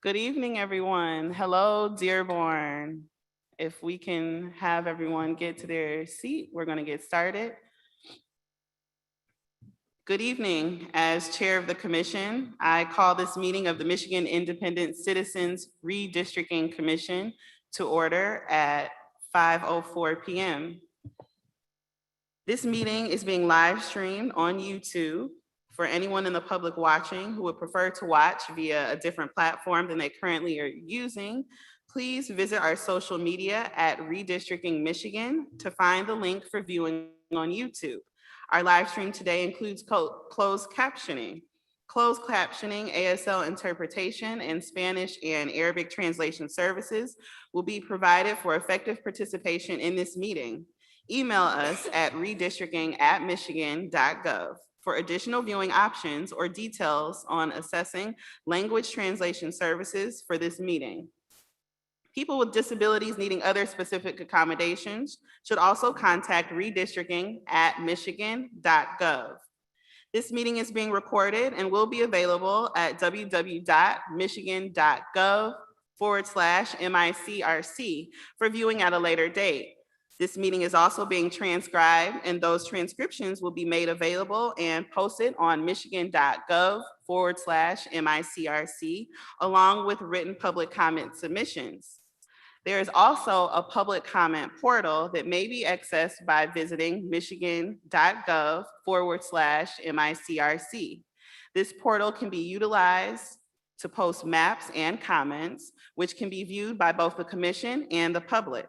Good evening, everyone. Hello, Dearborn. If we can have everyone get to their seat, we're going to get started. Good evening. As chair of the commission, I call this meeting of the Michigan Independent Citizens Redistricting Commission to order at 5:04 p.m. This meeting is being live streamed on YouTube. For anyone in the public watching who would prefer to watch via a different platform than they currently are using, please visit our social media at Redistricting Michigan to find the link for viewing on YouTube. Our live stream today includes closed captioning. Closed captioning, ASL interpretation, and Spanish and Arabic translation services will be provided for effective participation in this meeting. Email us at redistricting@michigan.gov for additional viewing options or details on assessing language translation services for this meeting. People with disabilities needing other specific accommodations should also contact redistricting@michigan.gov. This meeting is being recorded and will be available at www.michigan.gov/MICRC for viewing at a later date. This meeting is also being transcribed, and those transcriptions will be made available and posted on michigan.gov/MICRC, along with written public comment submissions. There is also a public comment portal that may be accessed by visiting michigan.gov/MICRC. This portal can be utilized to post maps and comments, which can be viewed by both the commission and the public.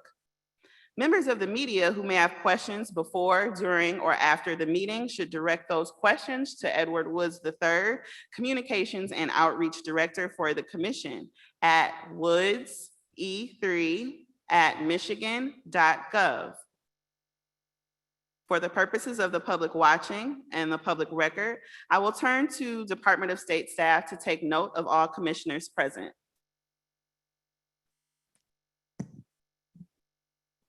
Members of the media who may have questions before, during, or after the meeting should direct those questions to Edward Woods III, Communications and Outreach Director for the Commission at woodse3@michigan.gov. For the purposes of the public watching and the public record, I will turn to Department of State staff to take note of all commissioners present.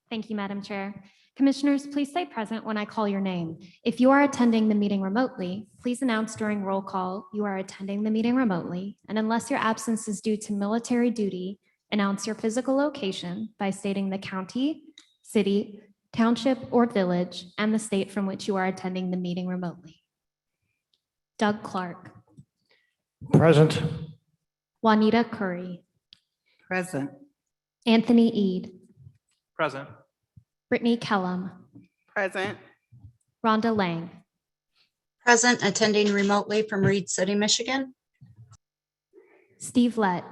Thank you, Madam Chair. Commissioners, please stay present when I call your name. If you are attending the meeting remotely, please announce during roll call you are attending the meeting remotely, and unless your absence is due to military duty, announce your physical location by stating the county, city, township, or village, and the state from which you are attending the meeting remotely. Doug Clark. Present. Juanita Curry. Present. Anthony Eade. Present. Brittany Kellum. Present. Rhonda Lang. Present, attending remotely from Reed City, Michigan. Steve Lett.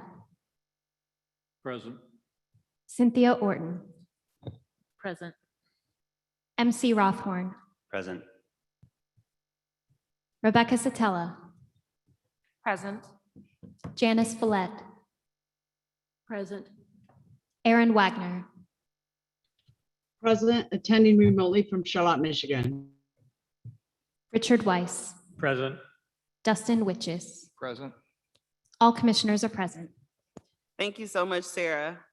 Present. Cynthia Orton. Present. MC Rothhorn. Present. Rebecca Satella. Present. Janice Follett. Present. Aaron Wagner. Present, attending remotely from Charlotte, Michigan. Richard Weiss. Present. Dustin Witches. Present. All commissioners are present. Thank you so much, Sarah.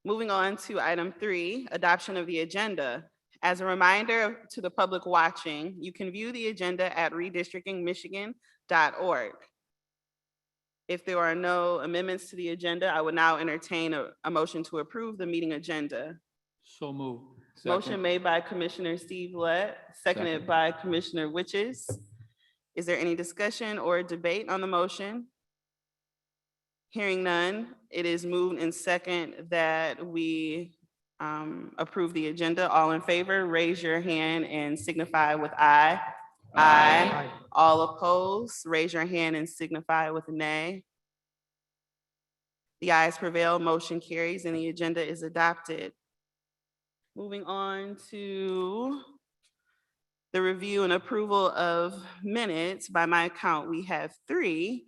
Moving on to item 3, adoption of the agenda. As a reminder to the public watching, you can view the agenda at redistrictingmichigan.org. If there are no amendments to the agenda, I would now entertain a motion to approve the meeting agenda. So moved. Motion made by Commissioner Steve Lett, seconded by Commissioner Witches. Is there any discussion or debate on the motion? Hearing none, it is moved in second that we approve the agenda. All in favor, raise your hand and signify with aye. Aye. All opposed, raise your hand and signify with nay. The ayes prevail, motion carries, and the agenda is adopted. Moving on to the review and approval of minutes. By my count, we have 3.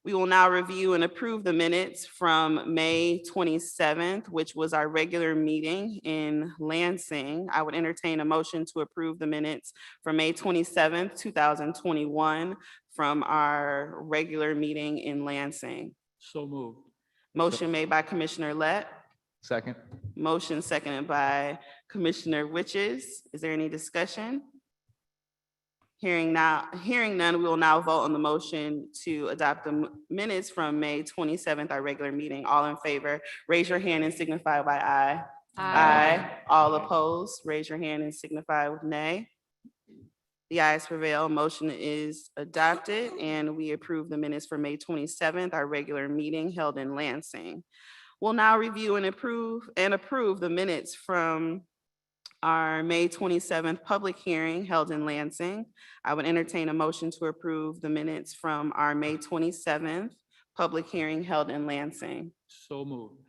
We will now review and approve the minutes from May 27th, which was our regular meeting in Lansing. I would entertain a motion to approve the minutes from May 27th, 2021 from our regular meeting in Lansing. So moved. Motion made by Commissioner Lett. Second. Motion seconded by Commissioner Witches. Is there any discussion? Hearing none, we will now vote on the motion to adopt the minutes from May 27th, our regular meeting. All in favor, raise your hand and signify by aye. Aye. All opposed, raise your hand and signify with nay. The ayes prevail, motion is adopted, and we approve the minutes for May 27th, our regular meeting held in Lansing. We'll now review and approve the minutes from our May 27th public hearing held in Lansing. I would entertain a motion to approve the minutes from our May 27th public hearing held in Lansing. So moved.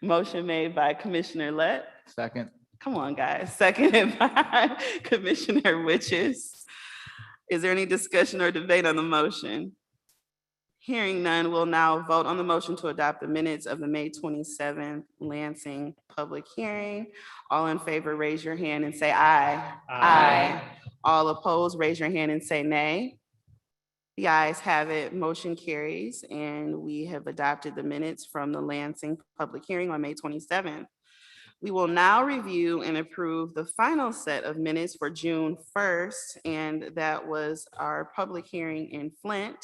Motion made by Commissioner Lett. Second. Come on, guys. Seconded by Commissioner Witches. Is there any discussion or debate on the motion? Hearing none, we'll now vote on the motion to adopt the minutes of the May 27th Lansing public hearing. All in favor, raise your hand and say aye. Aye. All opposed, raise your hand and say nay. The ayes have it, motion carries, and we have adopted the minutes from the Lansing public hearing on May 27th. We will now review and approve the final set of minutes for June 1st, and that was our public hearing in Flint.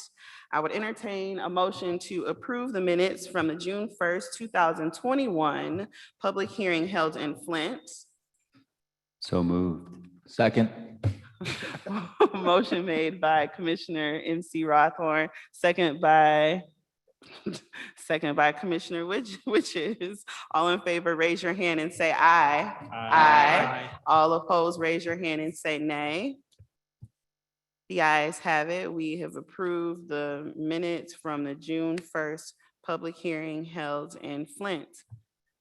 I would entertain a motion to approve the minutes from the June 1st, 2021 public hearing held in Flint. So moved. Second. Motion made by Commissioner MC Rothorn, second by Commissioner Witches. All in favor, raise your hand and say aye. Aye. All opposed, raise your hand and say nay. The ayes have it. We have approved the minutes from the June 1st public hearing held in Flint.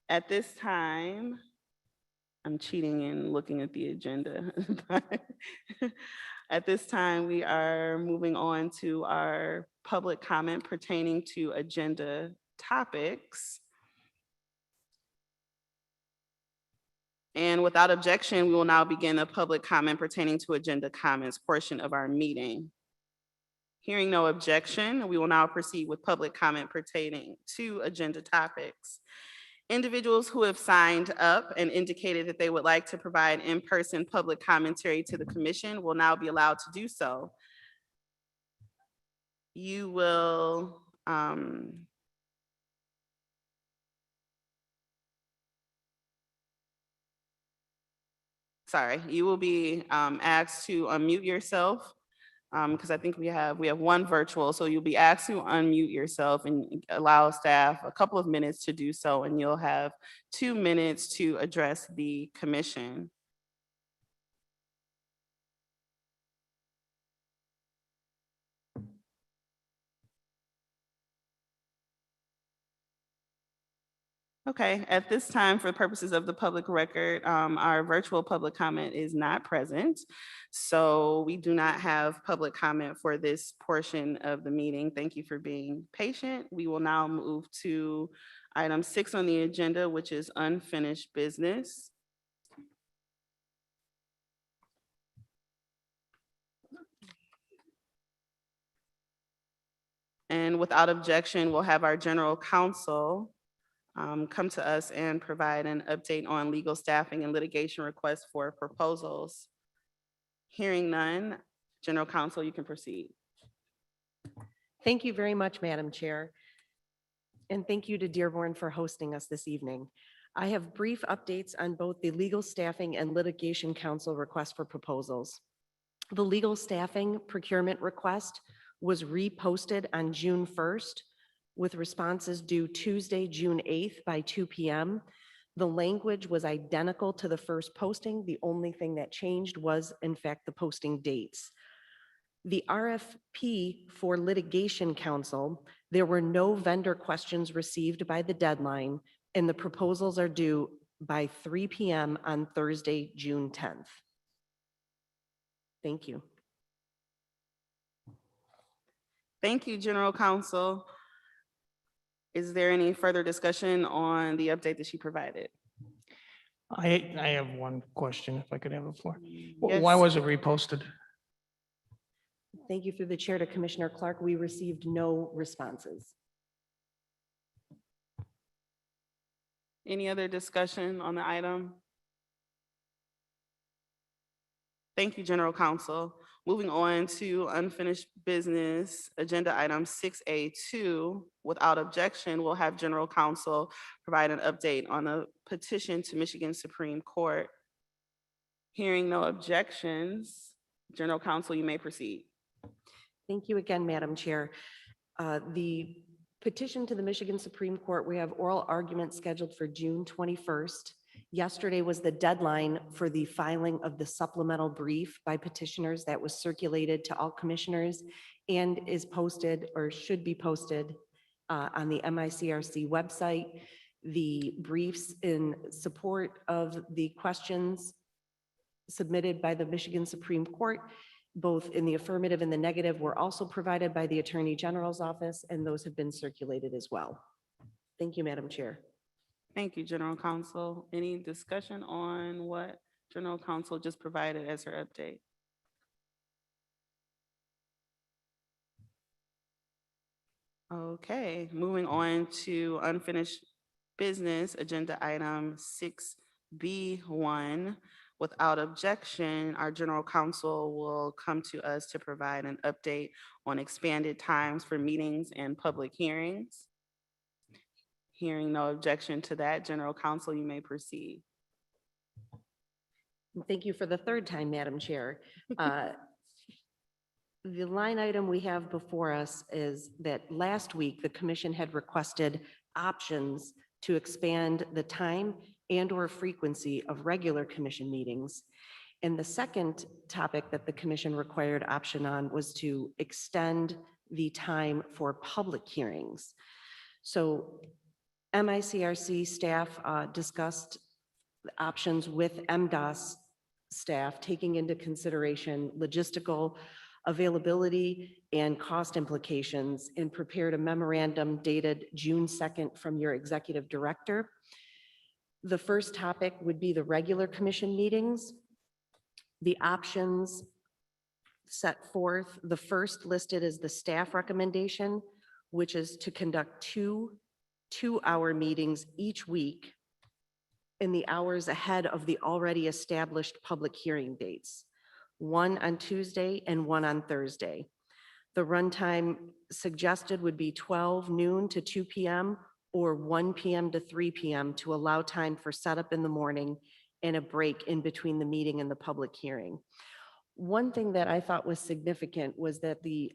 At this time, I'm cheating and looking at the agenda. At this time, we are moving on to our public comment pertaining to agenda topics. And without objection, we will now begin the public comment pertaining to agenda comments portion of our meeting. Hearing no objection, we will now proceed with public comment pertaining to agenda topics. Individuals who have signed up and indicated that they would like to provide in-person public commentary to the commission will now be allowed to do so. You will you will be asked to unmute yourself because I think we have one virtual, so you'll be asked to unmute yourself and allow staff a couple of minutes to do so, and you'll have 2 minutes to address the commission. Okay, at this time, for purposes of the public record, our virtual public comment is not present. So we do not have public comment for this portion of the meeting. Thank you for being patient. We will now move to item 6 on the agenda, which is unfinished business. And without objection, we'll have our general counsel come to us and provide an update on legal staffing and litigation requests for proposals. Hearing none, General Counsel, you can proceed. Thank you very much, Madam Chair. And thank you to Dearborn for hosting us this evening. I have brief updates on both the Legal Staffing and Litigation Council request for proposals. The legal staffing procurement request was reposted on June 1st with responses due Tuesday, June 8th by 2 p.m. The language was identical to the first posting. The only thing that changed was, in fact, the posting dates. The RFP for Litigation Council, there were no vendor questions received by the deadline, and the proposals are due by 3 p.m. on Thursday, June 10th. Thank you. Thank you, General Counsel. Is there any further discussion on the update that she provided? I have one question, if I could have the floor. Yes. Why was it reposted? Thank you through the chair to Commissioner Clark. We received no responses. Any other discussion on the item? Thank you, General Counsel. Moving on to unfinished business, agenda item 6A2. Without objection, we'll have general counsel provide an update on a petition to Michigan Supreme Court. Hearing no objections, general counsel, you may proceed. Thank you again, Madam Chair. The petition to the Michigan Supreme Court, we have oral argument scheduled for June 21st. Yesterday was the deadline for the filing of the supplemental brief by petitioners that was circulated to all commissioners and is posted or should be posted on the MICRC website. The briefs in support of the questions submitted by the Michigan Supreme Court, both in the affirmative and the negative, were also provided by the Attorney General's office, and those have been circulated as well. Thank you, Madam Chair. Thank you, general counsel. Any discussion on what general counsel just provided as her update? Okay, moving on to unfinished business, agenda item 6B1. Without objection, our general counsel will come to us to provide an update on expanded times for meetings and public hearings. Hearing no objection to that, general counsel, you may proceed. Thank you for the third time, Madam Chair. The line item we have before us is that last week, the commission had requested options to expand the time and/or frequency of regular commission meetings. And the second topic that the commission required option on was to extend the time for public hearings. So MICRC staff discussed options with MDOS staff, taking into consideration logistical availability and cost implications, and prepared a memorandum dated June 2nd from your executive director. The first topic would be the regular commission meetings. The options set forth, the first listed is the staff recommendation, which is to conduct two-hour meetings each week in the hours ahead of the already established public hearing dates, one on Tuesday and one on Thursday. The runtime suggested would be 12 noon to 2 p.m. or 1 p.m. to 3 p.m. to allow time for setup in the morning and a break in between the meeting and the public hearing. One thing that I thought was significant was that the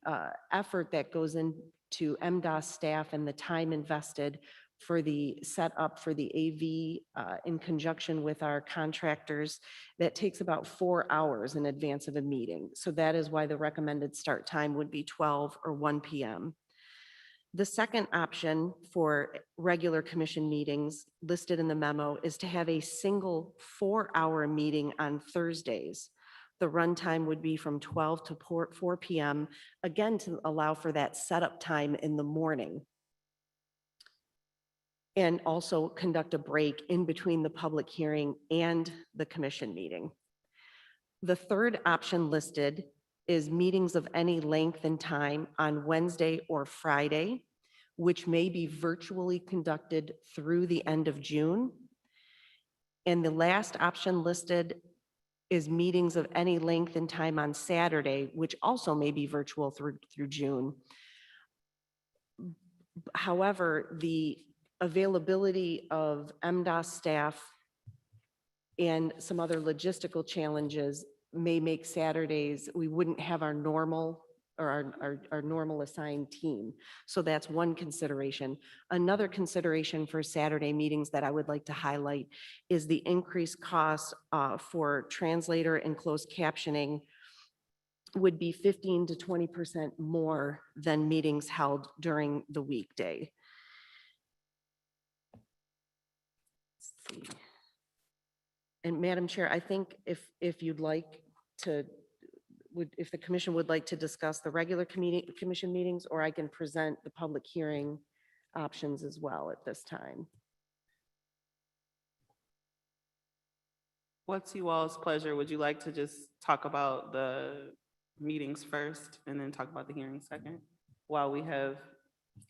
effort that goes into MDOS staff and the time invested for the setup for the AV in conjunction with our contractors, that takes about 4 hours in advance of a meeting. So that is why the recommended start time would be 12 or 1 p.m. The second option for regular commission meetings listed in the memo is to have a single 4-hour meeting on Thursdays. The runtime would be from 12 to 4 p.m., again, to allow for that setup time in the morning. And also conduct a break in between the public hearing and the commission meeting. The third option listed is meetings of any length and time on Wednesday or Friday, which may be virtually conducted through the end of June. And the last option listed is meetings of any length and time on Saturday, which also may be virtual through June. However, the availability of MDOS staff and some other logistical challenges may make Saturdays, we wouldn't have our normal or our normal assigned team. So that's one consideration. Another consideration for Saturday meetings that I would like to highlight is the increased cost for translator and closed captioning would be 15 to 20% more than meetings held during the weekday. Let's see. And Madam Chair, I think if you'd like to, if the commission would like to discuss the regular commission meetings, or I can present the public hearing options as well at this time. What's you all's pleasure? Would you like to just talk about the meetings first and then talk about the hearing second? While we have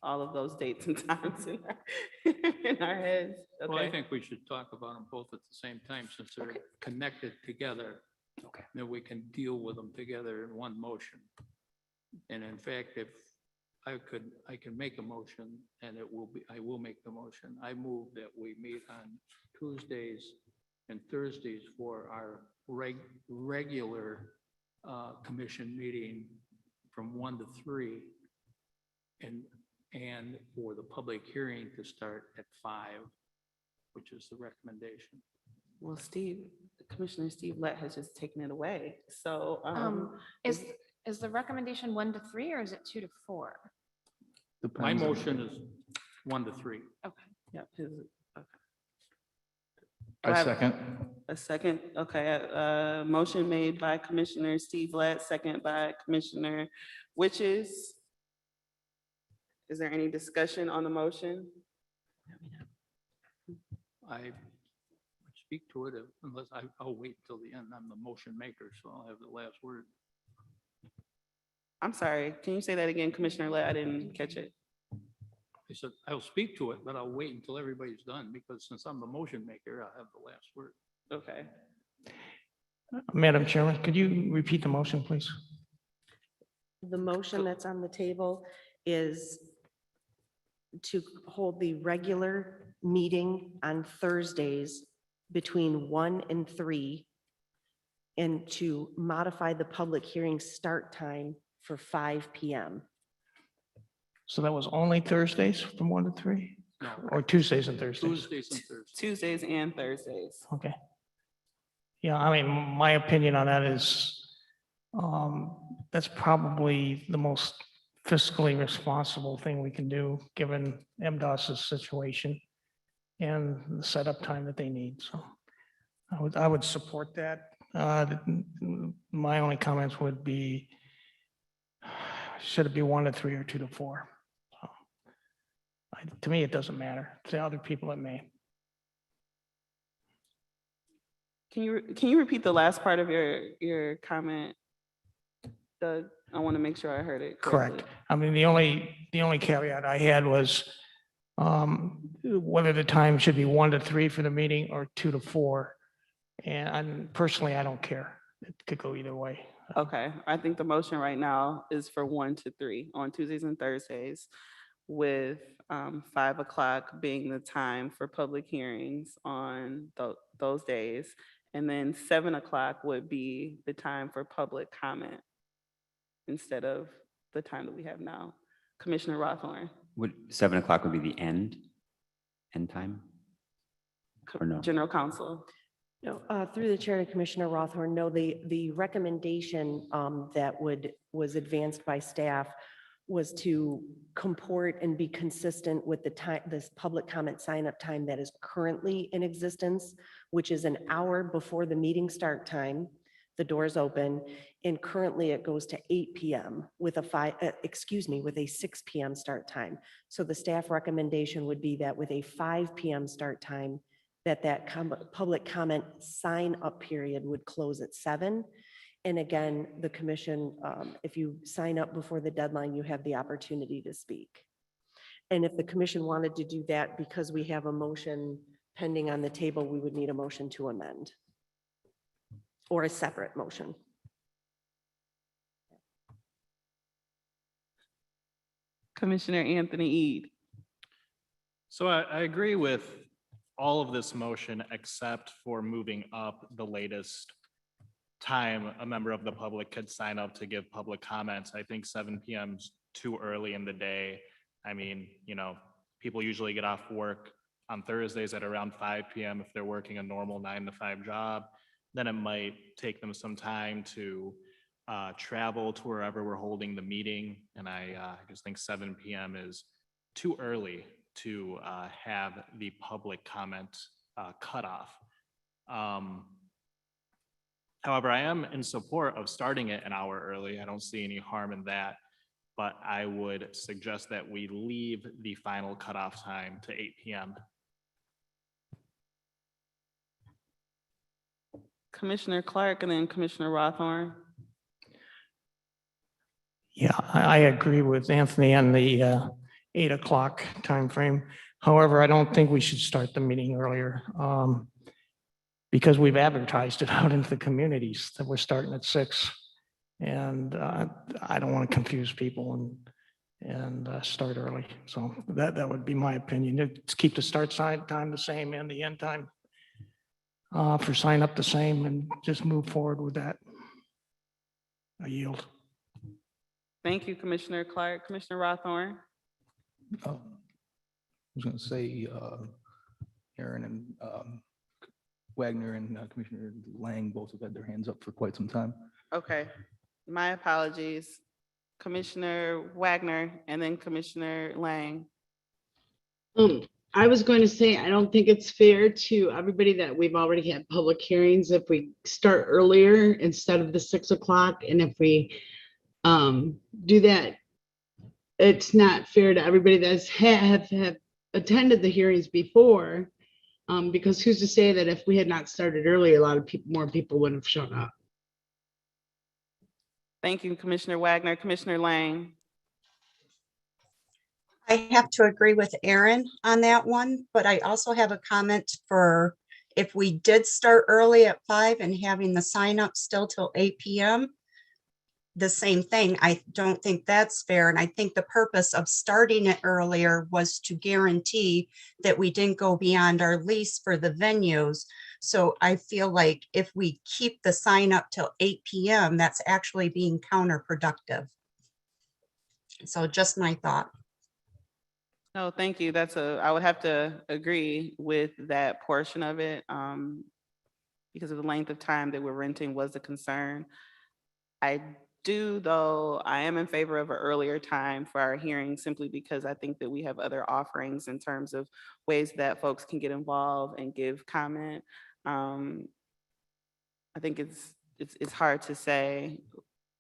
all of those dates and times in our heads? Well, I Okay. think we should talk about them both at the same time since they're Okay. connected together. Okay. Then we can deal with them together in one motion. And in fact, if I can make a motion and I will make the motion. I move that we meet on Tuesdays and Thursdays for our regular commission meeting from 1 to 3. And for the public hearing to start at 5, which is the recommendation. Well, Commissioner Steve Lett has just taken it away. So, Is the recommendation 1 to 3 or is it 2 to 4? My motion is 1 to 3. yeah, okay. I second. A second, okay, motion made by Commissioner Steve Lett, second by Commissioner Witches. Is there any discussion on the motion? I speak to it unless I'll wait till the end. I'm the motion maker, so I'll have the last word. I'm sorry, can you say that again, Commissioner Lett? I didn't catch it. I said, I'll speak to it, but I'll wait until everybody's done because since I'm the motion maker, I'll have the last word. Okay. Madam Chairman, could you repeat the motion, please? The motion that's on the table is to hold the regular meeting on Thursdays between 1 and 3 and to modify the public hearing start time for 5 PM. So that was only Thursdays from 1 to 3, No, or Tuesdays and Thursdays? Tuesdays and Thursdays. Tuesdays and Thursdays. Okay. Yeah, I mean, my opinion on that is, that's probably the most fiscally responsible thing we can do, given MDOS's situation and the setup time that they need. So I would support that. My only comments would be, should it be 1 to 3 or 2 to 4? So, to me, it doesn't matter. To other people, it may. Can you repeat the last part of your comment, Doug? I want to make sure I heard it correctly. Correct. I mean, the only caveat I had was whether the time should be 1 to 3 for the meeting or 2 to 4. And personally, I don't care. It could go either way. Okay, I think the motion right now is for 1 to 3 on Tuesdays and Thursdays, with 5 o'clock being the time for public hearings on those days. And then 7 o'clock would be the time for public comment instead of the time that we have now. Commissioner Rothorn. Would 7 o'clock would be the end time? Or no? General Counsel. No, through the chair to Commissioner Rothorn, no, the recommendation that was advanced by staff was to comport and be consistent with the time, this public comment sign-up time that is currently in existence, which is an hour before the meeting start time. The doors open, and currently it goes to 8 PM with a 6 PM start time. So the staff recommendation would be that with a 5 PM start time, that public comment sign-up period would close at 7. And again, the commission, if you sign up before the deadline, you have the opportunity to speak. And if the commission wanted to do that, because we have a motion pending on the table, we would need a motion to amend or a separate motion. Commissioner Anthony Ede. So I agree with all of this motion except for moving up the latest time a member of the public could sign up to give public comments. I think 7 PM is too early in the day. I mean, people usually get off work on Thursdays at around 5 PM if they're working a normal 9 to 5 job. Then it might take them some time to travel to wherever we're holding the meeting. And I just think 7 PM is too early to have the public comment cutoff. However, I am in support of starting it an hour early. I don't see any harm in that, but I would suggest that we leave the final cutoff time to 8 PM. Commissioner Clark and then Commissioner Rothorn. Yeah, I agree with Anthony on the 8 o'clock timeframe. However, I don't think we should start the meeting earlier. because we've advertised it out into the communities that we're starting at 6. And I don't want to confuse people and start early. So that would be my opinion. To keep the start time the same and the end time for sign up the same, and just move forward with that. I yield. Thank you, Commissioner Clark. Commissioner Rothorn. I was going to say, Aaron and Wagner and Commissioner Lang both have had their hands up for quite some time. Okay, my apologies. Commissioner Wagner and then Commissioner Lang. I was going to say, I don't think it's fair to everybody that we've already had public hearings if we start earlier instead of the 6 o'clock. And if we do that, it's not fair to everybody that's have attended the hearings before. Because who's to say that if we had not started early, a lot of more people wouldn't have shown up. Thank you, Commissioner Wagner. Commissioner Lang. I have to agree with Aaron on that one, but I also have a comment for if we did start early at 5 and having the sign up still till 8 p.m. The same thing. I don't think that's fair. And I think the purpose of starting it earlier was to guarantee that we didn't go beyond our lease for the venues. So I feel like if we keep the sign up till 8 p.m., that's actually being counterproductive. So just my thought. No, thank you. I would have to agree with that portion of it because of the length of time that we're renting was a concern. I am in favor of an earlier time for our hearing simply because I think that we have other offerings in terms of ways that folks can get involved and give comment. I think it's hard to say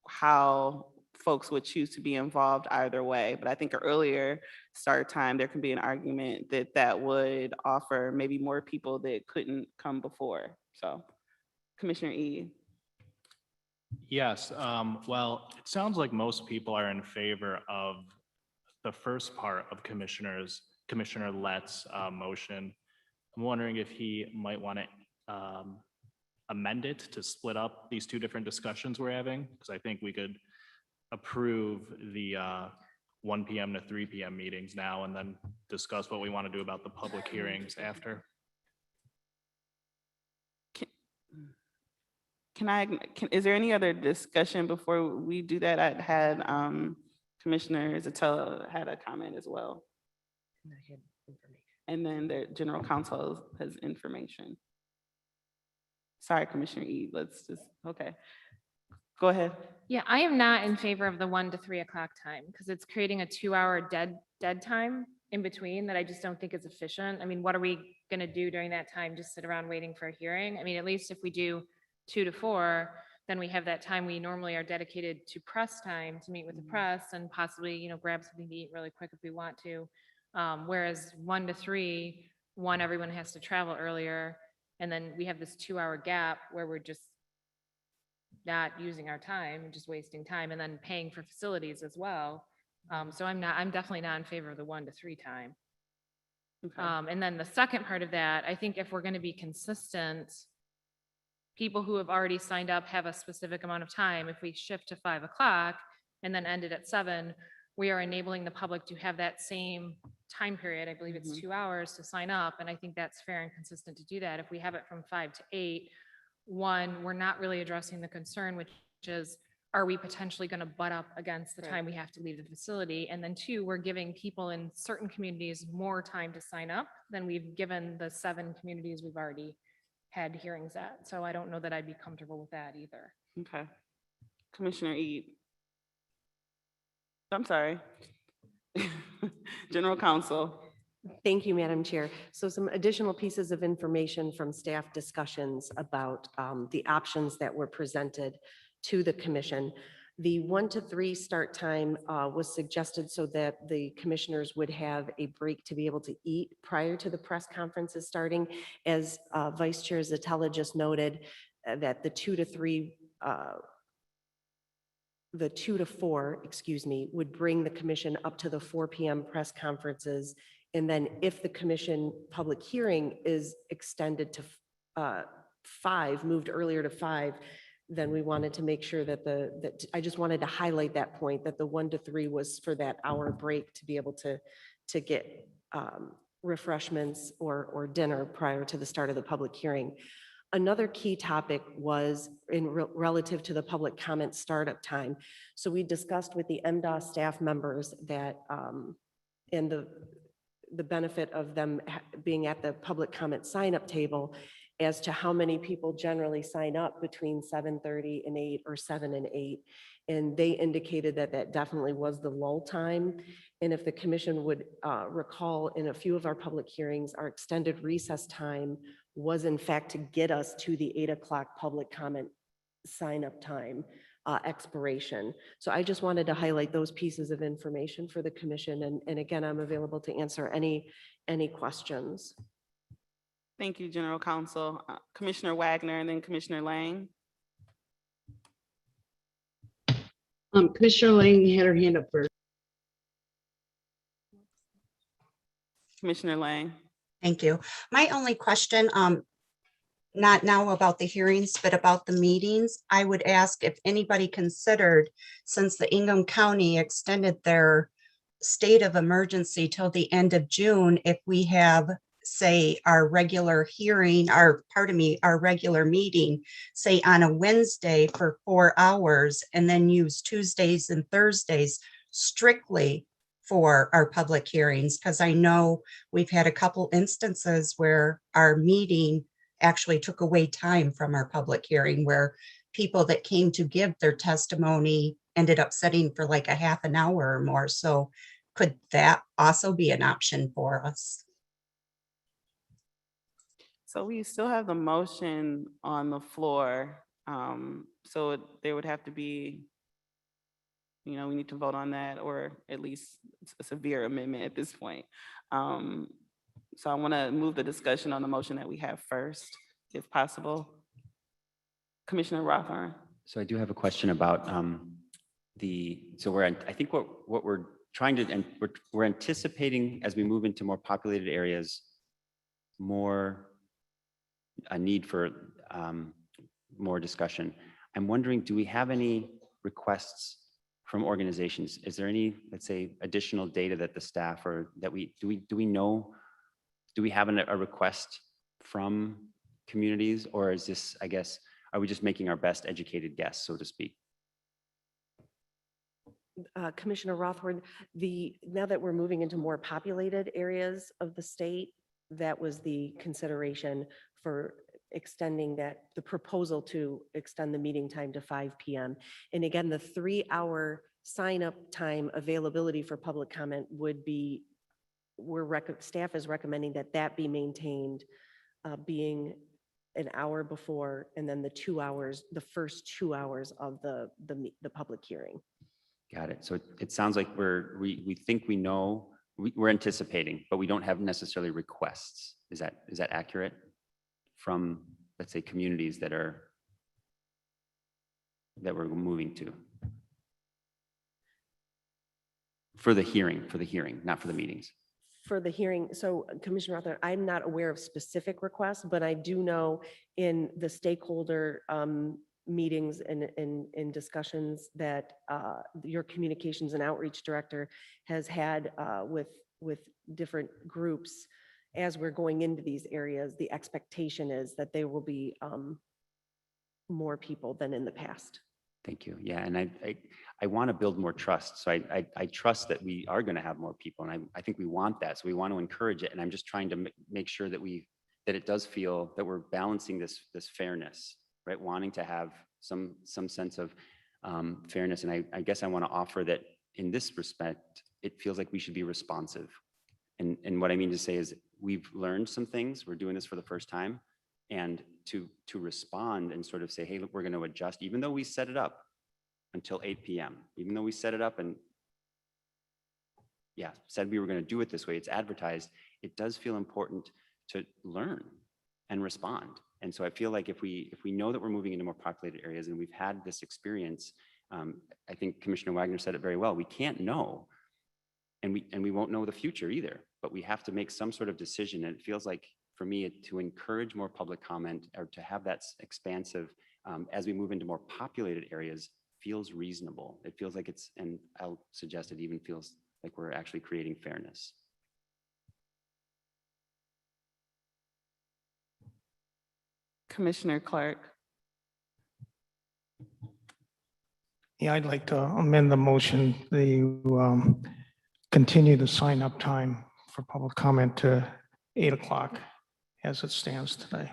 how folks would choose to be involved either way, but I think an earlier start time, there can be an argument that would offer maybe more people that couldn't come before. So, Commissioner E. Yes, well, it sounds like most people are in favor of the first part of Commissioner Lett's motion. I'm wondering if he might want to amend it to split up these two different discussions we're having, because I think we could approve the 1 p.m. to 3 p.m. meetings now and then discuss what we want to do about the public hearings after. Is there any other discussion before we do that? I had Commissioner Zatella had a comment as well. And then the general counsel has information. Sorry, Commissioner E, okay. Go ahead. Yeah, I am not in favor of the 1 to 3 o'clock time because it's creating a 2-hour dead time in between that I just don't think is efficient. I mean, what are we going to do during that time? Just sit around waiting for a hearing? I mean, at least if we do 2 to 4, then we have that time we normally are dedicated to press time to meet with the press and possibly, grab something to eat really quick if we want to. Whereas 1 to 3, everyone has to travel earlier. And then we have this 2-hour gap where we're just not using our time, just wasting time and then paying for facilities as well. So I'm definitely not in favor of the 1 to 3 time. Okay. And then the second part of that, I think if we're going to be consistent, people who have already signed up have a specific amount of time. If we shift to 5 o'clock and then end it at 7, we are enabling the public to have that same time period. I believe it's 2 hours to sign up. And I think that's fair and consistent to do that. If we have it from 5 to 8, one, we're not really addressing the concern, which is, are we potentially going to butt up against the time we have to leave the facility? And then 2, we're giving people in certain communities more time to sign up than we've given the 7 communities we've already had hearings at. So I don't know that I'd be comfortable with that either. Okay. Commissioner E. I'm sorry. General Counsel. Thank you, Madam Chair. So some additional pieces of information from staff discussions about the options that were presented to the commission. The 1 to 3 start time was suggested so that the commissioners would have a break to be able to eat prior to the press conferences starting. As Vice Chair Zatella just noted, that the 2 to 4, would bring the commission up to the 4 p.m. press conferences. And then if the commission public hearing is extended to 5, moved earlier to 5, then we wanted to make sure that I just wanted to highlight that point, that the 1 to 3 was for that hour break to be able to get refreshments or dinner prior to the start of the public hearing. Another key topic was relative to the public comment startup time. So we discussed with the MDOS staff members that, and the benefit of them being at the public comment sign-up table as to how many people generally sign up between 7:30 and 8 or 7 and 8. And they indicated that that definitely was the lull time. And if the commission would recall, in a few of our public hearings, our extended recess time was in fact to get us to the 8 o'clock public comment sign-up time expiration. So I just wanted to highlight those pieces of information for the commission. And again, I'm available to answer any questions. Thank you, General Counsel. Commissioner Wagner and then Commissioner Lang. Commissioner Lang had her hand up first. Commissioner Lang. Thank you. My only question, not now about the hearings, but about the meetings, I would ask if anybody considered, since the Ingham County extended their state of emergency till the end of June, if we have, say, our regular hearing, our regular meeting, say on a Wednesday for 4 hours, and then use Tuesdays and Thursdays strictly for our public hearings, because I know we've had a couple instances where our meeting actually took away time from our public hearing, where people that came to give their testimony ended up sitting for like a half an hour or more. So could that also be an option for us? So we still have the motion on the floor. So there would have to be, we need to vote on that, or at least a severe amendment at this point. So I want to move the discussion on the motion that we have first, if possible. Commissioner Rothorn. So I do have a question about I think what we're trying to, and we're anticipating as we move into more populated areas, a need for more discussion. I'm wondering, do we have any requests from organizations? Is there any, let's say, additional data that the staff or that do we have a request from communities, or is this, I guess, are we just making our best educated guess, so to speak? Commissioner Rothorn, now that we're moving into more populated areas of the state, that was the consideration for extending the proposal to extend the meeting time to 5 p.m. And again, the 3-hour sign-up time availability for public comment would be, staff is recommending that be maintained, being an hour before, and then the first 2 hours of the public hearing. Got it. So it sounds like we think we know, we're anticipating, but we don't have necessarily requests. Is that accurate? From, let's say, communities that we're moving to? For the hearing, not for the meetings. For the hearing, so Commissioner Rothman, I'm not aware of specific requests, but I do know in the stakeholder meetings and discussions that your communications and outreach director has had with different groups. As we're going into these areas, the expectation is that there will be more people than in the past. Thank you. Yeah, and I want to build more trust. So I trust that we are going to have more people, and I think we want that. So we want to encourage it, and I'm just trying to make sure that it does feel that we're balancing this fairness, right? Wanting to have some sense of fairness, and I guess I want to offer that in this respect, it feels like we should be responsive. And what I mean to say is we've learned some things. We're doing this for the first time, and to respond and sort of say, hey, look, we're going to adjust, even though we set it up until 8 p.m., even though we set it up and said we were going to do it this way, it's advertised, it does feel important to learn and respond. And so I feel like if we know that we're moving into more populated areas and we've had this experience, I think Commissioner Wagner said it very well, we can't know, and we won't know the future either, but we have to make some sort of decision. And it feels like for me, to encourage more public comment or to have that expansive, as we move into more populated areas, feels reasonable. It feels like it's, and I'll suggest it even feels like we're actually creating fairness. Commissioner Clark. Yeah, I'd like to amend the motion, continue the sign up time for public comment to 8 o'clock as it stands today.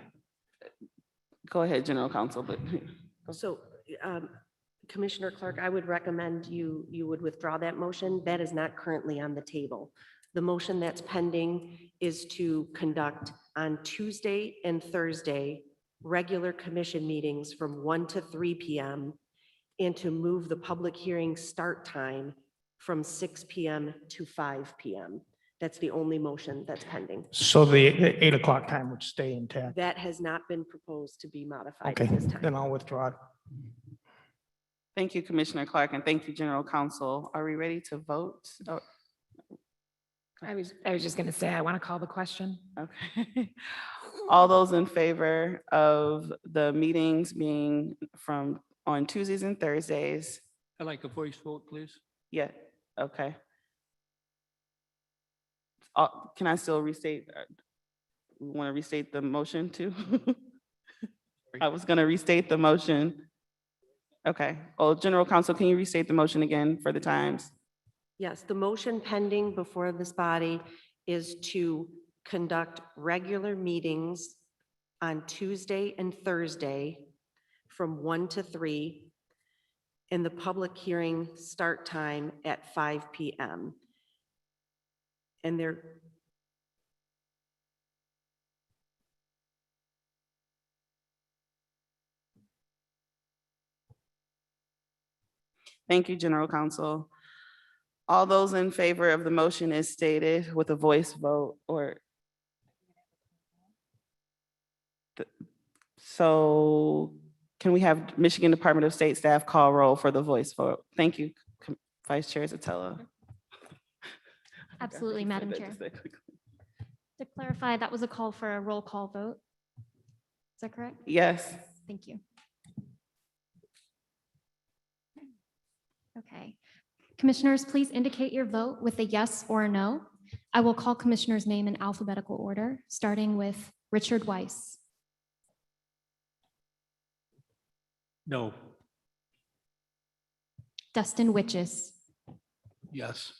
Go ahead, General Counsel, but So Commissioner Clark, I would recommend you would withdraw that motion. That is not currently on the table. The motion that's pending is to conduct on Tuesday and Thursday regular commission meetings from 1 to 3 p.m. and to move the public hearing start time from 6 p.m. to 5 p.m. That's the only motion that's pending. So the 8 o'clock time would stay intact. That has not been proposed to be modified Okay, at this time. then I'll withdraw it. thank you, Commissioner Clark, and thank you, General Counsel. Are we ready to vote? Oh, I was just going to say, I want to call the question. okay. All those in favor of the meetings being from on Tuesdays and Thursdays? I'd like a voice vote, please. Yeah, okay. Can I still restate? We want to restate the motion too? I was going to restate the motion. Okay. Oh, General Counsel, can you restate the motion again for the times? Yes, the motion pending before this body is to conduct regular meetings on Tuesday and Thursday from 1 to 3, and the public hearing start time at 5 p.m. And there, Thank you, General Counsel. All those in favor of the motion as stated with a voice vote or so can we have Michigan Department of State staff call roll for the voice vote? Thank you, Vice Chair Zatella. Absolutely, Madam Chair. To clarify, that was a call for a roll call vote. Is that correct? Yes. Thank you. Okay. Commissioners, please indicate your vote with a yes or a no. I will call commissioner's name in alphabetical order, starting with Richard Weiss, No. Dustin Witches, Yes.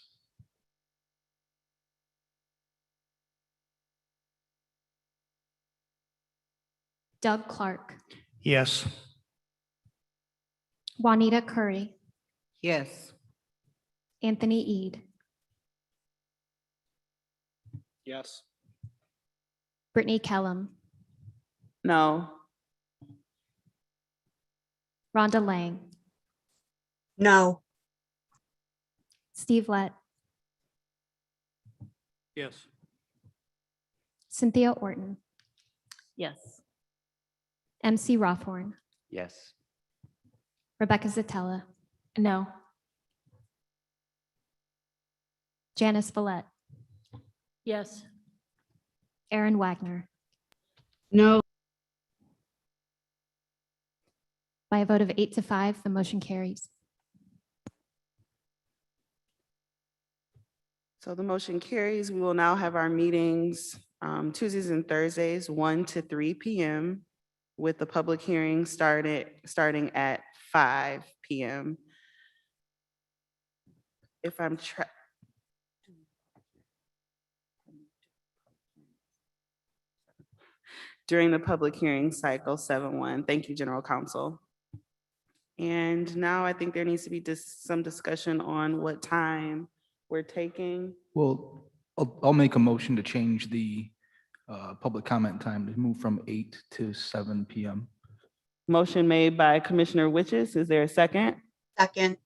Doug Clark, Yes. Juanita Curry, Yes. Anthony Ede, Yes. Brittany Kellum, No. Rhonda Lang, No, Steve Lett, Yes. Cynthia Orton, yes. MC Rothorn, Yes. Rebecca Zatella, No. Janice Villette, Yes. Aaron Wagner. No, By a vote of 8 to 5, the motion carries. So the motion carries. We will now have our meetings Tuesdays and Thursdays, 1 to 3 p.m. with the public hearing starting at 5 p.m. If I'm during the public hearing cycle 7-1. Thank you, General Counsel. And now I think there needs to be some discussion on what time we're taking. Well, I'll make a motion to change the public comment time to move from 8 to 7 p.m. Motion made by Commissioner Witches. Is there a second? second,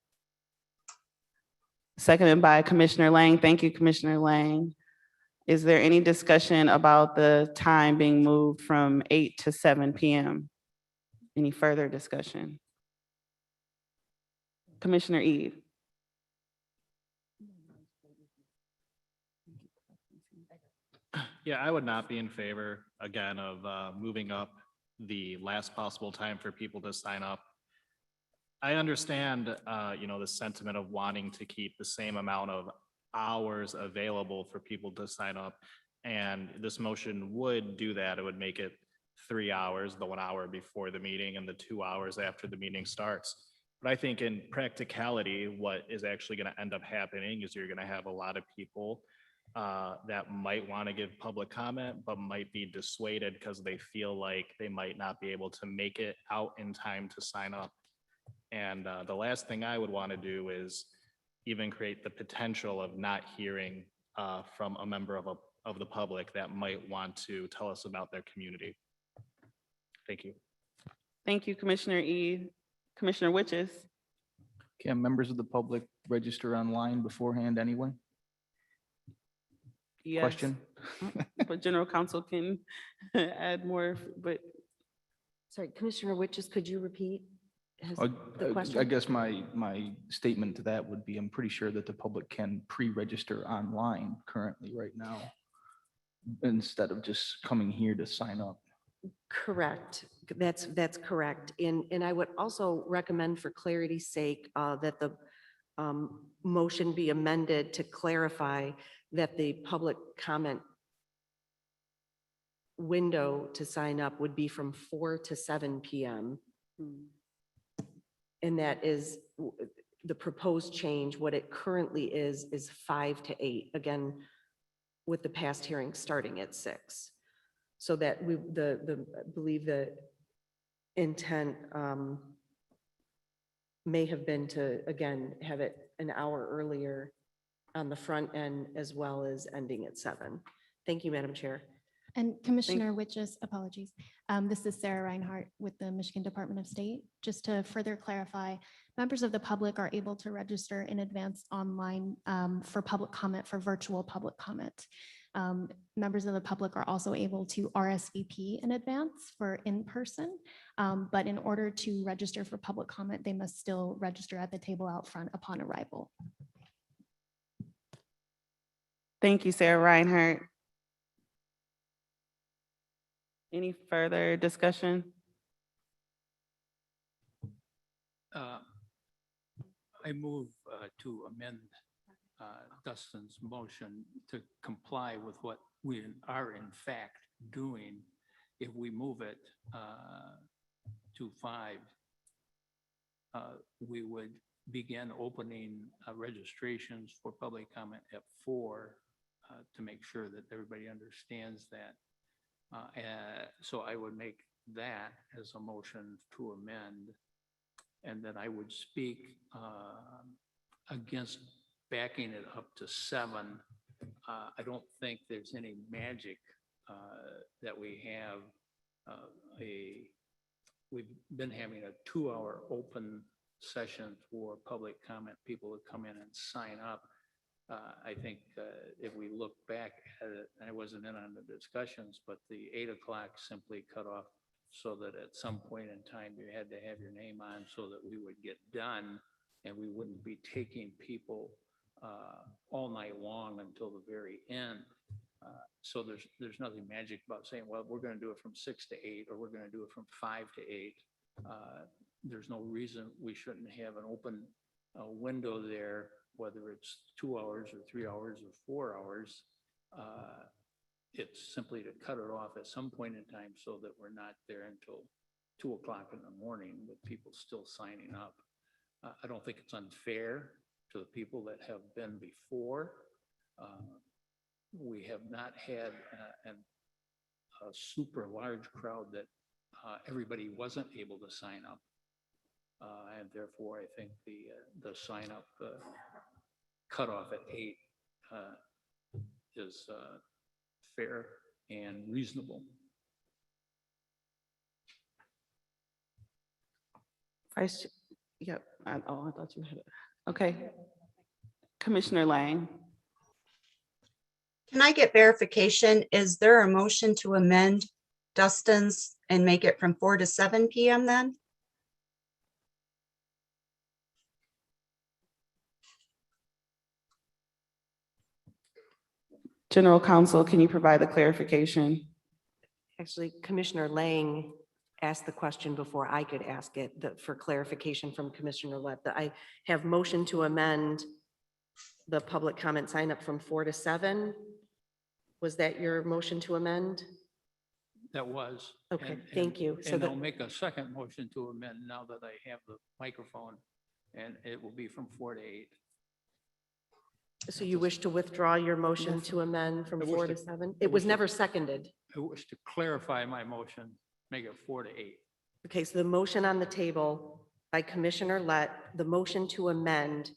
Seconded by Commissioner Lang. Thank you, Commissioner Lang. Is there any discussion about the time being moved from 8 to 7 p.m.? Any further discussion? Commissioner Ede. Yeah, I would not be in favor, again, of moving up the last possible time for people to sign up. I understand, the sentiment of wanting to keep the same amount of hours available for people to sign up. And this motion would do that. It would make it 3 hours, the 1 hour before the meeting and the 2 hours after the meeting starts. But I think in practicality, what is actually going to end up happening is you're going to have a lot of people that might want to give public comment, but might be dissuaded because they feel like they might not be able to make it out in time to sign up. And the last thing I would want to do is even create the potential of not hearing from a member of the public that might want to tell us about their community. Thank you. Thank you, Commissioner E. Commissioner Witches? Can members of the public register online beforehand anyway? Yes. Question? But general counsel can add more, but Sorry, Commissioner Witches, could you repeat? The I question? guess my statement to that would be, I'm pretty sure that the public can pre-register online currently right now instead of just coming here to sign up. Correct. That's correct. And I would also recommend for clarity's sake that the motion be amended to clarify that the public comment window to sign up would be from 4 to 7 p.m. And that is the proposed change. What it currently is 5 to 8, again, with the past hearing starting at 6. So that I believe the intent may have been to, again, have it an hour earlier on the front end as well as ending at 7. Thank you, Madam Chair. And Commissioner Witches, apologies. This is Sarah Reinhardt with the Michigan Department of State. Just to further clarify, members of the public are able to register in advance online for public comment, for virtual public comment. Members of the public are also able to RSVP in advance for in-person, but in order to register for public comment, they must still register at the table out front upon arrival. thank you, Sarah Reinhardt. Any further discussion? I move to amend Dustin's motion to comply with what we are in fact doing. If we move it to 5, we would begin opening registrations for public comment at 4 to make sure that everybody understands that. So I would make that as a motion to amend. And then I would speak against backing it up to 7. I don't think there's any magic that we have. We've been having a 2-hour open session for public comment, people who come in and sign up. I think if we look back at it, I wasn't in on the discussions, but the 8 o'clock simply cut off so that at some point in time you had to have your name on so that we would get done and we wouldn't be taking people all night long until the very end. So there's nothing magic about saying, well, we're going to do it from 6 to 8 or we're going to do it from 5 to 8. There's no reason we shouldn't have an open window there, whether it's 2 hours or 3 hours or 4 hours. It's simply to cut it off at some point in time so that we're not there until 2 o'clock in the morning with people still signing up. I don't think it's unfair to the people that have been before. We have not had a super large crowd that everybody wasn't able to sign up. And therefore, I think the sign up cutoff at 8 is fair and reasonable. Yeah. I thought you had it. Okay. Commissioner Lang. Can I get verification? Is there a motion to amend Dustin's and make it from 4 to 7 p.m. then? General Counsel, can you provide the clarification? Actually, Commissioner Lang asked the question before I could ask it, for clarification from Commissioner Lett, that I have motion to amend the public comment sign up from 4 to 7. Was that your motion to amend? That was. Okay, and- thank and- you. So And that- I'll make a second motion to amend now that I have the microphone, and it will be from 4 to 8. So you wish to withdraw your motion to amend from I wish 4 to- to 7? I It was wish to- never seconded. I wish to clarify my motion, make it 4 to 8. Okay, so the motion on the table by Commissioner Lett, the motion to amend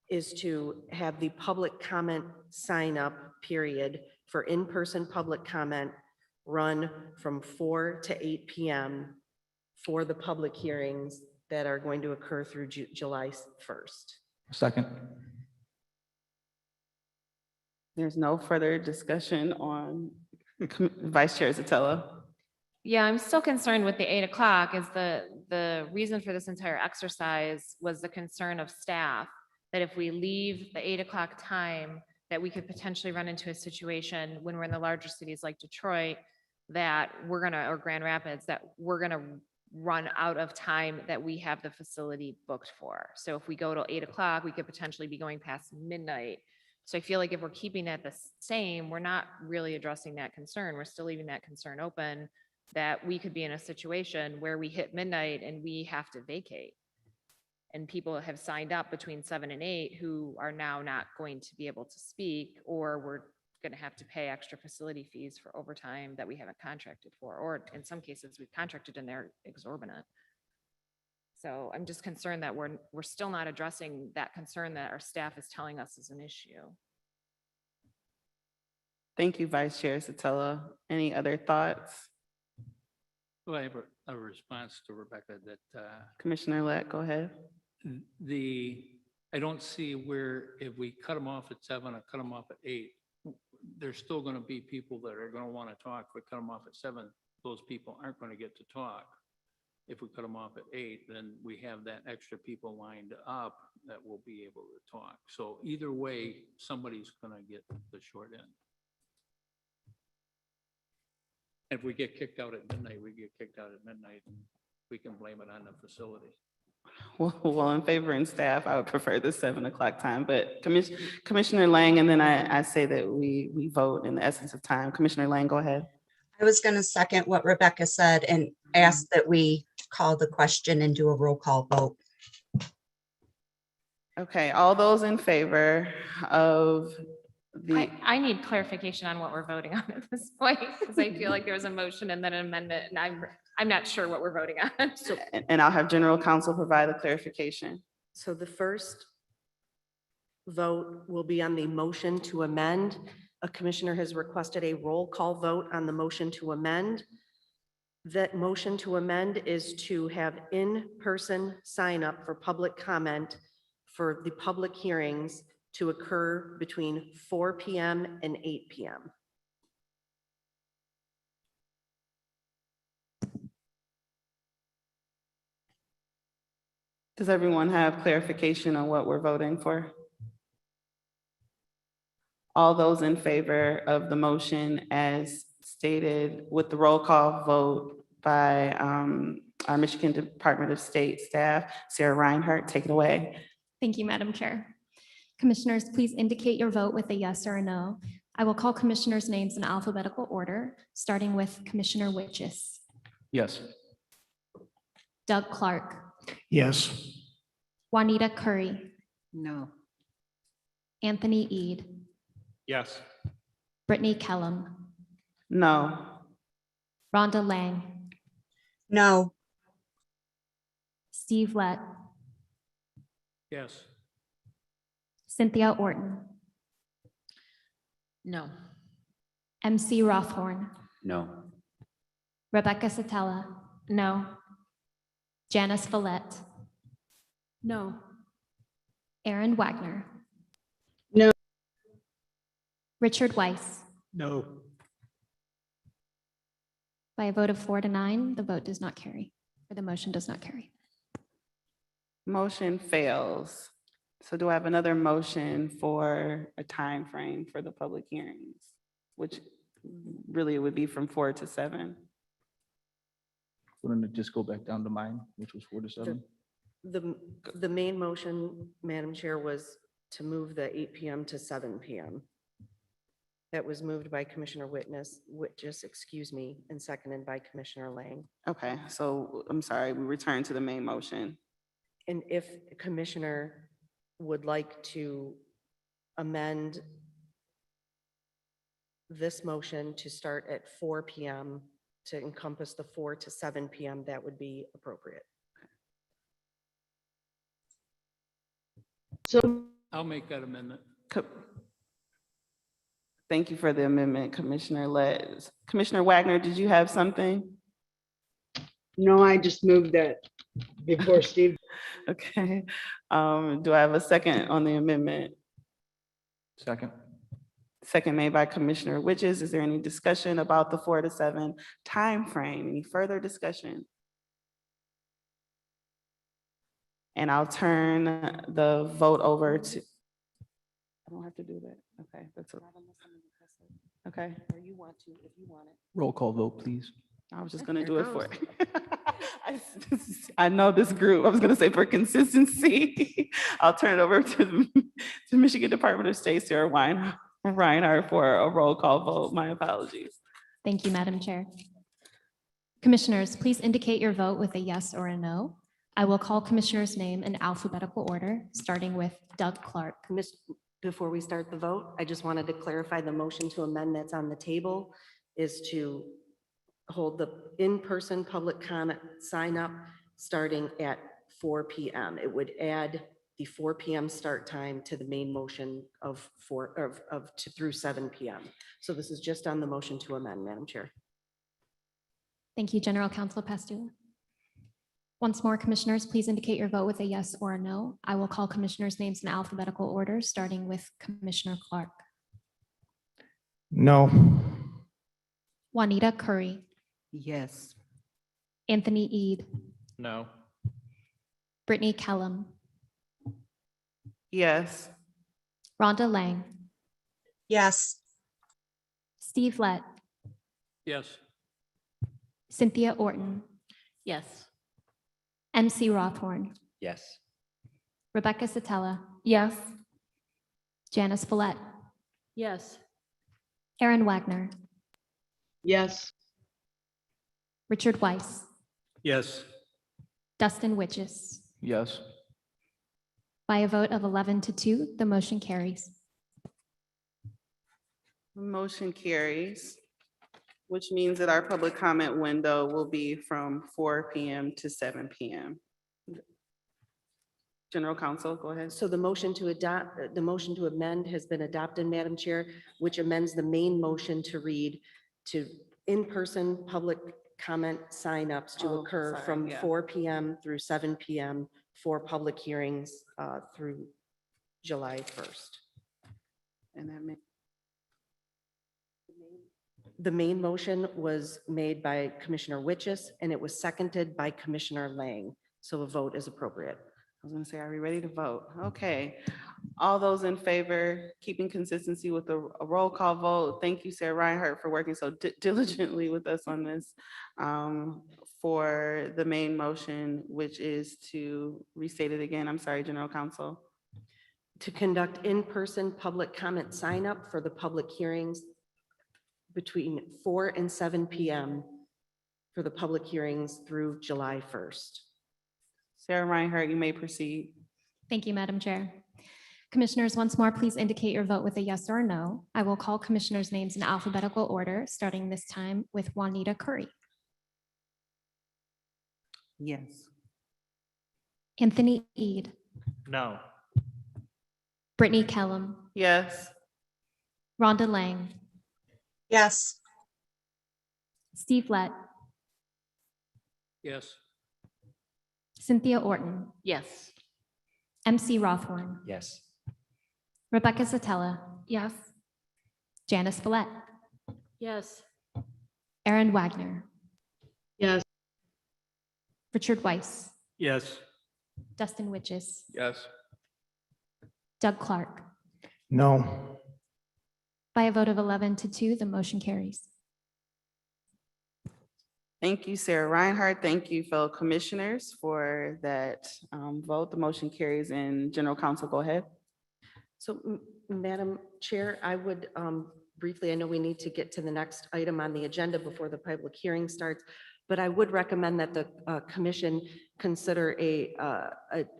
is to have the public comment sign up period for in-person public comment run from 4 to 8 PM for the public hearings that are going to occur through July 1st. Second. There's no further discussion on Vice Chair Zatella. Yeah, I'm still concerned with the 8 o'clock is the reason for this entire exercise was the concern of staff. That if we leave the 8 o'clock time, that we could potentially run into a situation when we're in the larger cities like Detroit, that we're gonna, or Grand Rapids, that we're gonna run out of time that we have the facility booked for. So if we go till 8 o'clock, we could potentially be going past midnight. So I feel like if we're keeping that the same, we're not really addressing that concern. We're still leaving that concern open, that we could be in a situation where we hit midnight and we have to vacate. And people have signed up between 7 and 8 who are now not going to be able to speak, or we're going to have to pay extra facility fees for overtime that we haven't contracted for, or in some cases we've contracted and they're exorbitant. So I'm just concerned that we're still not addressing that concern that our staff is telling us is an issue. Thank you, Vice Chair Zatella. Any other thoughts? Well, I have a response to Rebecca that Commissioner Lett, go ahead. I don't see where if we cut them off at 7 or cut them off at 8, there's still going to be people that are going to want to talk. If we cut them off at 7, those people aren't going to get to talk. If we cut them off at 8, then we have that extra people lined up that will be able to talk. So either way, somebody's going to get the short end. If we get kicked out at midnight, we get kicked out at midnight, and we can blame it on the facility. Well, in favor and staff, I would prefer the 7 o'clock time, but Commissioner Lang, and then I say that we vote in the essence of time. Commissioner Lang, go ahead. I was going to second what Rebecca said and ask that we call the question and do a roll call vote. Okay, all those in favor of the, I need clarification on what we're voting on at this point, because I feel like there was a motion and then an amendment, and I'm not sure what we're voting on. So, and I'll have General Counsel provide the clarification. so the first vote will be on the motion to amend. A commissioner has requested a roll call vote on the motion to amend. That motion to amend is to have in-person sign up for public comment for the public hearings to occur between 4 PM and 8 PM. Does everyone have clarification on what we're voting for? All those in favor of the motion as stated with the roll call vote by our Michigan Department of State staff, Sarah Reinhardt, take it away. Thank you, Madam Chair. Commissioners, please indicate your vote with a yes or a no. I will call commissioners' names in alphabetical order, starting with Commissioner Witches, Yes. Doug Clark, Yes. Juanita Curry, No. Anthony Ede, Yes. Brittany Kellum, No. Rhonda Lang, No, Steve Lett, Yes. Cynthia Orton, No. MC Rothorn, No. Rebecca Satella, no. Janice Villette, No. Aaron Wagner. No. Richard Weiss. No. By a vote of 4 to 9, the vote does not carry, or the motion does not carry. Motion fails. So do I have another motion for a time frame for the public hearings? Which really it would be from 4 to 7. Wouldn't it just go back down to mine, which was 4 to 7? The main motion, Madam Chair, was to move the 8 PM to 7 PM. That was moved by Commissioner Witness, excuse me, and seconded by Commissioner Lang. Okay, so I'm sorry, we return to the main motion. And if the Commissioner would like to amend this motion to start at 4 PM to encompass the 4 to 7 PM, that would be appropriate. So I'll make that amendment. Co- Thank you for the amendment, Commissioner Letts. Commissioner Wagner, did you have something? no, I just moved that before Steve. Okay, do I have a second on the amendment? Second. Second made by Commissioner Witches. Is there any discussion about the 4 to 7 timeframe? Any further discussion? And I'll turn the vote over to. I don't have to do that. Okay, that's okay. Roll call vote, please. I was just gonna do it for. I know this group. I was gonna say for consistency. I'll turn it over to Michigan Department of State, Sarah Reinhardt for a roll call vote. My apologies. Thank you, Madam Chair. Commissioners, please indicate your vote with a yes or a no. I will call Commissioner's name in alphabetical order, starting with Doug Clark. Before we start the vote, I just wanted to clarify the motion to amend that's on the table is to hold the in-person public comment sign up starting at 4 PM. It would add the 4 PM start time to the main motion of through 7 PM. So this is just on the motion to amend, Madam Chair. Thank you, General Counsel Pastua. Once more, Commissioners, please indicate your vote with a yes or a no. I will call Commissioners' names in alphabetical order, starting with Commissioner Clark. No. Juanita Curry, Yes. Anthony Ede, No. Brittany Kellum, Yes. Rhonda Lang, Yes, Steve Lett, Yes. Cynthia Orton, Yes. MC Rothorn, Yes. Rebecca Satella, Yes. Janice Follett, Yes. Aaron Wagner, Yes, Richard Weiss, Yes. Dustin Witches. Yes. By a vote of 11 to 2, the motion carries. Motion carries, which means that our public comment window will be from 4 PM to 7 PM. General Counsel, go ahead. So the motion to adopt, the motion to amend has been adopted, Madam Chair, which amends the main motion to read to in-person public comment signups to Oh, occur sorry, from yeah. 4 PM through 7 PM for public hearings through July 1st. And that may. The main motion was made by Commissioner Witches, and it was seconded by Commissioner Lang. So a vote is appropriate. I was gonna say, are we ready to vote? Okay. All those in favor, keeping consistency with a roll call vote. Thank you, Sarah Reinhardt, for working so diligently with us on this. For the main motion, which is to restate it again. I'm sorry, General Counsel. To conduct in-person public comment sign up for the public hearings between 4 and 7 PM for the public hearings through July 1st. Sarah Reinhardt, you may proceed. Thank you, Madam Chair. Commissioners, once more, please indicate your vote with a yes or a no. I will call Commissioners' names in alphabetical order, starting this time with Juanita Curry, Yes. Anthony Ede, No. Brittany Kellum, Yes. Rhonda Lang, yes, Steve Lett, Yes. Cynthia Orton, Yes. MC Rothorn, Yes. Rebecca Satella, Yes. Janice Follett, Yes. Aaron Wagner, yes, Richard Weiss, Yes. Dustin Witches. Yes. Doug Clark. No. By a vote of 11-2, the motion carries. Thank you, Sarah Reinhardt. Thank you, fellow commissioners, for that vote. The motion carries, and General Counsel, go ahead. So, Madam Chair, I would briefly, I know we need to get to the next item on the agenda before the public hearing starts, but I would recommend that the commission consider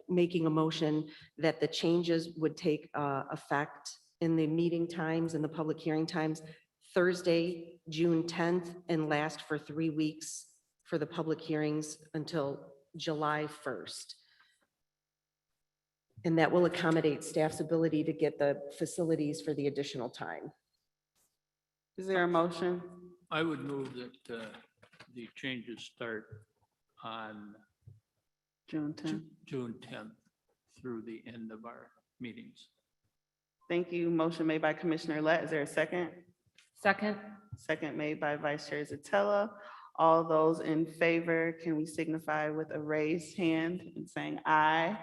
making a motion that the changes would take effect in the meeting times and the public hearing times Thursday, June 10th, and last for 3 weeks for the public hearings until July 1st. And that will accommodate staff's ability to get the facilities for the additional time. Is there a motion? I would move that the changes start on June 10th. June 10th through the end of our meetings. Thank you. Motion made by Commissioner Lett. Is there a second? Second. Second made by Vice Chair Zatella. All those in favor, can we signify with a raised hand and saying aye?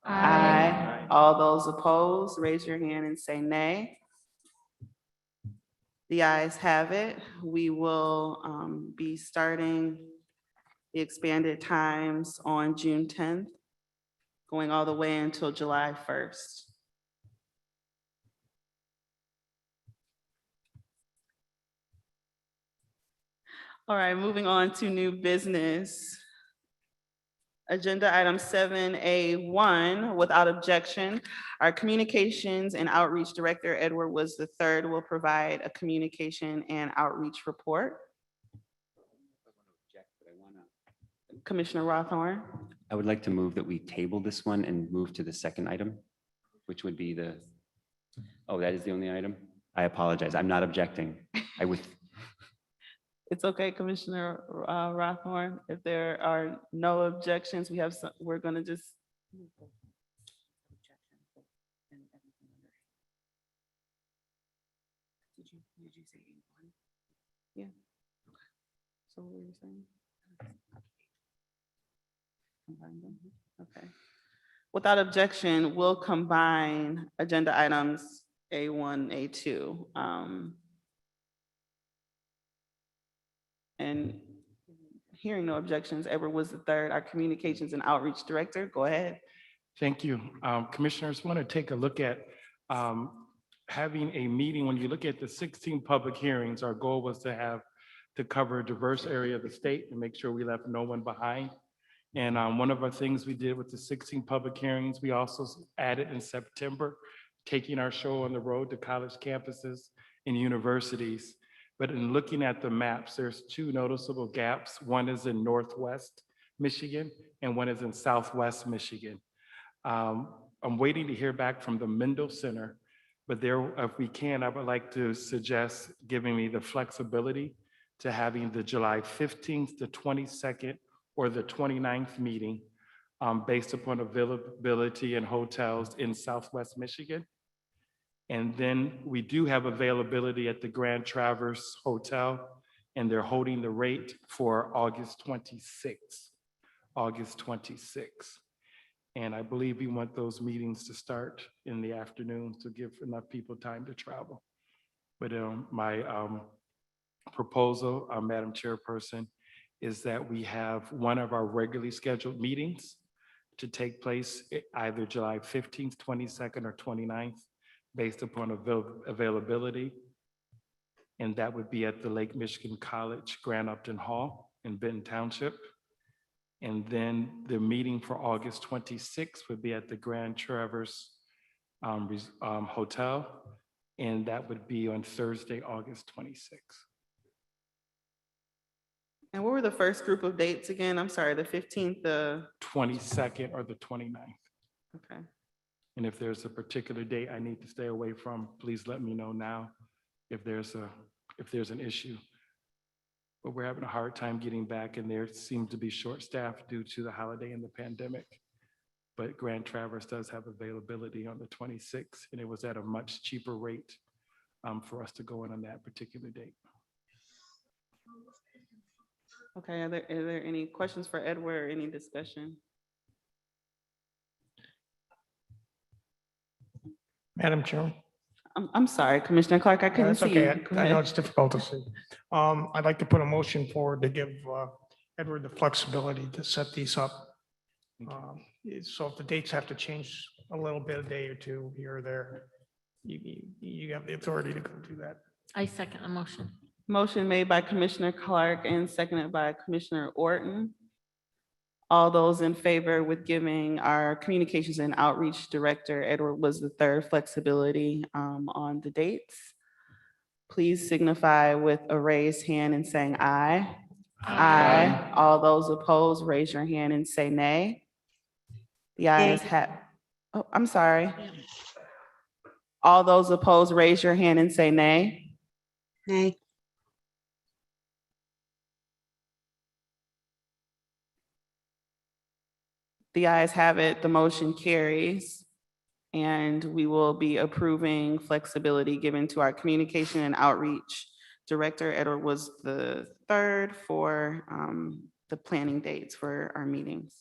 Aye. All those opposed, raise your hand and say nay. The ayes have it. We will be starting the expanded times on June 10th, going all the way until July 1st. All right, moving on to new business. Agenda item 7A1, without objection, our Communications and Outreach Director, Edward Woods III, will provide a communication and outreach report. Commissioner Rothorn. I would like to move that we table this one and move to the second item, which would be the, oh, that is the only item? I apologize. I'm not objecting. I would. It's okay, Commissioner Rothorn. If there are no objections, we're gonna just. Did you say 8-1? Yeah. So what were you saying? Combine them? Okay. Without objection, we'll combine agenda items A1, A2. And hearing no objections, Edward Woods III, our Communications and Outreach Director, go ahead. Thank you. Commissioners, want to take a look at having a meeting. When you look at the 16 public hearings, our goal was to cover a diverse area of the state and make sure we left no one behind. And one of our things we did with the 16 public hearings, we also added in September, taking our show on the road to college campuses and universities. But in looking at the maps, there's two noticeable gaps. One is in Northwest Michigan and one is in Southwest Michigan. I'm waiting to hear back from the Mendel Center, but there, if we can, I would like to suggest giving me the flexibility to having the July 15th, the 22nd, or the 29th meeting based upon availability in hotels in Southwest Michigan. And then we do have availability at the Grand Traverse Hotel, and they're holding the rate for August 26th. August 26th. And I believe we want those meetings to start in the afternoon to give enough people time to travel. But my proposal, Madam Chairperson, is that we have one of our regularly scheduled meetings to take place either July 15th, 22nd, or 29th, based upon availability. And that would be at the Lake Michigan College Grand Upton Hall in Benton Township. And then the meeting for August 26th would be at the Grand Traverse Hotel. And that would be on Thursday, August 26th. And what were the first group of dates again? I'm sorry, the 15th, the 22nd or the 29th. okay. And if there's a particular date I need to stay away from, please let me know now if there's an issue. But we're having a hard time getting back, and there seems to be short staff due to the holiday and the pandemic. But Grand Traverse does have availability on the 26th, and it was at a much cheaper rate for us to go in on that particular date. Okay, are there any questions for Edward or any discussion? Madam Chairman. I'm sorry, Commissioner Clark, I couldn't That's see you. okay. Go I know ahead. it's difficult to see. I'd like to put a motion forward to give Edward the flexibility to set these up. So if the dates have to change a little bit, a day or two here or there, you have the authority to go do that. I second the motion. Motion made by Commissioner Clark and seconded by Commissioner Orton. All those in favor with giving our Communications and Outreach Director, Edward was III, flexibility on the dates, please signify with a raised hand and saying aye. Aye. All those opposed, raise your hand and say nay. The ayes have, oh, I'm sorry. All those opposed, raise your hand and say nay. Nay. The ayes have it, the motion carries. And we will be approving flexibility given to our Communication and Outreach Director, Edward was the third, for the planning dates for our meetings.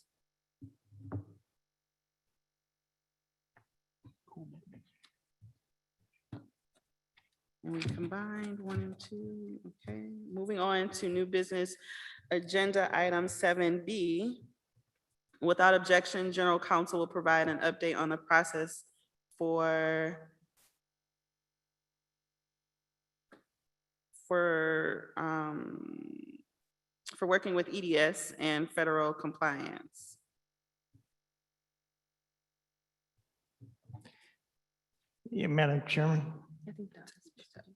And we combined 1 and 2, okay. Moving on to new business, agenda item 7B. Without objection, General Counsel will provide an update on the process for working with EDS and federal compliance. Yeah, Madam Chairman, I think that is supposed to do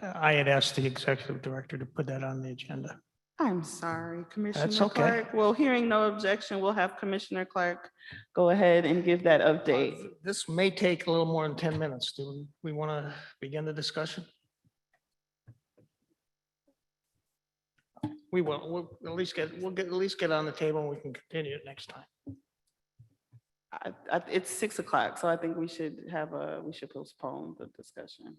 that. I had asked the executive director to put that on the agenda. I'm sorry, Commissioner okay. Clark. Well, hearing no objection, we'll have Commissioner Clark go ahead and give that update. This may take a little more than 10 minutes. Do we want to begin the discussion? We will, we'll at least get on the table and we can continue it next time. It's 6 o'clock, so I think we should postpone the discussion.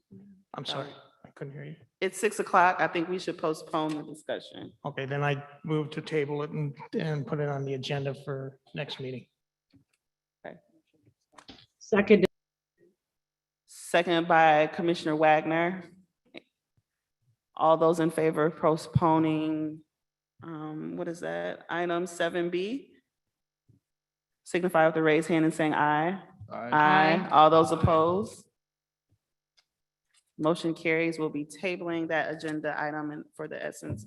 I'm sorry, I couldn't hear you. It's 6 o'clock. I think we should postpone the discussion. Okay, then I move to table it and put it on the agenda for next meeting. Second. Second by Commissioner Wagner. All those in favor of postponing, what is that, item 7B? Signify with the raised hand and saying aye. Aye. All those opposed? Motion carries. We'll be tabling that agenda item and for the essence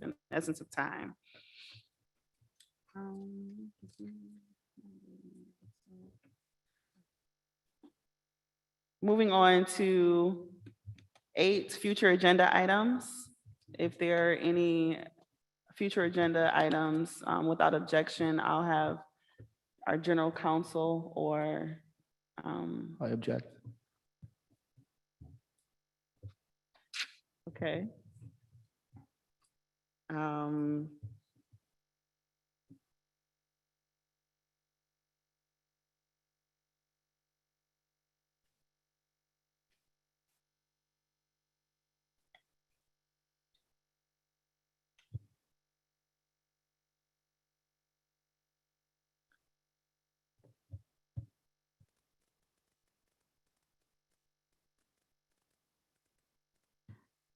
of time. Moving on to 8 future agenda items. If there are any future agenda items without objection, I'll have our general counsel or I object. okay.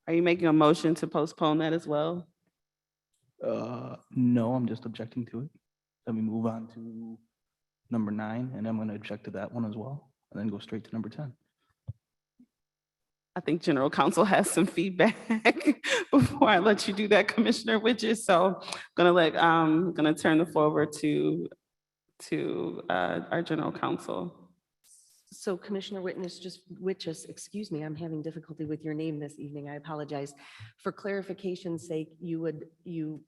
Are you making a motion to postpone that as well? No, I'm just objecting to it. Let me move on to number 9, and I'm going to object to that one as well, and then go straight to number 10. I think general counsel has some feedback before I let you do that, Commissioner Widges. So I'm gonna turn the floor over to our general counsel. So Commissioner Witness, excuse me, I'm having difficulty with your name this evening. I apologize. For clarification's sake, you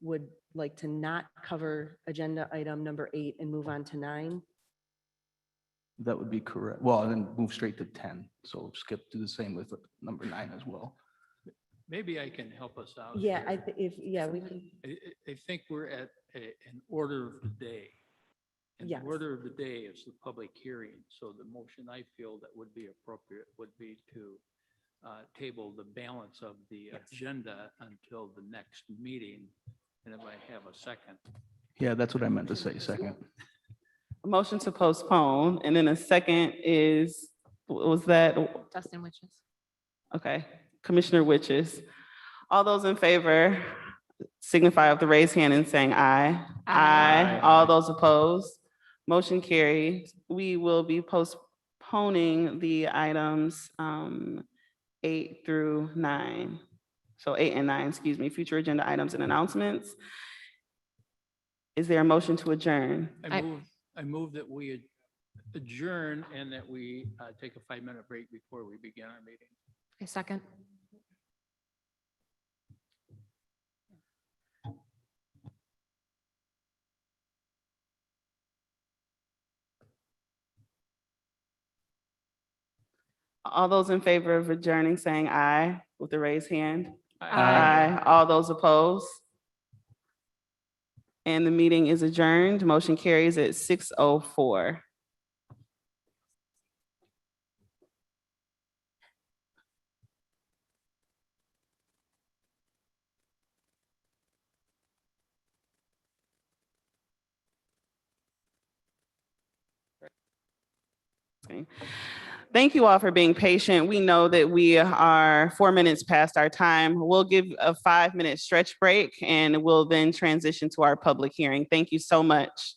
would like to not cover agenda item number 8 and move on to 9? That would be correct. Well, and then move straight to 10. So skip, do the same with number 9 as well. Maybe I can help us out. Yeah, here. we can. I think we're at an order of the day. And the Yes. order of the day is the public hearing. So the motion I feel that would be appropriate would be to table the balance of the agenda until the next meeting. And if I have a second. Yeah, that's what I meant to say, second. A motion to postpone, and then a second is Was that, Dustin Witches. okay, Commissioner Witches. All those in favor signify with the raised hand and saying aye. Aye. All those opposed, motion carries. We will be postponing the items 8 through 9. So 8 and 9, excuse me, future agenda items and announcements. Is there a motion to adjourn? I move that we adjourn and that we take a 5-minute break before we begin our meeting. A second. All those in favor of adjourning, saying aye with the raised hand. Aye. All those opposed? And the meeting is adjourned. Motion carries at 6:04. Okay. Thank you all for being patient. We know that we are 4 minutes past our time. We'll give a 5-minute stretch break and we'll then transition to our public hearing. Thank you so much.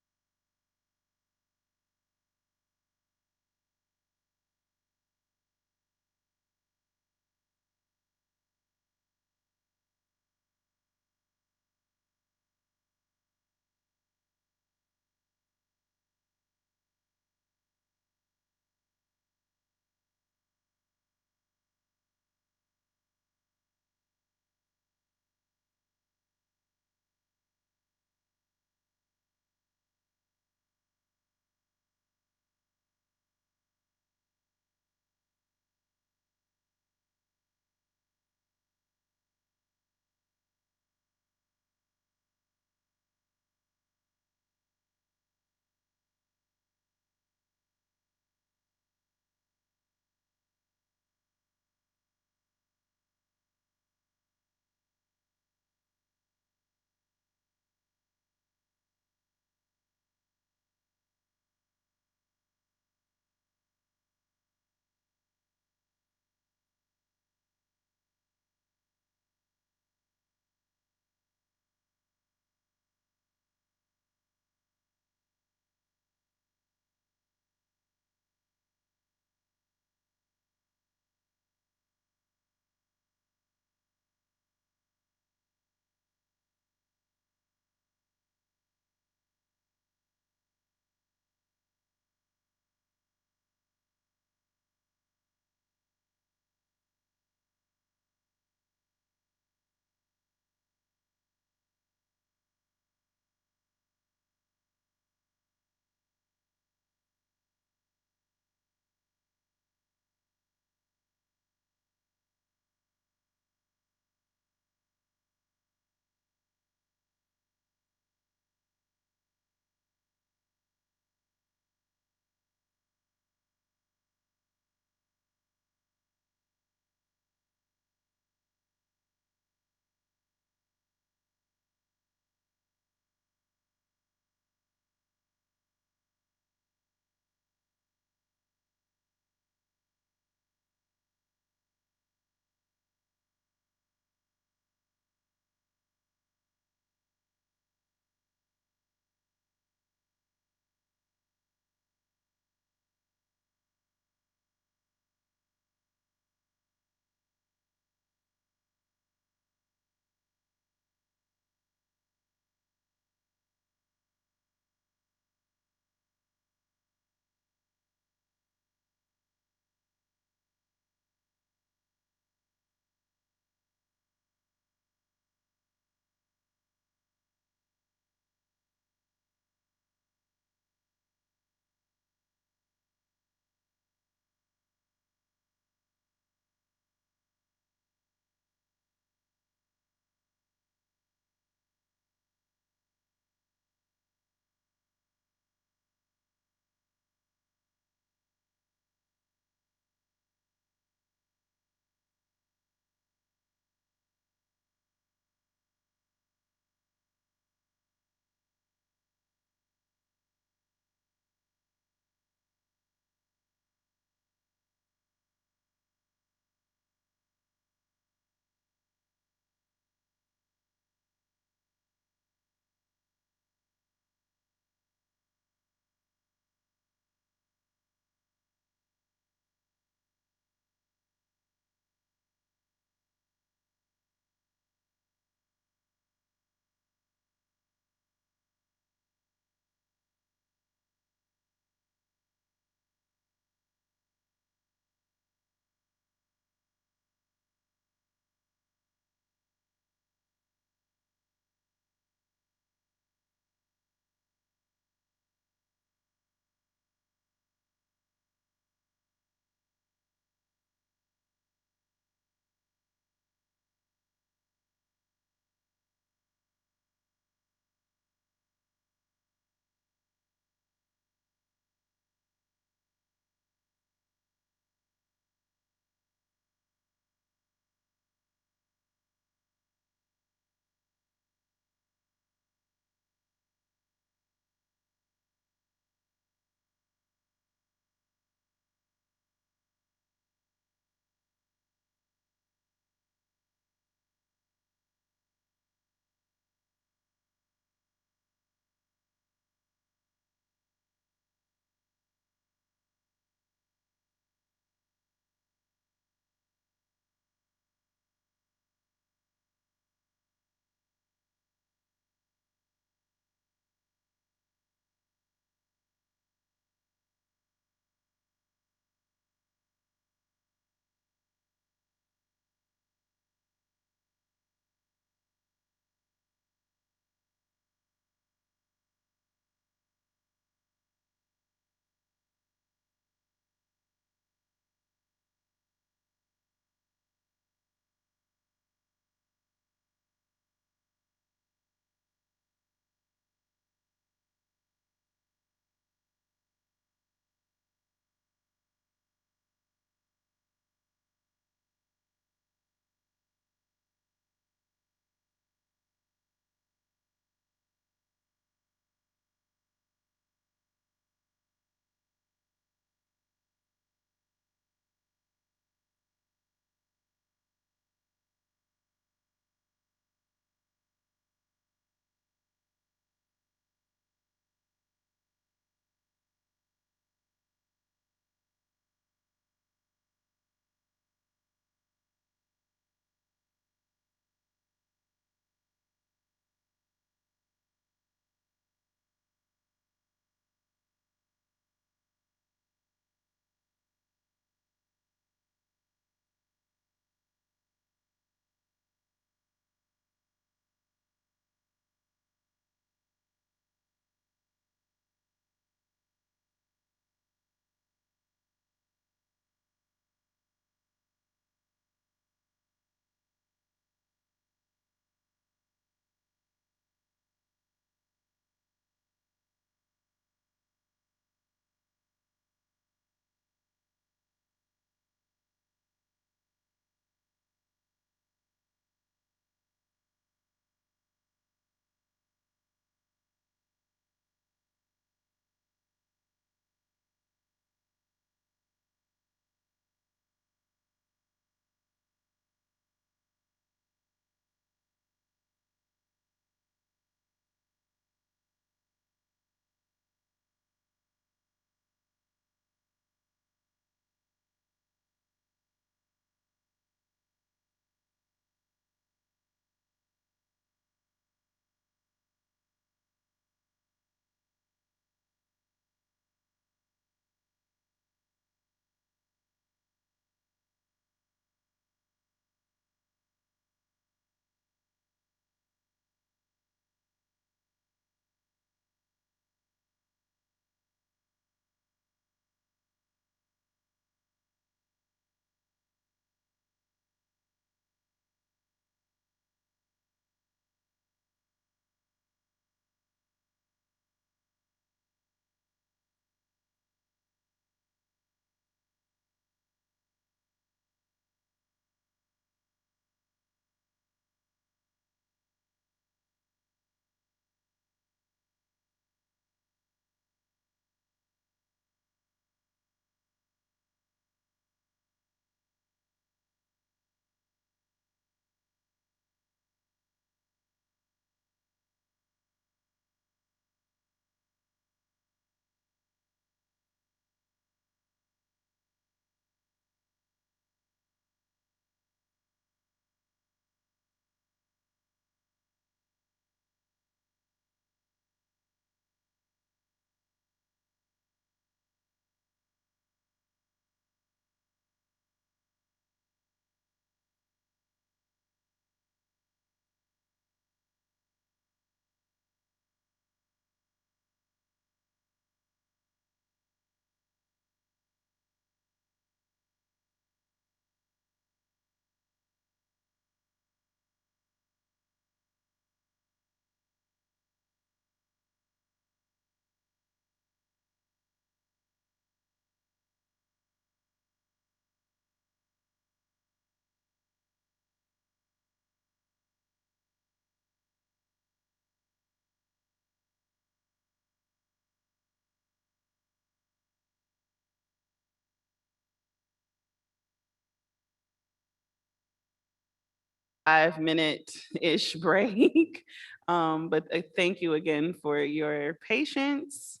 5-minute-ish break. But thank you again for your patience.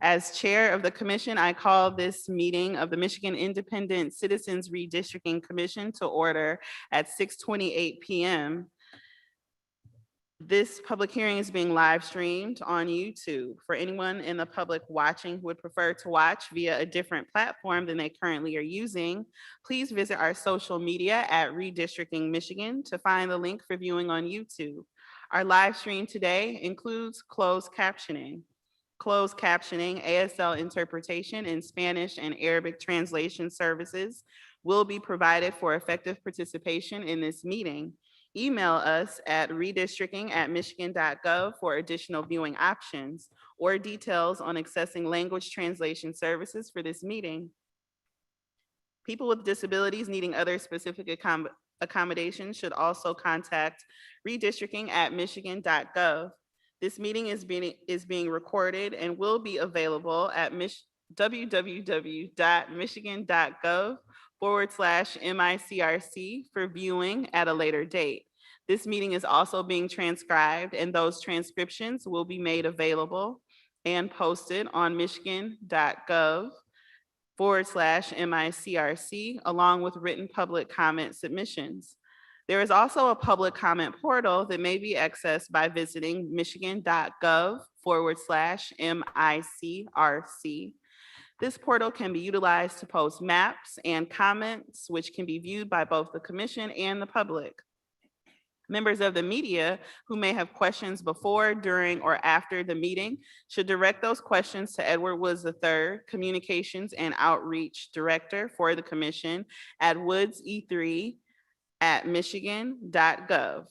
As chair of the commission, I call this meeting of the Michigan Independent Citizens Redistricting Commission to order at 6:28 PM. This public hearing is being live streamed on YouTube. For anyone in the public watching who would prefer to watch via a different platform than they currently are using, please visit our social media at Redistricting Michigan to find the link for viewing on YouTube. Our live stream today includes closed captioning. Closed captioning, ASL interpretation, and Spanish and Arabic translation services will be provided for effective participation in this meeting. Email us at redistricting@michigan.gov for additional viewing options or details on accessing language translation services for this meeting. People with disabilities needing other specific accommodations should also contact redistricting@michigan.gov. This meeting is being recorded and will be available at www.michigan.gov/MICRC for viewing at a later date. This meeting is also being transcribed, and those transcriptions will be made available and posted on michigan.gov/MICRC along with written public comment submissions. There is also a public comment portal that may be accessed by visiting michigan.gov/MICRC. This portal can be utilized to post maps and comments, which can be viewed by both the commission and the public. Members of the media who may have questions before, during, or after the meeting should direct those questions to Edward Woods III, Communications and Outreach Director for the commission at woodse3@michigan.gov.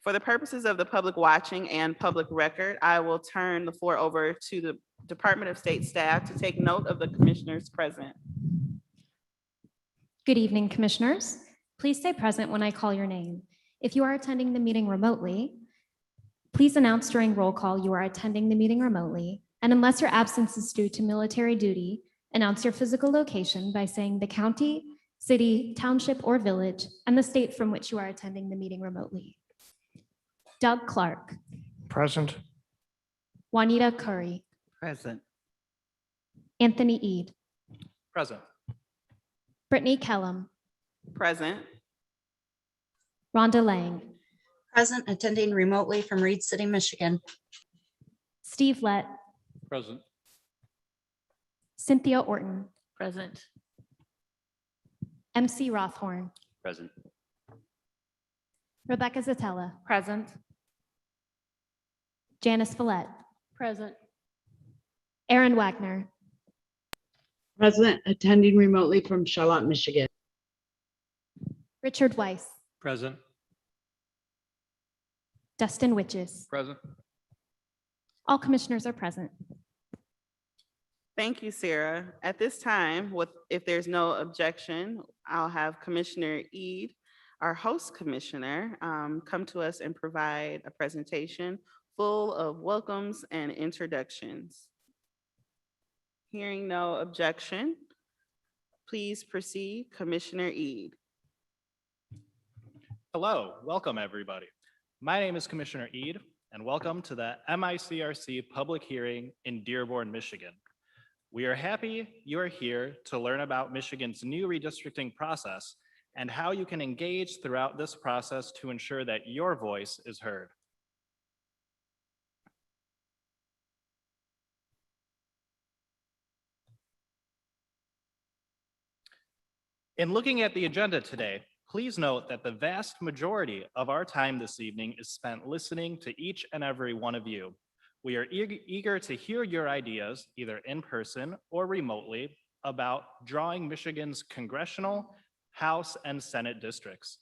For the purposes of the public watching and public record, I will turn the floor over to the Department of State staff to take note of the commissioners present. Good evening, commissioners. Please stay present when I call your name. If you are attending the meeting remotely, please announce during roll call you are attending the meeting remotely, and unless your absence is due to military duty, announce your physical location by saying the county, city, township, or village, and the state from which you are attending the meeting remotely. Doug Clark, Present. Juanita Curry, Present. Anthony Eid, Present. Brittany Kellum, Present. Rhonda Lang, Present, attending remotely from Reed City, Michigan. Steve Lett, Present. Cynthia Orton, Present. MC Rothhorn, Present. Rebecca Zatella, Present. Janice Follett, Present. Aaron Wagner, President, attending remotely from Charlotte, Michigan. Richard Weiss, Present. Dustin Witches. Present. All commissioners are present. Thank you, Sarah. At this time, if there's no objection, I'll have Commissioner Eid, our host commissioner, come to us and provide a presentation full of welcomes and introductions. Hearing no objection, please proceed, Commissioner Eid. Hello, welcome everybody. My name is Commissioner Eid, and welcome to the MICRC public hearing in Dearborn, Michigan. We are happy you are here to learn about Michigan's new redistricting process and how you can engage throughout this process to ensure that your voice is heard. In looking at the agenda today, please note that the vast majority of our time this evening is spent listening to each and every one of you. We are eager to hear your ideas, either in person or remotely, about drawing Michigan's congressional, House, and Senate districts.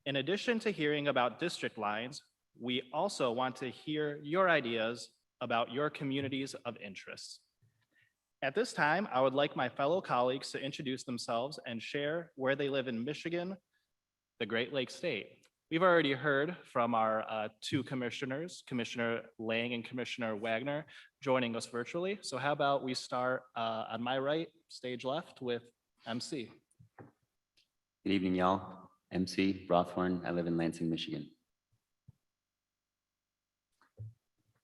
In addition to hearing about district lines, we also want to hear your ideas about your communities of interest. At this time, I would like my fellow colleagues to introduce themselves and share where they live in Michigan, the Great Lakes State. We've already heard from our two commissioners, Commissioner Lang and Commissioner Wagner, joining us virtually. So how about we start on my right, stage left, with MC. Good evening, y'all. MC Rothorn. I live in Lansing, Michigan.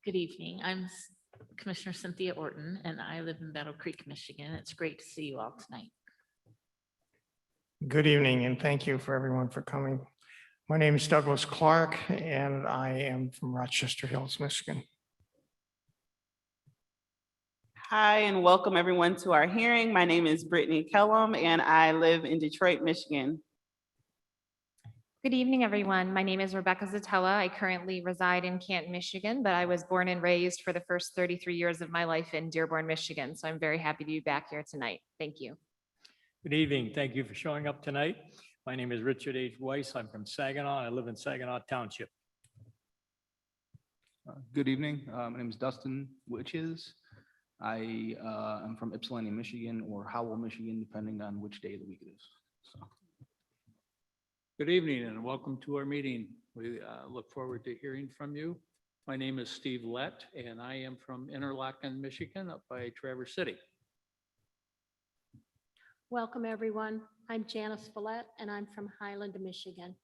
Good evening. Commissioner Cynthia Orton, and I live in Battle Creek, Michigan. It's great to see you all tonight. Good evening, and thank you for everyone for coming. My name is Douglas Clark, and I am from Rochester Hills, Michigan. Hi, and welcome everyone to our hearing. My name is Brittany Kellum, and I live in Detroit, Michigan. Good evening, everyone. My name is Rebecca Zatella. I currently reside in Canton, Michigan, but I was born and raised for the first 33 years of my life in Dearborn, Michigan. So I'm very happy to be back here tonight. Thank you. Good evening. Thank you for showing up tonight. My name is Richard H. Weiss. I'm from Saginaw. I live in Saginaw Township. Good evening. My name is Dustin Witches. I am from Ypsilanti, Michigan, or Howell, Michigan, depending on which day of the week it is. So, Good evening and welcome to our meeting. We look forward to hearing from you. My name is Steve Lett and I am from Interlochen, Michigan, up by Traverse City. Welcome, everyone. I'm Janice Follett, and I'm from Highland, Michigan.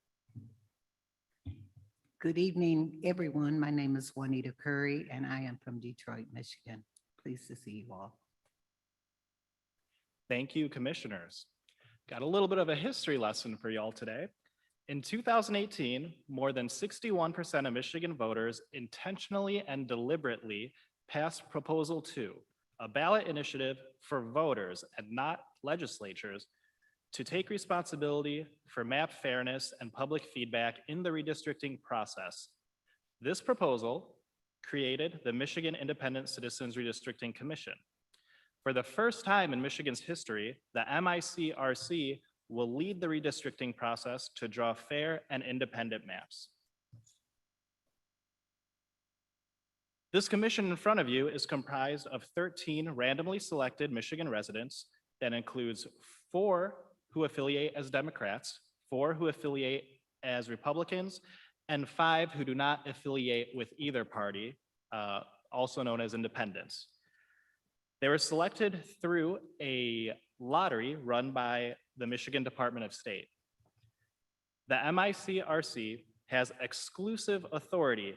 Good evening, everyone. My name is Juanita Curry, and I am from Detroit, Michigan. Pleased to see you all. Thank you, commissioners. Got a little bit of a history lesson for y'all today. In 2018, more than 61% of Michigan voters intentionally and deliberately passed Proposal 2, a ballot initiative for voters and not legislatures to take responsibility for map fairness and public feedback in the redistricting process. This proposal created the Michigan Independent Citizens Redistricting Commission. For the first time in Michigan's history, the MICRC will lead the redistricting process to draw fair and independent maps. This commission in front of you is comprised of 13 randomly selected Michigan residents that includes 4 who affiliate as Democrats, 4 who affiliate as Republicans, and 5 who do not affiliate with either party, also known as independents. They were selected through a lottery run by the Michigan Department of State. The MICRC has exclusive authority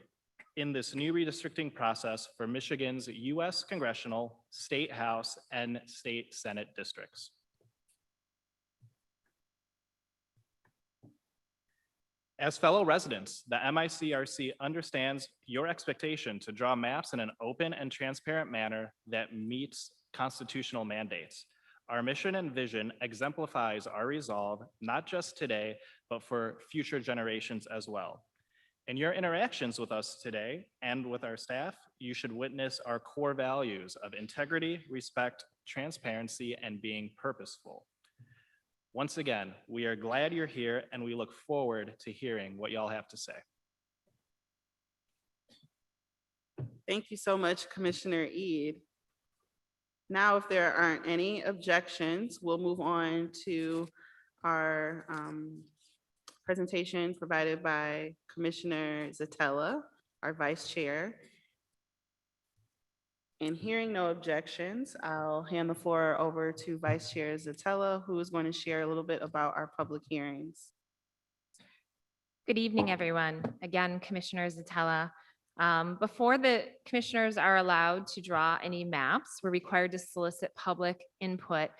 in this new redistricting process for Michigan's U.S. congressional, state house, and state senate districts. As fellow residents, the MICRC understands your expectation to draw maps in an open and transparent manner that meets constitutional mandates. Our mission and vision exemplifies our resolve, not just today, but for future generations as well. In your interactions with us today and with our staff, you should witness our core values of integrity, respect, transparency, and being purposeful. Once again, we are glad you're here and we look forward to hearing what y'all have to say. Thank you so much, Commissioner Eid. Now, if there aren't any objections, we'll move on to our presentation provided by Commissioner Zatella, our Vice Chair. And hearing no objections, I'll hand the floor over to Vice Chair Zatella, who is going to share a little bit about our public hearings. Good evening, everyone. Again, Commissioner Zatella. Before the commissioners are allowed to draw any maps, we're required to solicit public input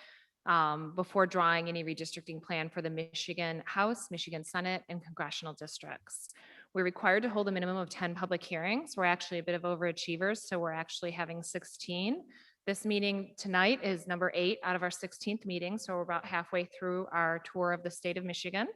before drawing any redistricting plan for the Michigan House, Michigan Senate, and congressional districts. We're required to hold a minimum of 10 public hearings. We're actually a bit of overachievers, so we're actually having 16. This meeting tonight is number 8 out of our 16th meeting, so we're about halfway through our tour of the state of Michigan.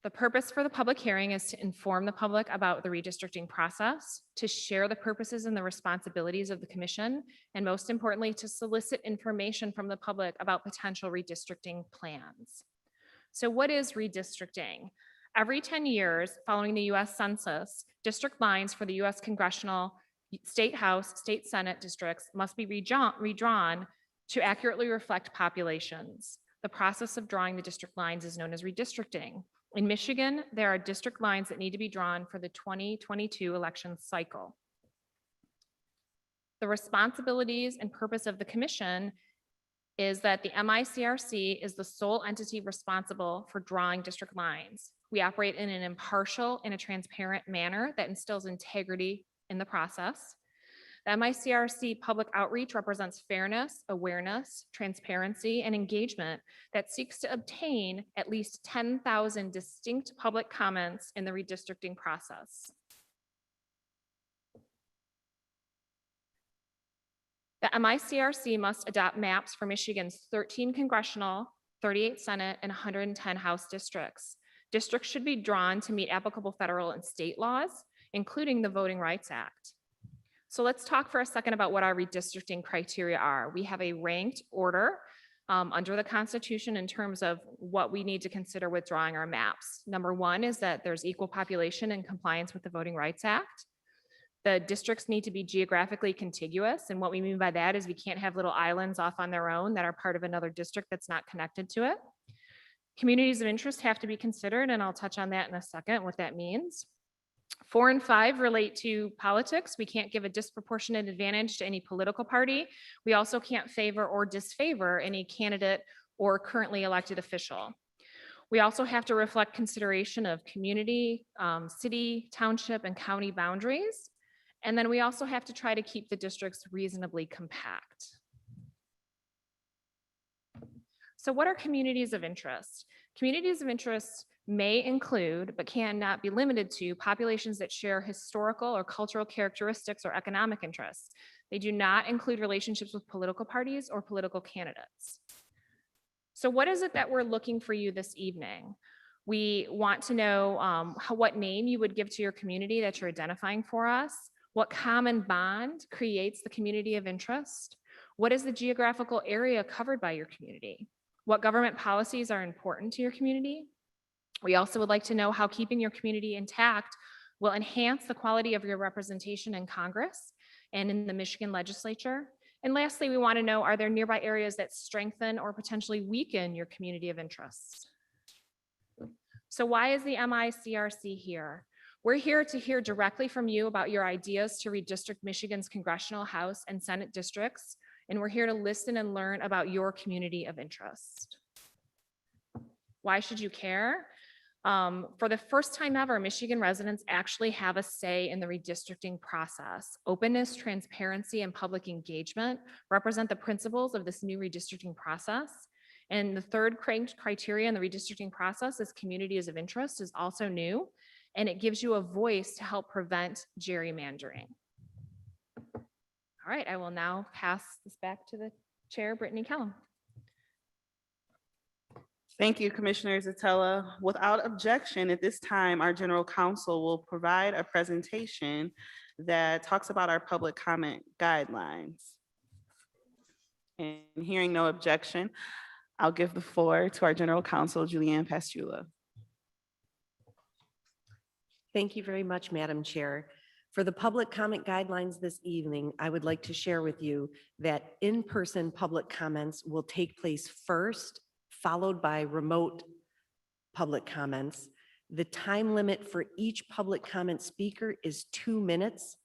The purpose for the public hearing is to inform the public about the redistricting process, to share the purposes and the responsibilities of the commission, and most importantly, to solicit information from the public about potential redistricting plans. So what is redistricting? Every 10 years following the US Census, district lines for the US congressional, state house, state senate districts must be redrawn to accurately reflect populations. The process of drawing the district lines is known as redistricting. In Michigan, there are district lines that need to be drawn for the 2022 election cycle. The responsibilities and purpose of the commission is that the MICRC is the sole entity responsible for drawing district lines. We operate in an impartial and a transparent manner that instills integrity in the process. The MICRC public outreach represents fairness, awareness, transparency, and engagement that seeks to obtain at least 10,000 distinct public comments in the redistricting process. The MICRC must adopt maps for Michigan's 13 congressional, 38 Senate, and 110 House districts. Districts should be drawn to meet applicable federal and state laws, including the Voting Rights Act. So let's talk for a second about what our redistricting criteria are. We have a ranked order under the Constitution in terms of what we need to consider with drawing our maps. Number one is that there's equal population in compliance with the Voting Rights Act. The districts need to be geographically contiguous. And what we mean by that is we can't have little islands off on their own that are part of another district that's not connected to it. Communities of interest have to be considered, and I'll touch on that in a second, what that means. 4 and 5 relate to politics. We can't give a disproportionate advantage to any political party. We also can't favor or disfavor any candidate or currently elected official. We also have to reflect consideration of community, city, township, and county boundaries. And then we also have to try to keep the districts reasonably compact. So what are communities of interest? Communities of interest may include, but cannot be limited to, populations that share historical or cultural characteristics or economic interests. They do not include relationships with political parties or political candidates. So what is it that we're looking for you this evening? We want to know what name you would give to your community that you're identifying for us. What common bond creates the community of interest? What is the geographical area covered by your community? What government policies are important to your community? We also would like to know how keeping your community intact will enhance the quality of your representation in Congress and in the Michigan legislature. And lastly, we want to know, are there nearby areas that strengthen or potentially weaken your community of interest? So why is the MICRC here? We're here to hear directly from you about your ideas to redistrict Michigan's congressional, House, and Senate districts, and we're here to listen and learn about your community of interest. Why should you care? For the first time ever, Michigan residents actually have a say in the redistricting process. Openness, transparency, and public engagement represent the principles of this new redistricting process. And the third criteria in the redistricting process is communities of interest is also new, and it gives you a voice to help prevent gerrymandering. All right, I will now pass this back to the chair, Brittany Kellum. Thank you, Commissioner Zatella. Without objection, at this time, our general counsel will provide a presentation that talks about our public comment guidelines. And hearing no objection, I'll give the floor to our general counsel, Julianne Pastula. Thank you very much, Madam Chair. For the public comment guidelines this evening, I would like to share with you that in-person public comments will take place first, followed by remote public comments. The time limit for each public comment speaker is 2 minutes.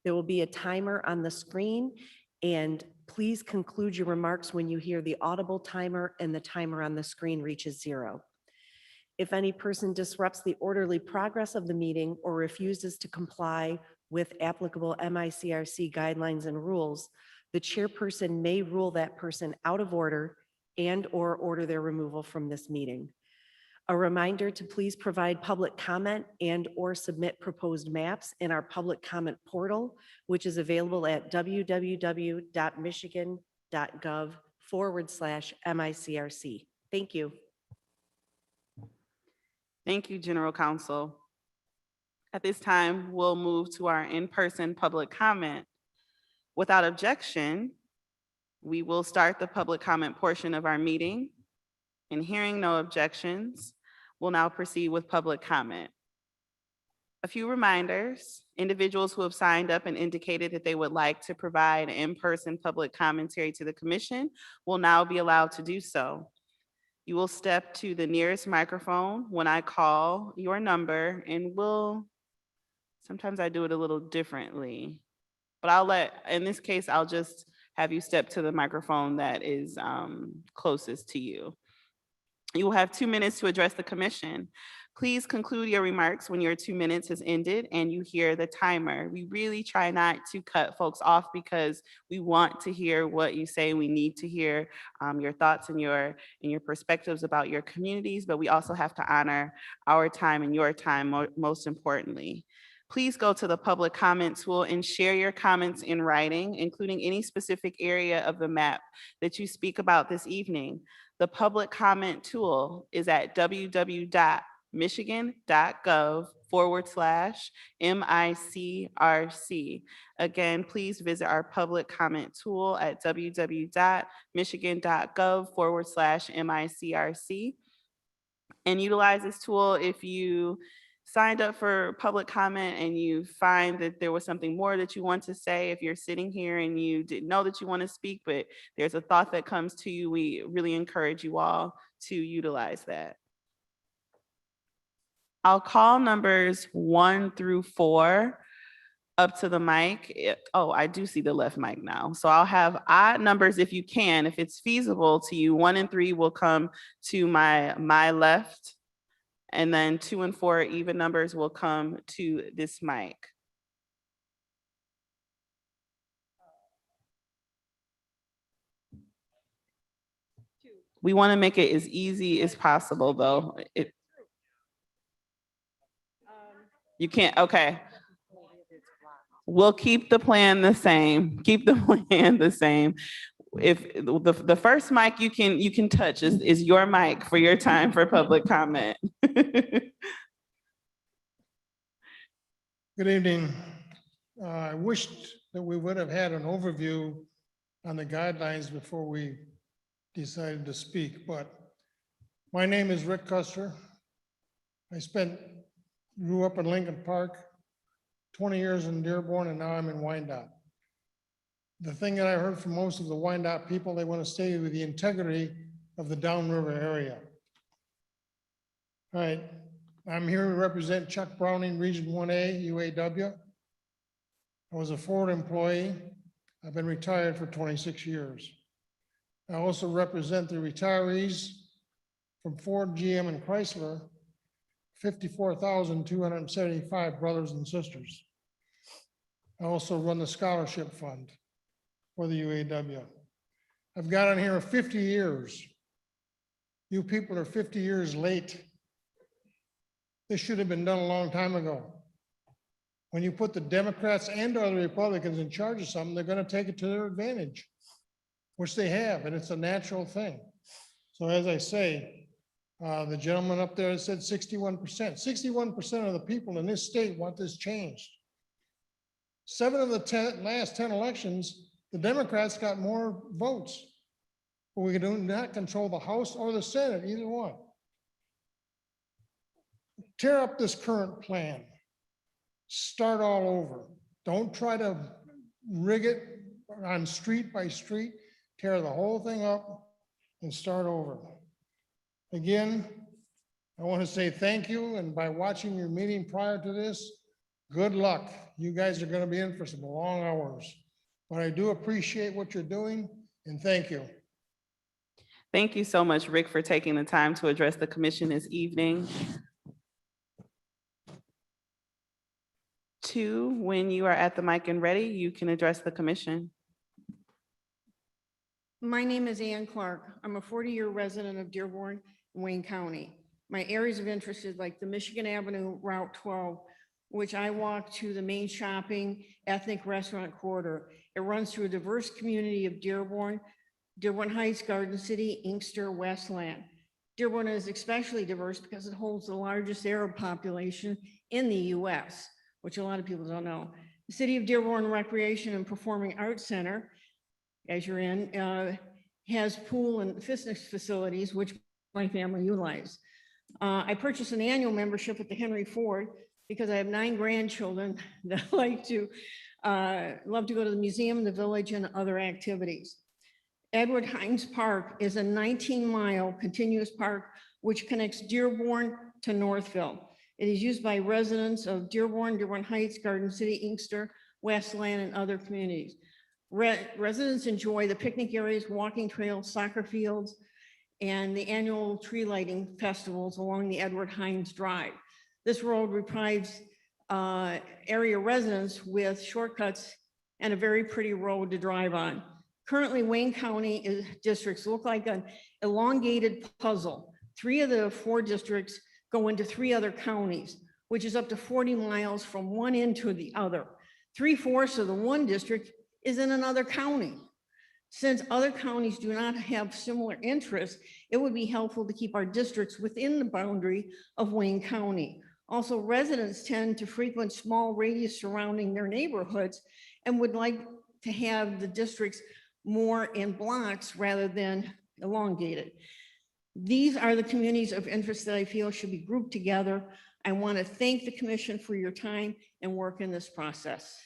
There will be a timer on the screen, and please conclude your remarks when you hear the audible timer and the timer on the screen reaches 0. If any person disrupts the orderly progress of the meeting or refuses to comply with applicable MICRC guidelines and rules, the chairperson may rule that person out of order and/or order their removal from this meeting. A reminder to please provide public comment and/or submit proposed maps in our public comment portal, which is available at www.michigan.gov/MICRC. Thank you. Thank you, General Counsel. At this time, we'll move to our in-person public comment. Without objection, we will start the public comment portion of our meeting. And hearing no objections, we'll now proceed with public comment. A few reminders: individuals who have signed up and indicated that they would like to provide in-person public commentary to the commission will now be allowed to do so. You will step to the nearest microphone when I call your number, and sometimes I do it a little differently, but in this case, I'll just have you step to the microphone that is closest to you. You will have 2 minutes to address the commission. Please conclude your remarks when your 2 minutes has ended and you hear the timer. We really try not to cut folks off because we want to hear what you say. We need to hear your thoughts and your perspectives about your communities, but we also have to honor our time and your time most importantly. Please go to the public comment tool and share your comments in writing, including any specific area of the map that you speak about this evening. The public comment tool is at www.michigan.gov/MICRC. Again, please visit our public comment tool at www.michigan.gov/MICRC and utilize this tool if you signed up for public comment and you find that there was something more that you want to say. If you're sitting here and you didn't know that you want to speak, but there's a thought that comes to you, we really encourage you all to utilize that. I'll call numbers 1 through 4 up to the mic. Oh, I do see the left mic now. So I'll have odd numbers if you can, if it's feasible to you. 1 and 3 will come to my left. And then 2 and 4 even numbers will come to this mic. We want to make it as easy as possible, though. You can't, okay. We'll keep the plan the same. Keep the plan the same. If the first mic you can touch is your mic for your time for public comment. Good evening. I wished that we would have had an overview on the guidelines before we decided to speak, but my name is Rick Custer. Grew up in Lincoln Park, 20 years in Dearborn, and now I'm in Wyandotte. The thing that I heard from most of the Wyandotte people, they want to stay with the integrity of the downriver area. All right, I'm here to represent Chuck Browning, Region 1A, UAW. I was a Ford employee. I've been retired for 26 years. I also represent the retirees from Ford, GM, and Chrysler, 54,275 brothers and sisters. I also run the scholarship fund for the UAW. I've got on here 50 years. You people are 50 years late. This should have been done a long time ago. When you put the Democrats and or the Republicans in charge of something, they're going to take it to their advantage, which they have, and it's a natural thing. So as I say, the gentleman up there said 61%. 61% of the people in this state want this changed. 7 of the last 10 elections, the Democrats got more votes, but we do not control the House or the Senate, either one. Tear up this current plan. Start all over. Don't try to rig it on street by street. Tear the whole thing up and start over. Again, I want to say thank you, and by watching your meeting prior to this, good luck. You guys are going to be in for some long hours, but I do appreciate what you're doing, and thank you. Thank you so much, Rick, for taking the time to address the commission this evening. 2, when you are at the mic and ready, you can address the commission. My name is Ann Clark. I'm a 40-year resident of Dearborn, Wayne County. My areas of interest is like the Michigan Avenue Route 12, which I walk to the main shopping ethnic restaurant corridor. It runs through a diverse community of Dearborn, Dearborn Heights, Garden City, Inkster, Westland. Dearborn is especially diverse because it holds the largest Arab population in the US, which a lot of people don't know. The City of Dearborn Recreation and Performing Arts Center, as you're in, has pool and fitness facilities, which my family utilize. I purchased an annual membership at the Henry Ford because I have 9 grandchildren that love to go to the museum, the village, and other activities. Edward Hines Park is a 19-mile continuous park which connects Dearborn to Northville. It is used by residents of Dearborn, Dearborn Heights, Garden City, Inkster, Westland, and other communities. Residents enjoy the picnic areas, walking trails, soccer fields, and the annual tree lighting festivals along the Edward Hines Drive. This road provides area residents with shortcuts and a very pretty road to drive on. Currently, Wayne County districts look like an elongated puzzle. 3 of the 4 districts go into 3 other counties, which is up to 40 miles from one end to the other. 3/4 of the one district is in another county. Since other counties do not have similar interests, it would be helpful to keep our districts within the boundary of Wayne County. Also, residents tend to frequent small radius surrounding their neighborhoods and would like to have the districts more in blocks rather than elongated. These are the communities of interest that I feel should be grouped together. I want to thank the commission for your time and work in this process.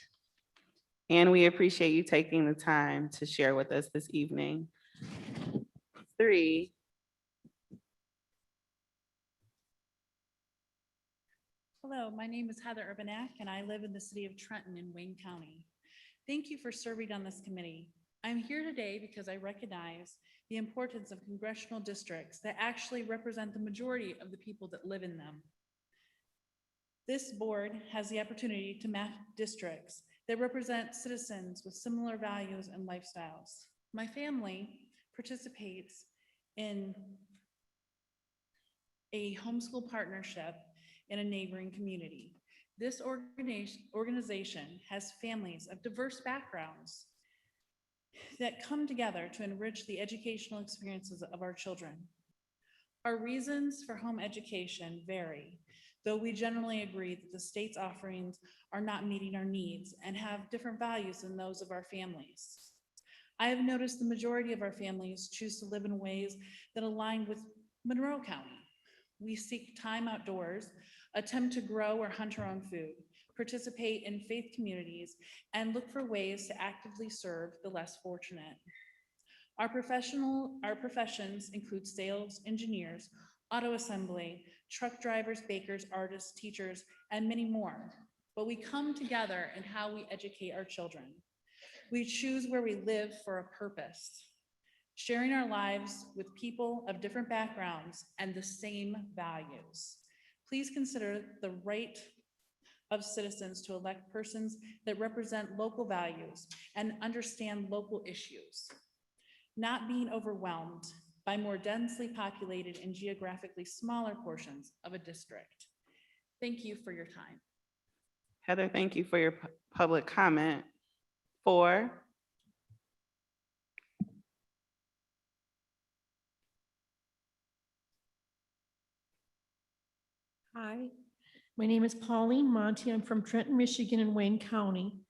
And we appreciate you taking the time to share with us this evening. 3. Hello, my name is Heather Urbanak, and I live in the city of Trenton in Wayne County. Thank you for serving on this committee. I'm here today because I recognize the importance of congressional districts that actually represent the majority of the people that live in them. This board has the opportunity to map districts that represent citizens with similar values and lifestyles. My family participates in a homeschool partnership in a neighboring community. This organization has families of diverse backgrounds that come together to enrich the educational experiences of our children. Our reasons for home education vary, though we generally agree that the state's offerings are not meeting our needs and have different values than those of our families. I have noticed the majority of our families choose to live in ways that align with Monroe County. We seek time outdoors, attempt to grow or hunt our own food, participate in faith communities, and look for ways to actively serve the less fortunate. Our professions include sales, engineers, auto assembly, truck drivers, bakers, artists, teachers, and many more. But we come together in how we educate our children. We choose where we live for a purpose, sharing our lives with people of different backgrounds and the same values. Please consider the right of citizens to elect persons that represent local values and understand local issues, not being overwhelmed by more densely populated and geographically smaller portions of a district. Thank you for your time. Heather, thank you for your public comment. 4. Hi, my name is Pauline Monty. I'm from Trenton, Michigan in Wayne County.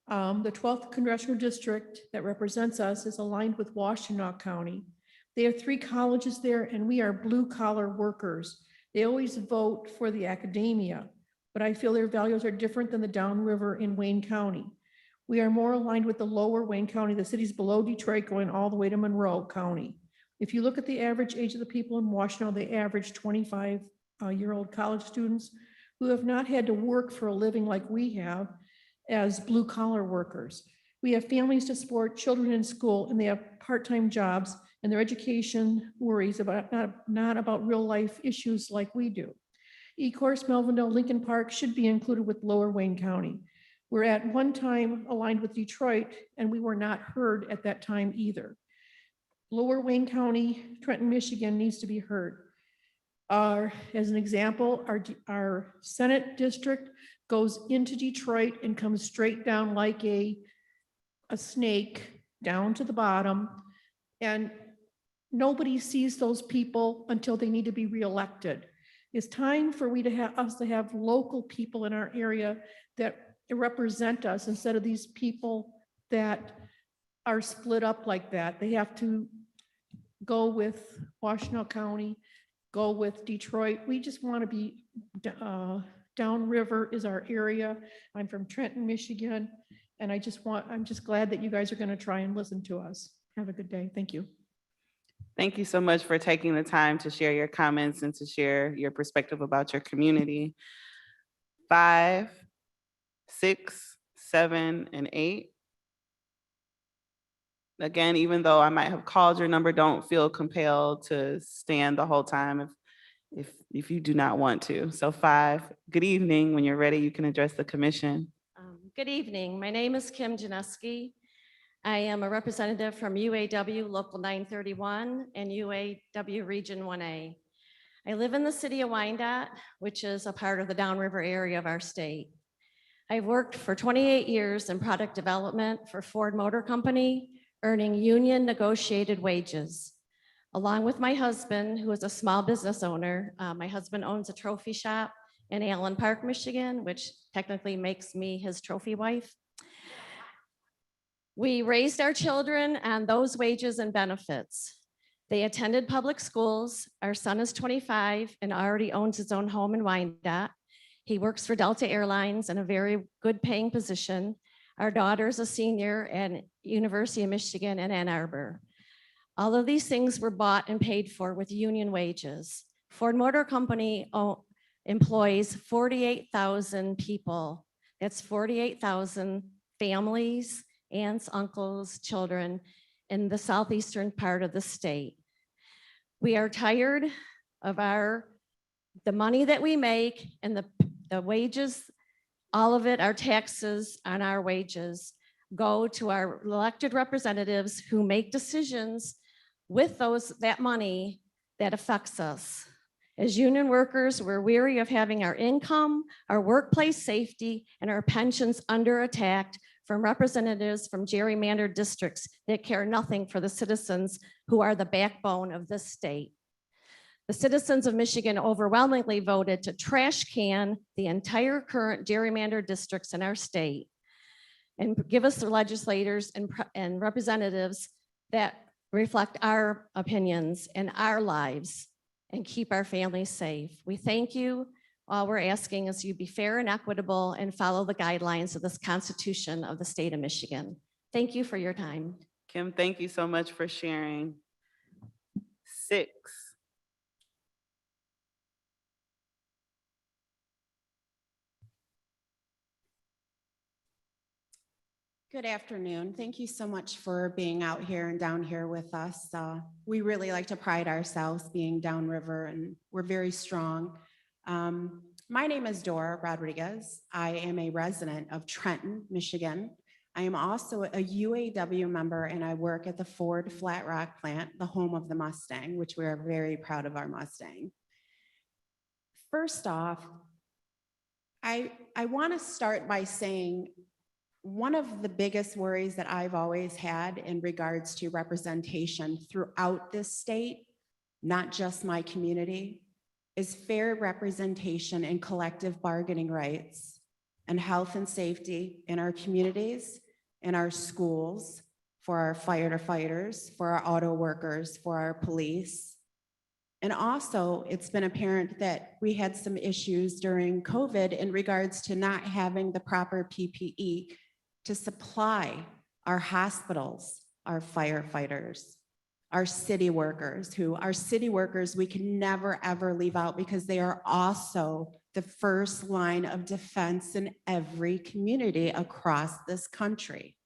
The 12th Congressional District that represents us is aligned with Washtenaw County. They have 3 colleges there and we are blue collar workers. They always vote for the academia, but I feel their values are different than the downriver in Wayne County. We are more aligned with the lower Wayne County, the cities below Detroit going all the way to Monroe County. If you look at the average age of the people in Washtenaw, they average 25-year-old college students who have not had to work for a living like we have as blue collar workers. We have families to support, children in school, and they have part-time jobs, and their education worries about not about real life issues like we do. Ecorse, Melvindale, Lincoln Park should be included with Lower Wayne County. We're at one time aligned with Detroit, and we were not heard at that time either. Lower Wayne County, Trenton, Michigan needs to be heard. As an example, our Senate district goes into Detroit and comes straight down like a snake down to the bottom. And nobody sees those people until they need to be reelected. It's time for us to have local people in our area that represent us instead of these people that are split up like that. They have to go with Washtenaw County, go with Detroit. We just want to be downriver is our area. I'm from Trenton, Michigan, and I'm just glad that you guys are going to try and listen to us. Have a good day. Thank you. Thank you so much for taking the time to share your comments and to share your perspective about your community. 5, 6, 7, and 8. Again, even though I might have called your number, don't feel compelled to stand the whole time if you do not want to. So 5, good evening. When you're ready, you can address the commission. Good evening. My name is Kim Janeski. I am a representative from UAW Local 931 and UAW Region 1A. I live in the city of Wyandotte, which is a part of the downriver area of our state. I've worked for 28 years in product development for Ford Motor Company, earning union negotiated wages. Along with my husband, who is a small business owner, my husband owns a trophy shop in Allen Park, Michigan, which technically makes me his trophy wife. We raised our children on those wages and benefits. They attended public schools. Our son is 25 and already owns his own home in Wyandotte. He works for Delta Airlines in a very good paying position. Our daughter is a senior at University of Michigan in Ann Arbor. All of these things were bought and paid for with union wages. Ford Motor Company employs 48,000 people. That's 48,000 families, aunts, uncles, children in the southeastern part of the state. We are tired of the money that we make and the wages, all of it, our taxes on our wages go to our elected representatives who make decisions with that money that affects us. As union workers, we're weary of having our income, our workplace safety, and our pensions under attack from representatives from gerrymandered districts that care nothing for the citizens who are the backbone of this state. The citizens of Michigan overwhelmingly voted to trash can the entire current gerrymandered districts in our state and give us the legislators and representatives that reflect our opinions and our lives and keep our families safe. We thank you. All we're asking is you be fair and equitable and follow the guidelines of this Constitution of the state of Michigan. Thank you for your time. Kim, thank you so much for sharing. 6. Good afternoon. Thank you so much for being out here and down here with us. We really like to pride ourselves being downriver, and we're very strong. My name is Dora Rodriguez. I am a resident of Trenton, Michigan. I am also a UAW member, and I work at the Ford Flat Rock plant, the home of the Mustang, which we are very proud of our Mustang. First off, I want to start by saying one of the biggest worries that I've always had in regards to representation throughout this state, not just my community, is fair representation and collective bargaining rights and health and safety in our communities, in our schools, for our firefighters, for our auto workers, for our police. And also, it's been apparent that we had some issues during COVID in regards to not having the proper PPE to supply our hospitals, our firefighters, our city workers, we can never, ever leave out because they are also the first line of defense in every community across this country.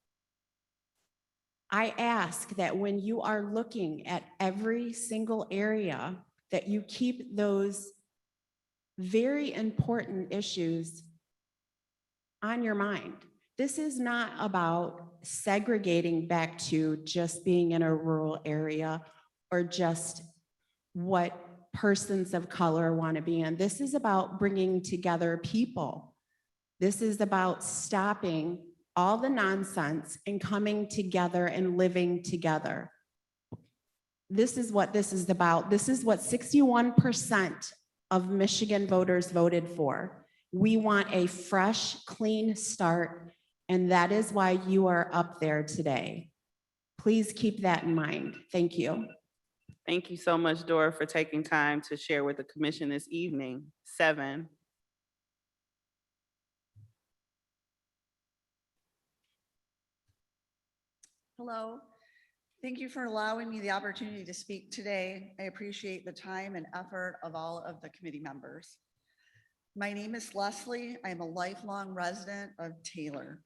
I ask that when you are looking at every single area, that you keep those very important issues on your mind. This is not about segregating back to just being in a rural area or just what persons of color want to be in. This is about bringing together people. This is about stopping all the nonsense and coming together and living together. This is what this is about. This is what 61% of Michigan voters voted for. We want a fresh, clean start, and that is why you are up there today. Please keep that in mind. Thank you. Thank you so much, Dora, for taking time to share with the commission this evening. 7. Hello. Thank you for allowing me the opportunity to speak today. I appreciate the time and effort of all of the committee members. My name is Leslie. I'm a lifelong resident of Taylor.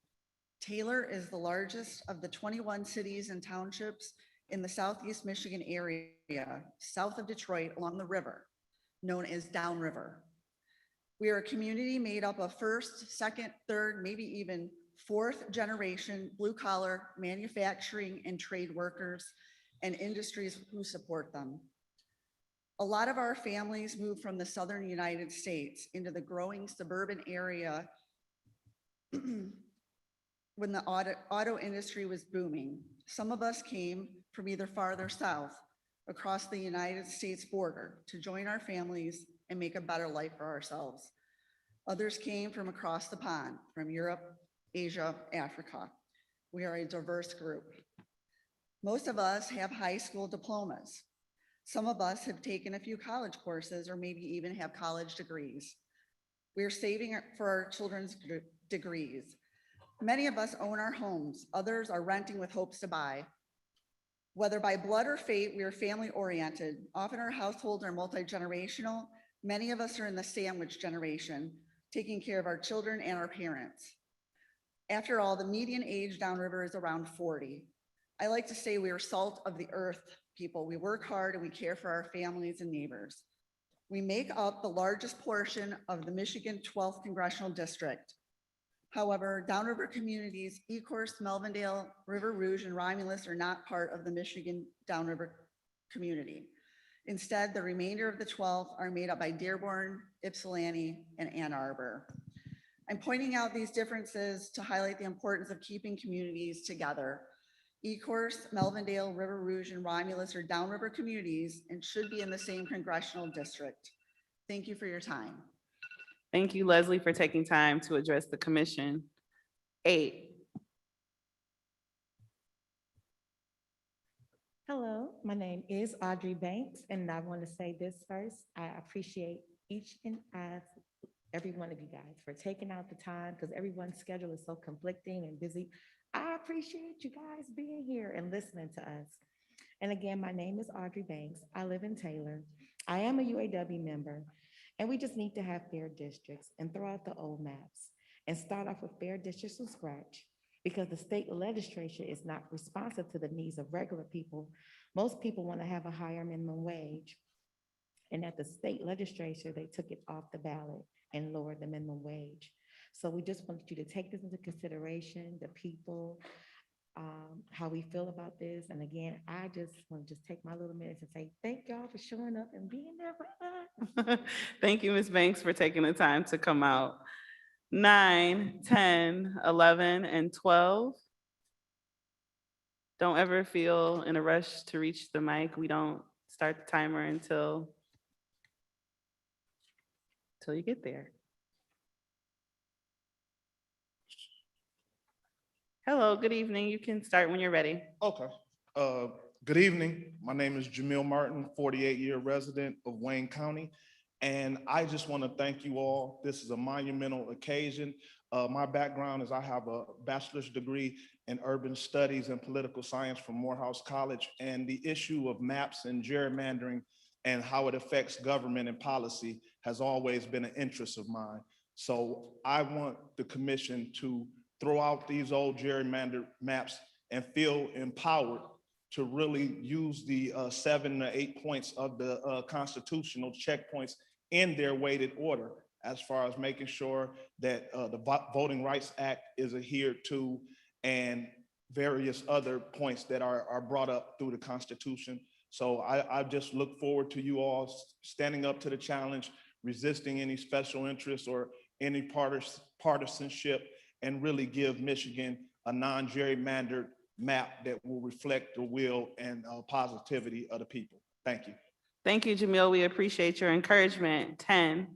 Taylor is the largest of the 21 cities and townships in the Southeast Michigan area, south of Detroit along the river, known as downriver. We are a community made up of first, second, third, maybe even fourth generation blue collar manufacturing and trade workers and industries who support them. A lot of our families moved from the southern United States into the growing suburban area when the auto industry was booming. Some of us came from either farther south across the United States border to join our families and make a better life for ourselves. Others came from across the pond, from Europe, Asia, Africa. We are a diverse group. Most of us have high school diplomas. Some of us have taken a few college courses or maybe even have college degrees. We are saving for our children's degrees. Many of us own our homes. Others are renting with hopes to buy. Whether by blood or fate, we are family oriented. Often our households are multi-generational. Many of us are in the sandwich generation, taking care of our children and our parents. After all, the median age downriver is around 40. I like to say we are salt of the earth people. We work hard and we care for our families and neighbors. We make up the largest portion of the Michigan 12th Congressional District. However, downriver communities, Ecorse, Melvindale, River Rouge, and Romulus are not part of the Michigan downriver community. Instead, the remainder of the 12 are made up by Dearborn, Ypsilanti, and Ann Arbor. I'm pointing out these differences to highlight the importance of keeping communities together. Ecorse, Melvindale, River Rouge, and Romulus are downriver communities and should be in the same congressional district. Thank you for your time. Thank you, Leslie, for taking time to address the commission. 8. Hello, my name is Audrey Banks, and I want to say this first. I appreciate each and every one of you guys for taking out the time because everyone's schedule is so conflicting and busy. I appreciate you guys being here and listening to us. And again, my name is Audrey Banks. I live in Taylor. I am a UAW member, and we just need to have fair districts and throw out the old maps and start off with fair districts from scratch because the state legislature is not responsive to the needs of regular people. Most people want to have a higher minimum wage. And at the state legislature, they took it off the ballot and lowered the minimum wage. So we just wanted you to take this into consideration, the people, how we feel about this. And again, I just want to just take my little minutes and say, thank y'all for showing up and being there for us. Thank you, Ms. Banks, for taking the time to come out. 9, 10, 11, and 12. Don't ever feel in a rush to reach the mic. We don't start the timer until you get there. Hello, good evening. You can start when you're ready. Okay. Good evening. My name is Jamil Martin, 48-year resident of Wayne County. And I just want to thank you all. This is a monumental occasion. My background is I have a bachelor's degree in urban studies and political science from Morehouse College. And the issue of maps and gerrymandering and how it affects government and policy has always been an interest of mine. So I want the commission to throw out these old gerrymandered maps and feel empowered to really use the 7 or 8 points of the constitutional checkpoints in their weighted order, as far as making sure that the Voting Rights Act is adhered to and various other points that are brought up through the Constitution. So I just look forward to you all standing up to the challenge, resisting any special interests or any partisanship, and really give Michigan a non-gerrymandered map that will reflect the will and positivity of the people. Thank you. Thank you, Jamil. We appreciate your encouragement. 10.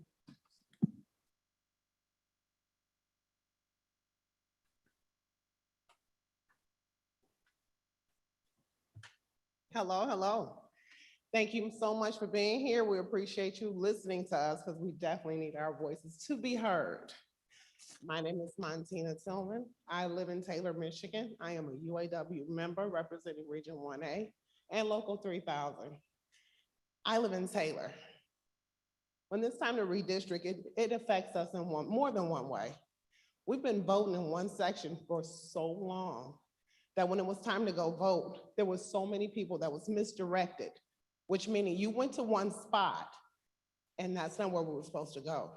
Hello, hello. Thank you so much for being here. We appreciate you listening to us because we definitely need our voices to be heard. My name is Montina Tillman. I live in Taylor, Michigan. I am a UAW member representing Region 1A and Local 3000. I live in Taylor. When it's time to redistrict, it affects us in more than one way. We've been voting in one section for so long that when it was time to go vote, there was so many people that was misdirected, which meaning you went to one spot and that's not where we were supposed to go.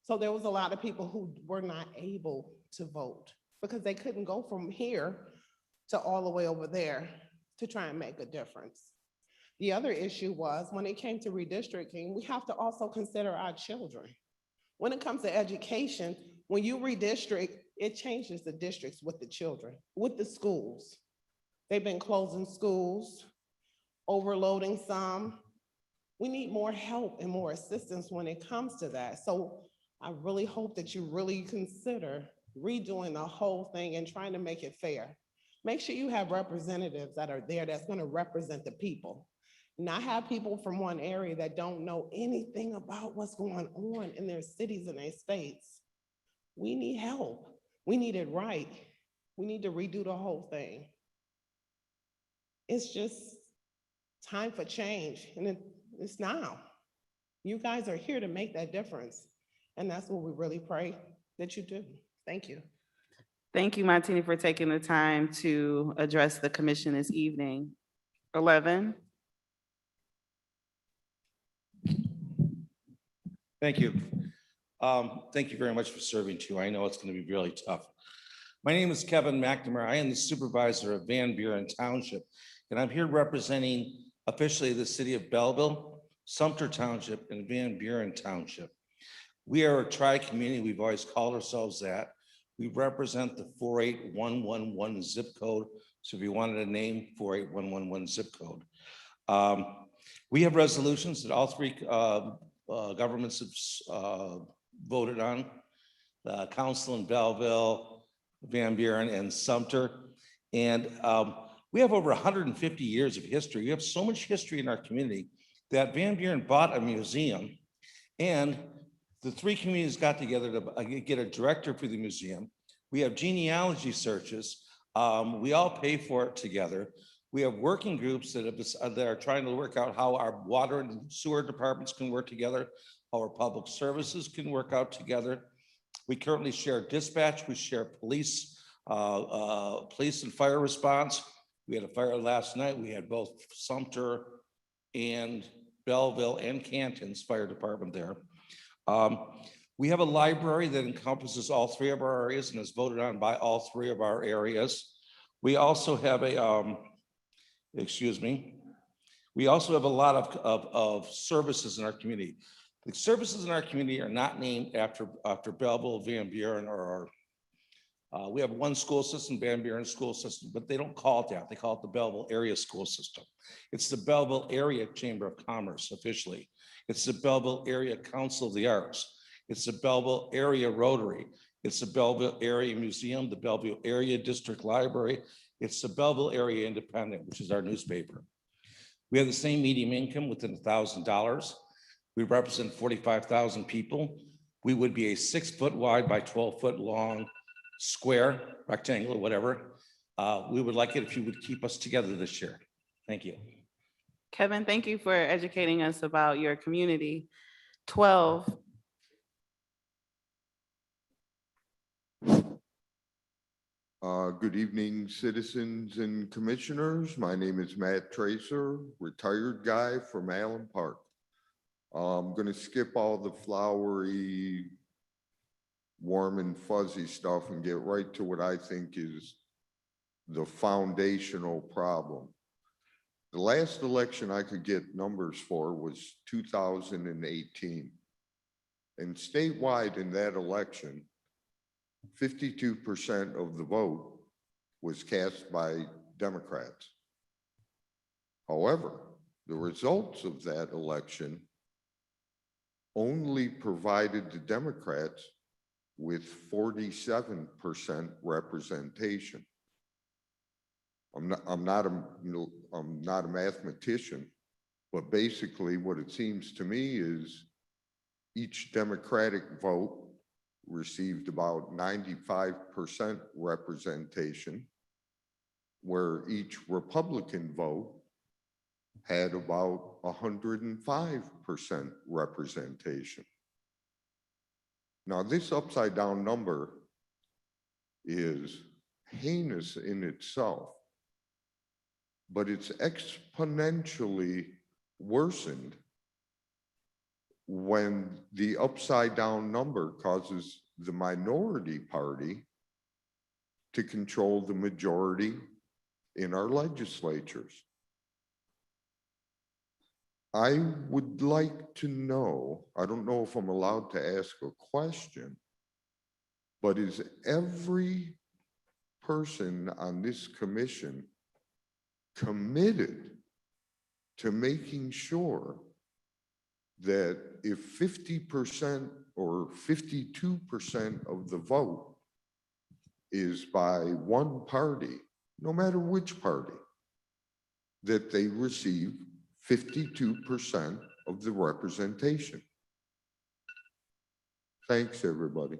So there was a lot of people who were not able to vote because they couldn't go from here to all the way over there to try and make a difference. The other issue was when it came to redistricting, we have to also consider our children. When it comes to education, when you redistrict, it changes the districts with the children, with the schools. They've been closing schools, overloading some. We need more help and more assistance when it comes to that. So I really hope that you really consider redoing the whole thing and trying to make it fair. Make sure you have representatives that are there that's going to represent the people. Not have people from one area that don't know anything about what's going on in their cities and their states. We need help. We need it right. We need to redo the whole thing. It's just time for change, and it's now. You guys are here to make that difference, and that's what we really pray that you do. Thank you. Thank you, Martina, for taking the time to address the commission this evening. 11. Thank you. Thank you very much for serving too. I know it's going to be really tough. My name is Kevin McNamara. I am the supervisor of Van Buren Township, and I'm here representing officially the city of Belleville, Sumter Township, and Van Buren Township. We are a tri-community. We've always called ourselves that. We represent the 48111 zip code. So if you wanted a name, 48111 zip code. We have resolutions that all three governments have voted on. The council in Belleville, Van Buren, and Sumter. And we have over 150 years of history. We have so much history in our community that Van Buren bought a museum, and the three communities got together to get a director for the museum. We have genealogy searches. We all pay for it together. We have working groups that are trying to work out how our water and sewer departments can work together, how our public services can work out together. We currently share dispatch. We share police and fire response. We had a fire last night. We had both Sumter and Belleville and Canton's fire department there. We have a library that encompasses all three of our areas and is voted on by all three of our areas. We also have a, we also have a lot of services in our community. The services in our community are not named after Belleville, Van Buren, or we have one school system, Van Buren School System, but they don't call it that. They call it the Belleville Area School System. It's the Belleville Area Chamber of Commerce officially. It's the Belleville Area Council of the Arts. It's the Belleville Area Rotary. It's the Belleville Area Museum, the Belleville Area District Library. It's the Belleville Area Independent, which is our newspaper. We have the same median income within $1,000. We represent 45,000 people. We would be a 6 foot wide by 12 foot long square, rectangular, whatever. We would like it if you would keep us together this year. Thank you. Kevin, thank you for educating us about your community. 12. Good evening, citizens and commissioners. My name is Matt Tracer, retired guy from Allen Park. I'm going to skip all the flowery, warm and fuzzy stuff and get right to what I think is the foundational problem. The last election I could get numbers for was 2018. And statewide in that election, 52% of the vote was cast by Democrats. However, the results of that election only provided the Democrats with 47% representation. I'm not a mathematician, but basically what it seems to me is each Democratic vote received about 95% representation, where each Republican vote had about 105% representation. Now, this upside down number is heinous in itself, but it's exponentially worsened when the upside down number causes the minority party to control the majority in our legislatures. I would like to know, I don't know if I'm allowed to ask a question, but is every person on this commission committed to making sure that if 50% or 52% of the vote is by one party, no matter which party, that they receive 52% of the representation? Thanks, everybody.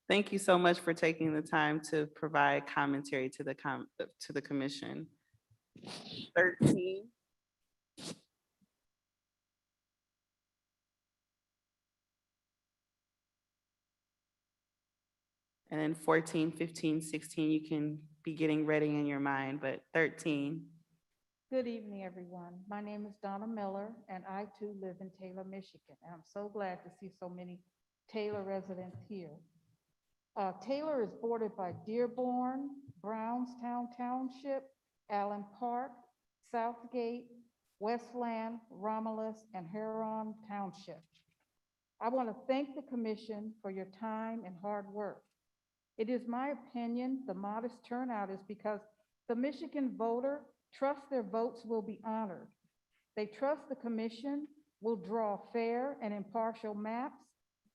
Thank you so much for taking the time to provide commentary to the commission. 13. And then 14, 15, 16, you can be getting ready in your mind, but 13. Good evening, everyone. My name is Donna Miller, and I too live in Taylor, Michigan. And I'm so glad to see so many Taylor residents here. Taylor is bordered by Dearborn, Brownstown Township, Allen Park, Southgate, Westland, Romulus, and Huron Township. I want to thank the commission for your time and hard work. It is my opinion the modest turnout is because the Michigan voter trusts their votes will be honored. They trust the commission will draw fair and impartial maps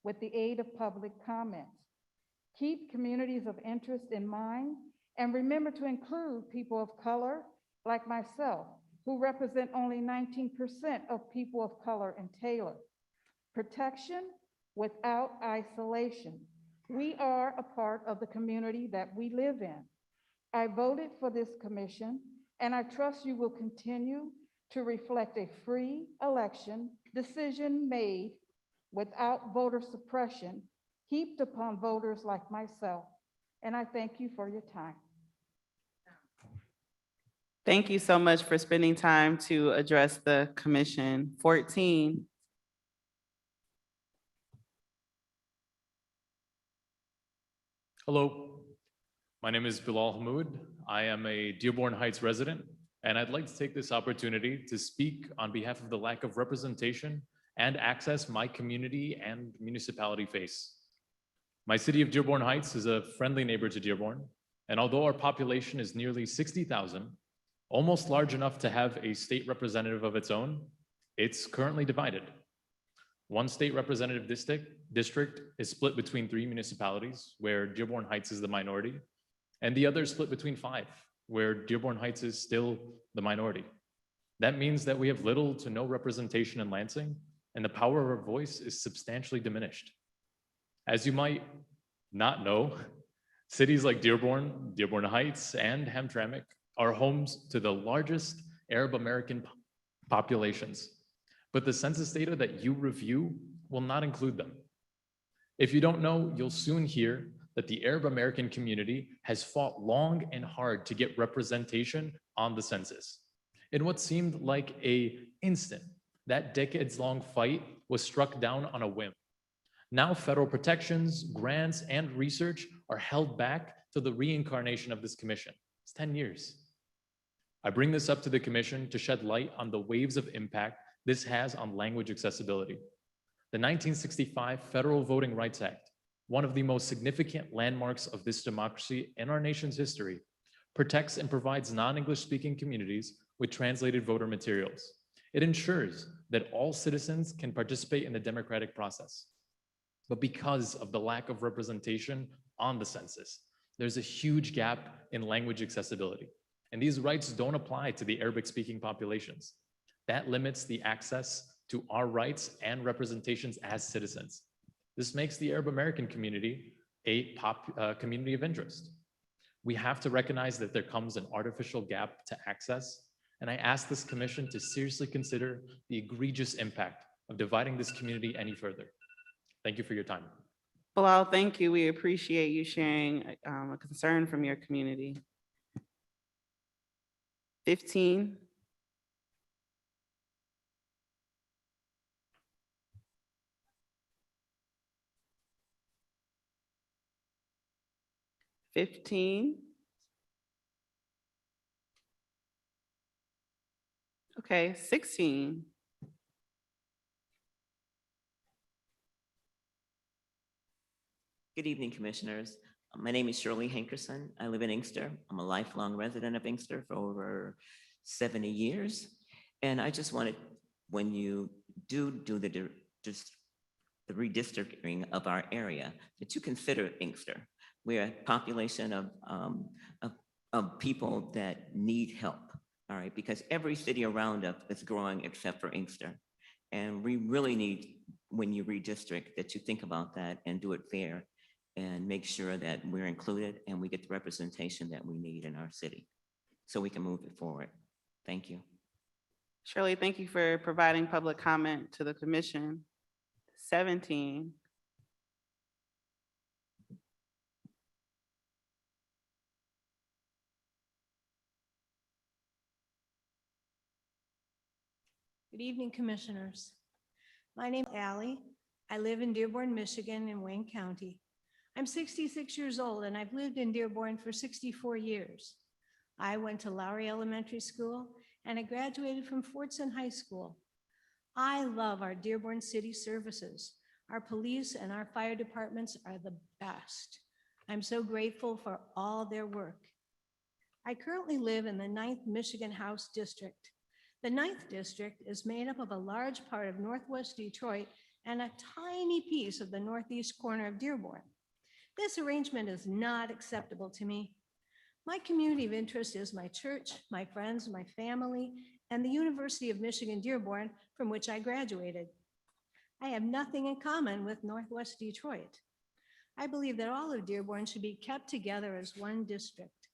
with the aid of public comments. Keep communities of interest in mind and remember to include people of color like myself, who represent only 19% of people of color in Taylor. Protection without isolation. We are a part of the community that we live in. I voted for this commission, and I trust you will continue to reflect a free election decision made without voter suppression heaped upon voters like myself. And I thank you for your time. Thank you so much for spending time to address the commission. 14. Hello, my name is Bilal Hamoud. I am a Dearborn Heights resident, and I'd like to take this opportunity to speak on behalf of the lack of representation and access my community and municipality face. My city of Dearborn Heights is a friendly neighbor to Dearborn, and although our population is nearly 60,000, almost large enough to have a state representative of its own, it's currently divided. One state representative district is split between 3 municipalities, where Dearborn Heights is the minority, and the other is split between 5, where Dearborn Heights is still the minority. That means that we have little to no representation in Lansing, and the power of our voice is substantially diminished. As you might not know, cities like Dearborn, Dearborn Heights, and Hamtramck are homes to the largest Arab American populations. But the census data that you review will not include them. If you don't know, you'll soon hear that the Arab American community has fought long and hard to get representation on the census. In what seemed like an instant, that decades-long fight was struck down on a whim. Now federal protections, grants, and research are held back to the reincarnation of this commission. It's 10 years. I bring this up to the commission to shed light on the waves of impact this has on language accessibility. The 1965 Federal Voting Rights Act, one of the most significant landmarks of this democracy in our nation's history, protects and provides non-English speaking communities with translated voter materials. It ensures that all citizens can participate in the democratic process. But because of the lack of representation on the census, there's a huge gap in language accessibility. And these rights don't apply to the Arabic-speaking populations. That limits the access to our rights and representations as citizens. This makes the Arab American community a community of interest. We have to recognize that there comes an artificial gap to access, and I ask this commission to seriously consider the egregious impact of dividing this community any further. Thank you for your time. Bilal, thank you. We appreciate you sharing a concern from your community. 15. Okay, 16. Good evening, Commissioners. My name is Shirley Hankerson. I live in Inkster. I'm a lifelong resident of Inkster for over 70 years. And I just wanted, when you do the redistricting of our area, that you consider Inkster. We're a population of people that need help, all right? Because every city around us is growing except for Inkster. And we really need, when you redistrict, that you think about that and do it fair and make sure that we're included and we get the representation that we need in our city so we can move it forward. Thank you. Shirley, thank you for providing public comment to the commission. 17. Good evening, Commissioners. My name is Allie. I live in Dearborn, Michigan in Wayne County. I'm 66 years old and I've lived in Dearborn for 64 years. I went to Lowry Elementary School and I graduated from Fortson High School. I love our Dearborn City services. Our police and our fire departments are the best. I'm so grateful for all their work. I currently live in the 9th Michigan House District. The 9th District is made up of a large part of Northwest Detroit and a tiny piece of the northeast corner of Dearborn. This arrangement is not acceptable to me. My community of interest is my church, my friends, my family, and the University of Michigan Dearborn, from which I graduated. I have nothing in common with Northwest Detroit. I believe that all of Dearborn should be kept together as one district.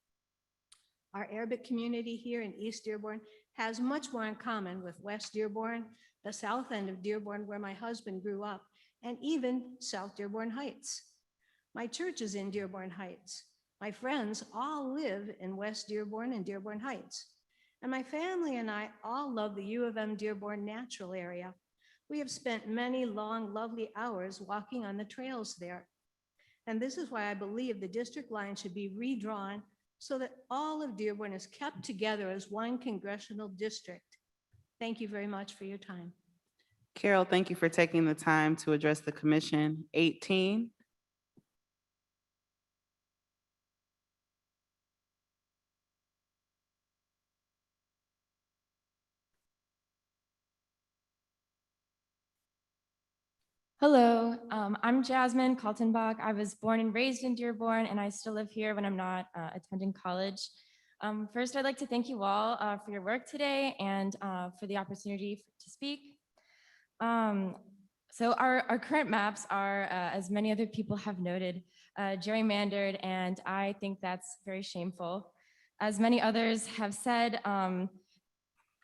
Our Arabic community here in East Dearborn has much more in common with West Dearborn, the south end of Dearborn where my husband grew up, and even South Dearborn Heights. My church is in Dearborn Heights. My friends all live in West Dearborn and Dearborn Heights. And my family and I all love the U of M Dearborn natural area. We have spent many long, lovely hours walking on the trails there. And this is why I believe the district line should be redrawn so that all of Dearborn is kept together as one congressional district. Thank you very much for your time. Carol, thank you for taking the time to address the commission. 18. Hello, I'm Jasmine Kaltenbach. I was born and raised in Dearborn, and I still live here when I'm not attending college. First, I'd like to thank you all for your work today and for the opportunity to speak. So our current maps are, as many other people have noted, gerrymandered, and I think that's very shameful. As many others have said,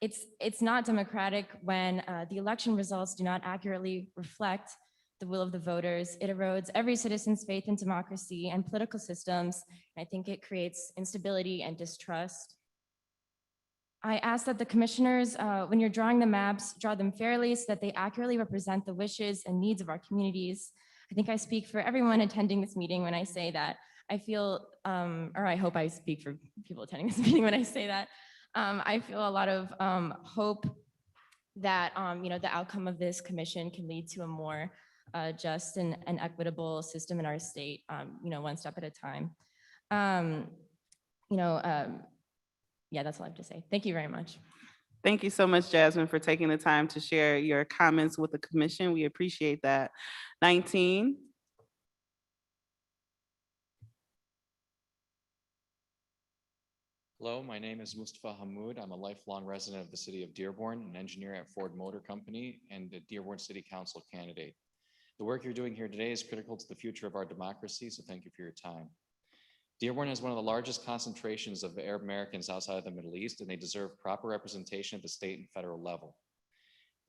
it's not democratic when the election results do not accurately reflect the will of the voters. It erodes every citizen's faith in democracy and political systems. I think it creates instability and distrust. I ask that the commissioners, when you're drawing the maps, draw them fairly so that they accurately represent the wishes and needs of our communities. I think I speak for everyone attending this meeting when I say that. I feel, or I hope I speak for people attending this meeting when I say that. I feel a lot of hope that the outcome of this commission can lead to a more just and equitable system in our state, one step at a time. Yeah, that's all I have to say. Thank you very much. Thank you so much, Jasmine, for taking the time to share your comments with the commission. We appreciate that. 19. Hello, my name is Mustafa Hamoud. I'm a lifelong resident of the city of Dearborn, an engineer at Ford Motor Company, and a Dearborn City Council candidate. The work you're doing here today is critical to the future of our democracy, so thank you for your time. Dearborn has one of the largest concentrations of Arab Americans outside of the Middle East, and they deserve proper representation at the state and federal level.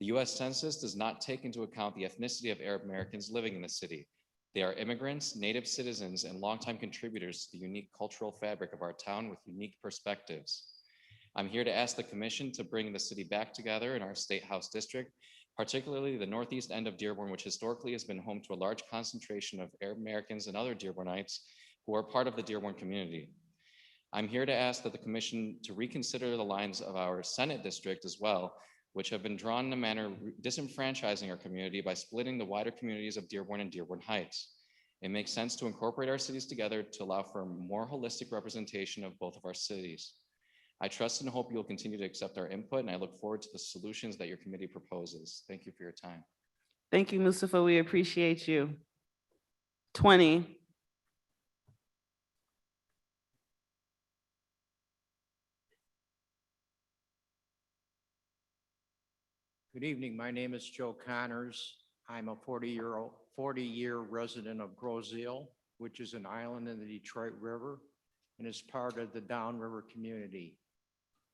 The US Census does not take into account the ethnicity of Arab Americans living in the city. They are immigrants, native citizens, and longtime contributors to the unique cultural fabric of our town with unique perspectives. I'm here to ask the commission to bring the city back together in our State House district, particularly the northeast end of Dearborn, which historically has been home to a large concentration of Arab Americans and other Dearbornites who are part of the Dearborn community. I'm here to ask that the commission to reconsider the lines of our Senate district as well, which have been drawn in a manner disenfranchising our community by splitting the wider communities of Dearborn and Dearborn Heights. It makes sense to incorporate our cities together to allow for a more holistic representation of both of our cities. I trust and hope you'll continue to accept our input, and I look forward to the solutions that your committee proposes. Thank you for your time. Thank you, Mustafa. We appreciate you. 20. Good evening. My name is Joe Connors. I'm a 40-year resident of Grosseal, which is an island in the Detroit River and is part of the Downriver community.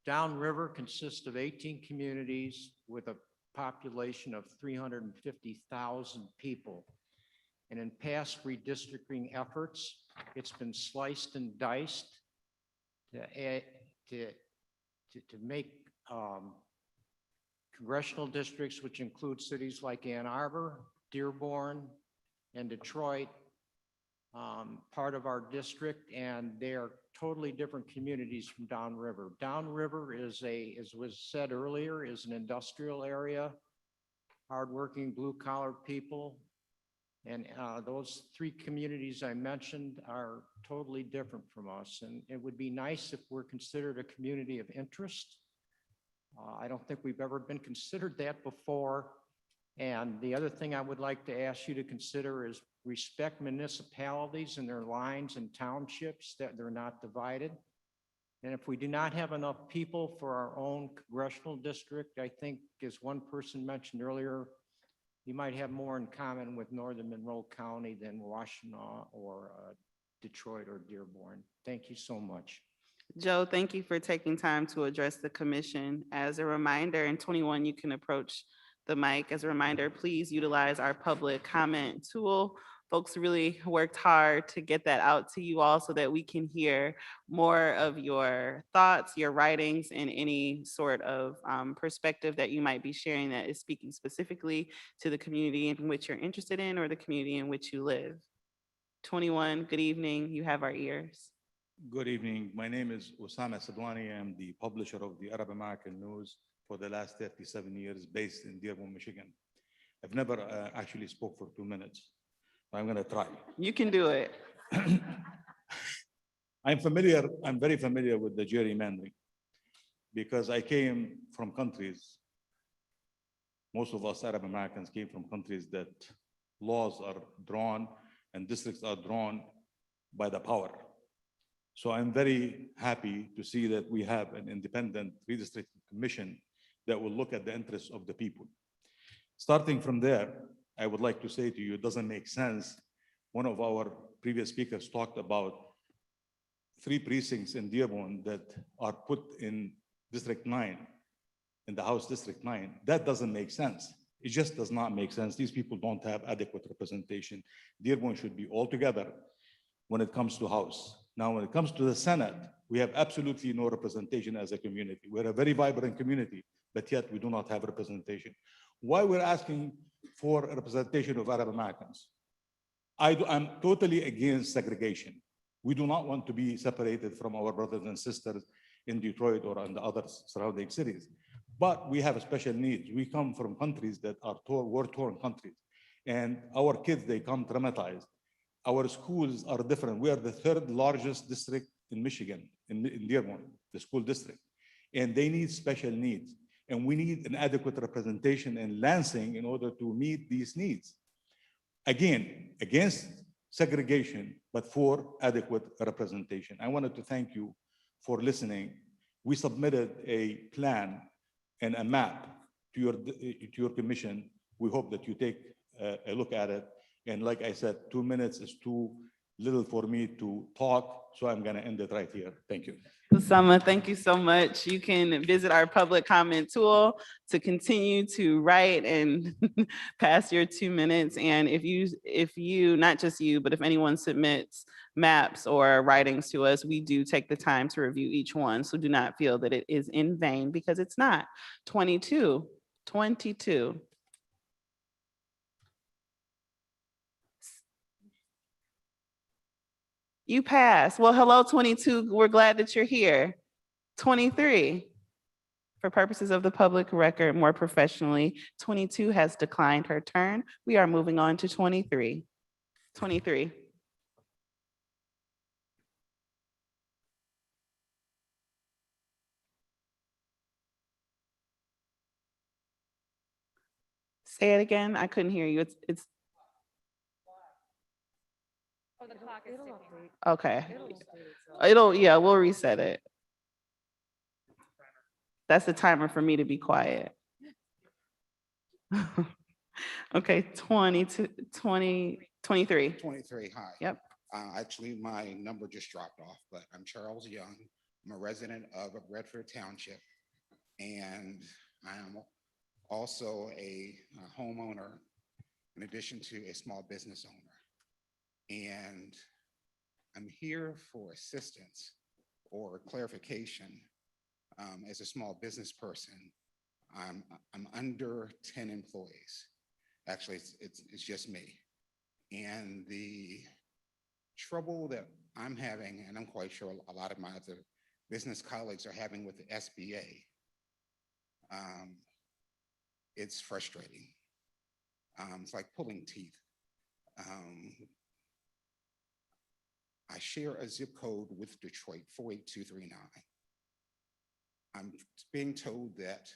Downriver consists of 18 communities with a population of 350,000 people. And in past redistricting efforts, it's been sliced and diced to make congressional districts, which include cities like Ann Arbor, Dearborn, and Detroit, part of our district, and they are totally different communities from downriver. Downriver is as was said earlier, is an industrial area, hardworking blue-collar people, and those three communities I mentioned are totally different from us, and it would be nice if we're considered a community of interest. I don't think we've ever been considered that before. And the other thing I would like to ask you to consider is respect municipalities and their lines and townships, that they're not divided. And if we do not have enough people for our own congressional district, I think, as one person mentioned earlier, you might have more in common with Northern Monroe County than Washtenaw or Detroit or Dearborn. Thank you so much. Joe, thank you for taking time to address the commission. As a reminder, in 21, you can approach the mic. As a reminder, please utilize our public comment tool. Folks really worked hard to get that out to you all so that we can hear more of your thoughts, your writings, and any sort of perspective that you might be sharing that is speaking specifically to the community in which you're interested in or the community in which you live. 21, good evening. You have our ears. Good evening. My name is Osama Sadwani. I'm the publisher of the Arab American News for the last 37 years, based in Dearborn, Michigan. I've never actually spoke for 2 minutes. I'm going to try. You can do it. I'm very familiar with the gerrymandering because I came from countries, most of us Arab Americans came from countries that laws are drawn and districts are drawn by the power. So I'm very happy to see that we have an independent redistricting commission that will look at the interests of the people. Starting from there, I would like to say to you, it doesn't make sense. One of our previous speakers talked about 3 precincts in Dearborn that are put in District 9, in the House District 9. That doesn't make sense. It just does not make sense. These people don't have adequate representation. Dearborn should be all together when it comes to House. Now, when it comes to the Senate, we have absolutely no representation as a community. We're a very vibrant community, but yet we do not have representation. Why we're asking for a representation of Arab Americans? I'm totally against segregation. We do not want to be separated from our brothers and sisters in Detroit or in the other surrounding cities. But we have special needs. We come from countries that are war-torn countries. And our kids, they come traumatized. Our schools are different. We are the 3rd largest district in Michigan, in Dearborn, the school district. And they need special needs. And we need an adequate representation in Lansing in order to meet these needs. Again, against segregation, but for adequate representation. I wanted to thank you for listening. We submitted a plan and a map to your commission. We hope that you take a look at it. And like I said, 2 minutes is too little for me to talk, so I'm gonna end it right here. Thank you. Kusama, thank you so much. You can visit our public comment tool to continue to write and pass your 2 minutes. And if you, not just you, but if anyone submits maps or writings to us, we do take the time to review each one. So do not feel that it is in vain, because it's not. 22. You passed. Well, hello, 22. We're glad that you're here. 23. For purposes of the public record, more professionally, 22 has declined her turn. We are moving on to 23. 23. Say it again. I couldn't hear you. It's Oh, the clock is ticking. okay. Yeah, we'll reset it. That's the timer for me to be quiet. Okay, 22, 20, 23. 23, hi. Yep. Actually, my number just dropped off, but I'm Charles Young. I'm a resident of Redford Township, and I am also a homeowner in addition to a small business owner. And I'm here for assistance or clarification. As a small business person, I'm under 10 employees. Actually, it's just me. And the trouble that I'm having, and I'm quite sure a lot of my other business colleagues are having with the SBA, it's frustrating. It's like pulling teeth. I share a zip code with Detroit, 48239. I'm being told that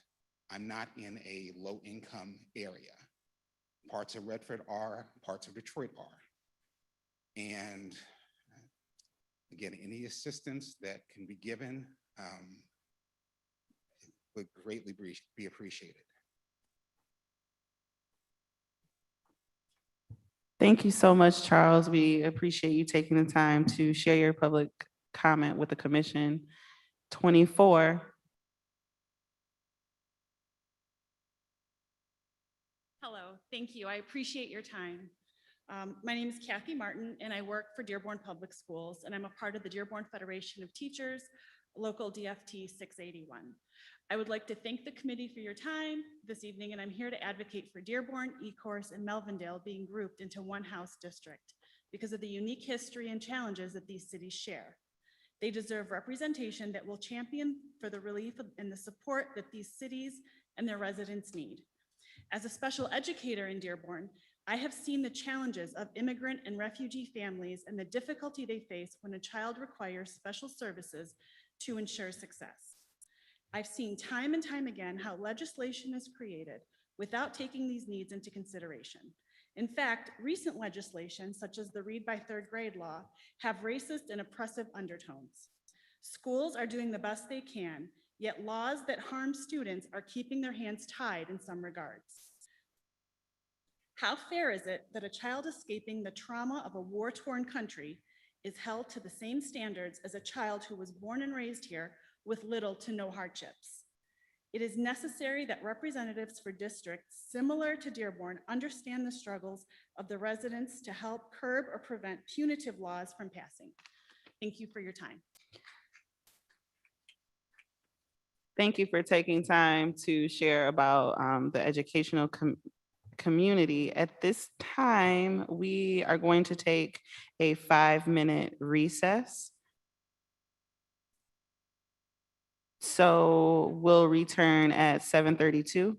I'm not in a low-income area. Parts of Redford are, parts of Detroit are. And again, any assistance that can be given would greatly be appreciated. Thank you so much, Charles. We appreciate you taking the time to share your public comment with the commission. 24. Hello, thank you. I appreciate your time. My name is Kathy Martin, and I work for Dearborn Public Schools, and I'm a part of the Dearborn Federation of Teachers, local DFT 681. I would like to thank the committee for your time this evening, and I'm here to advocate for Dearborn, Ecorse, and Melvindale being grouped into one House district because of the unique history and challenges that these cities share. They deserve representation that will champion for the relief and the support that these cities and their residents need. As a special educator in Dearborn, I have seen the challenges of immigrant and refugee families and the difficulty they face when a child requires special services to ensure success. I've seen time and time again how legislation is created without taking these needs into consideration. In fact, recent legislation, such as the Read by Third Grade law, have racist and oppressive undertones. Schools are doing the best they can, yet laws that harm students are keeping their hands tied in some regards. How fair is it that a child escaping the trauma of a war-torn country is held to the same standards as a child who was born and raised here with little to no hardships? It is necessary that representatives for districts similar to Dearborn understand the struggles of the residents to help curb or prevent punitive laws from passing. Thank you for your time. Thank you for taking time to share about the educational community. At this time, we are going to take a 5-minute recess. So we'll return at 7:32.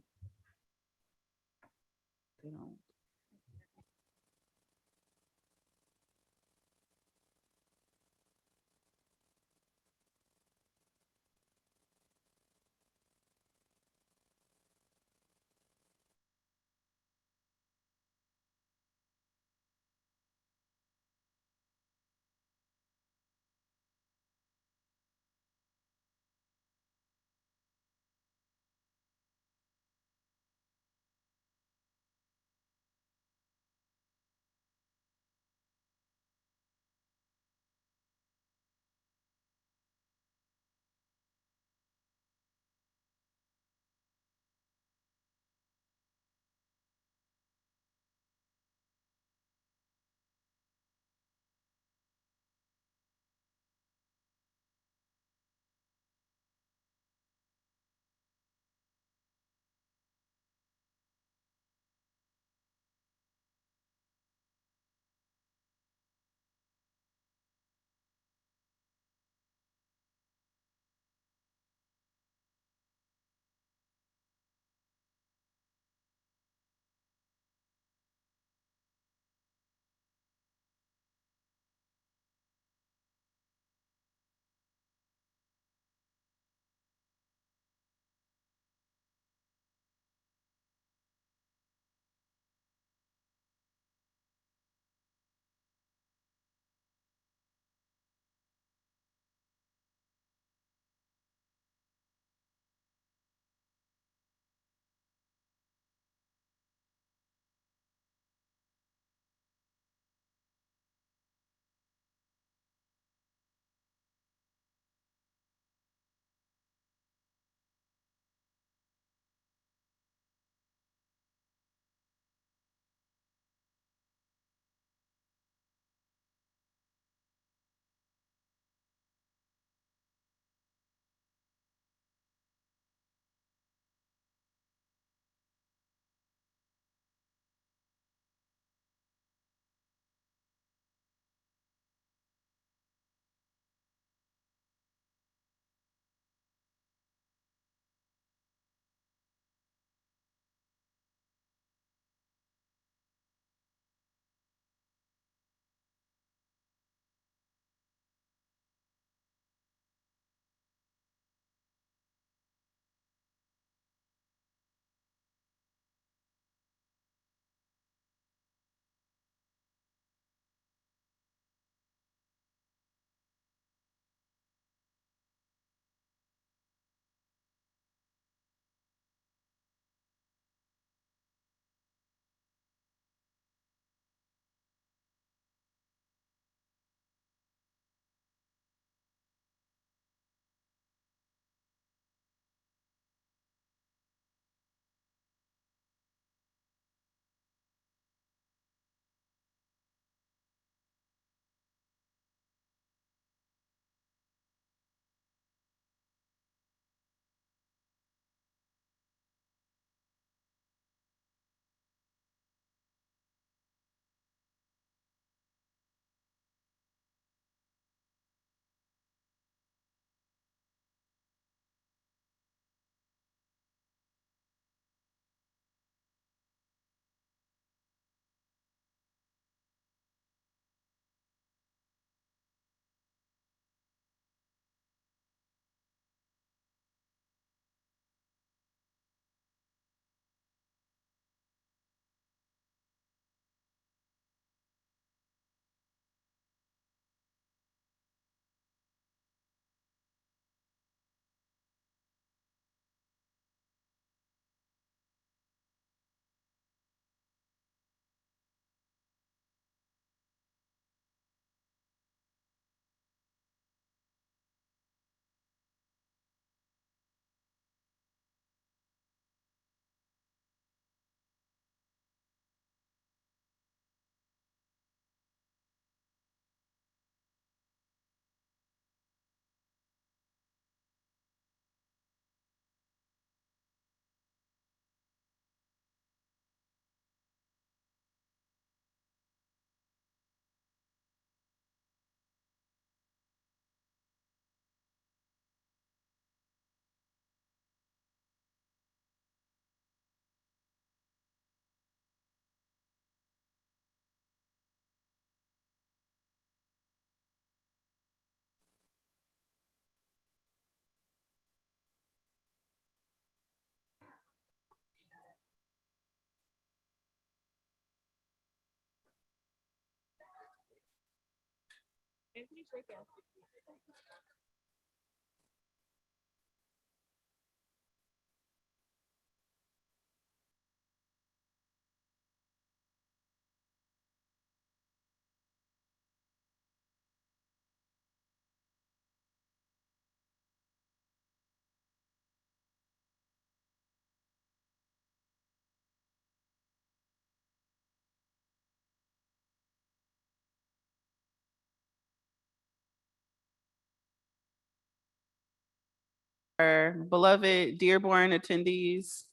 Our beloved Dearborn attendees.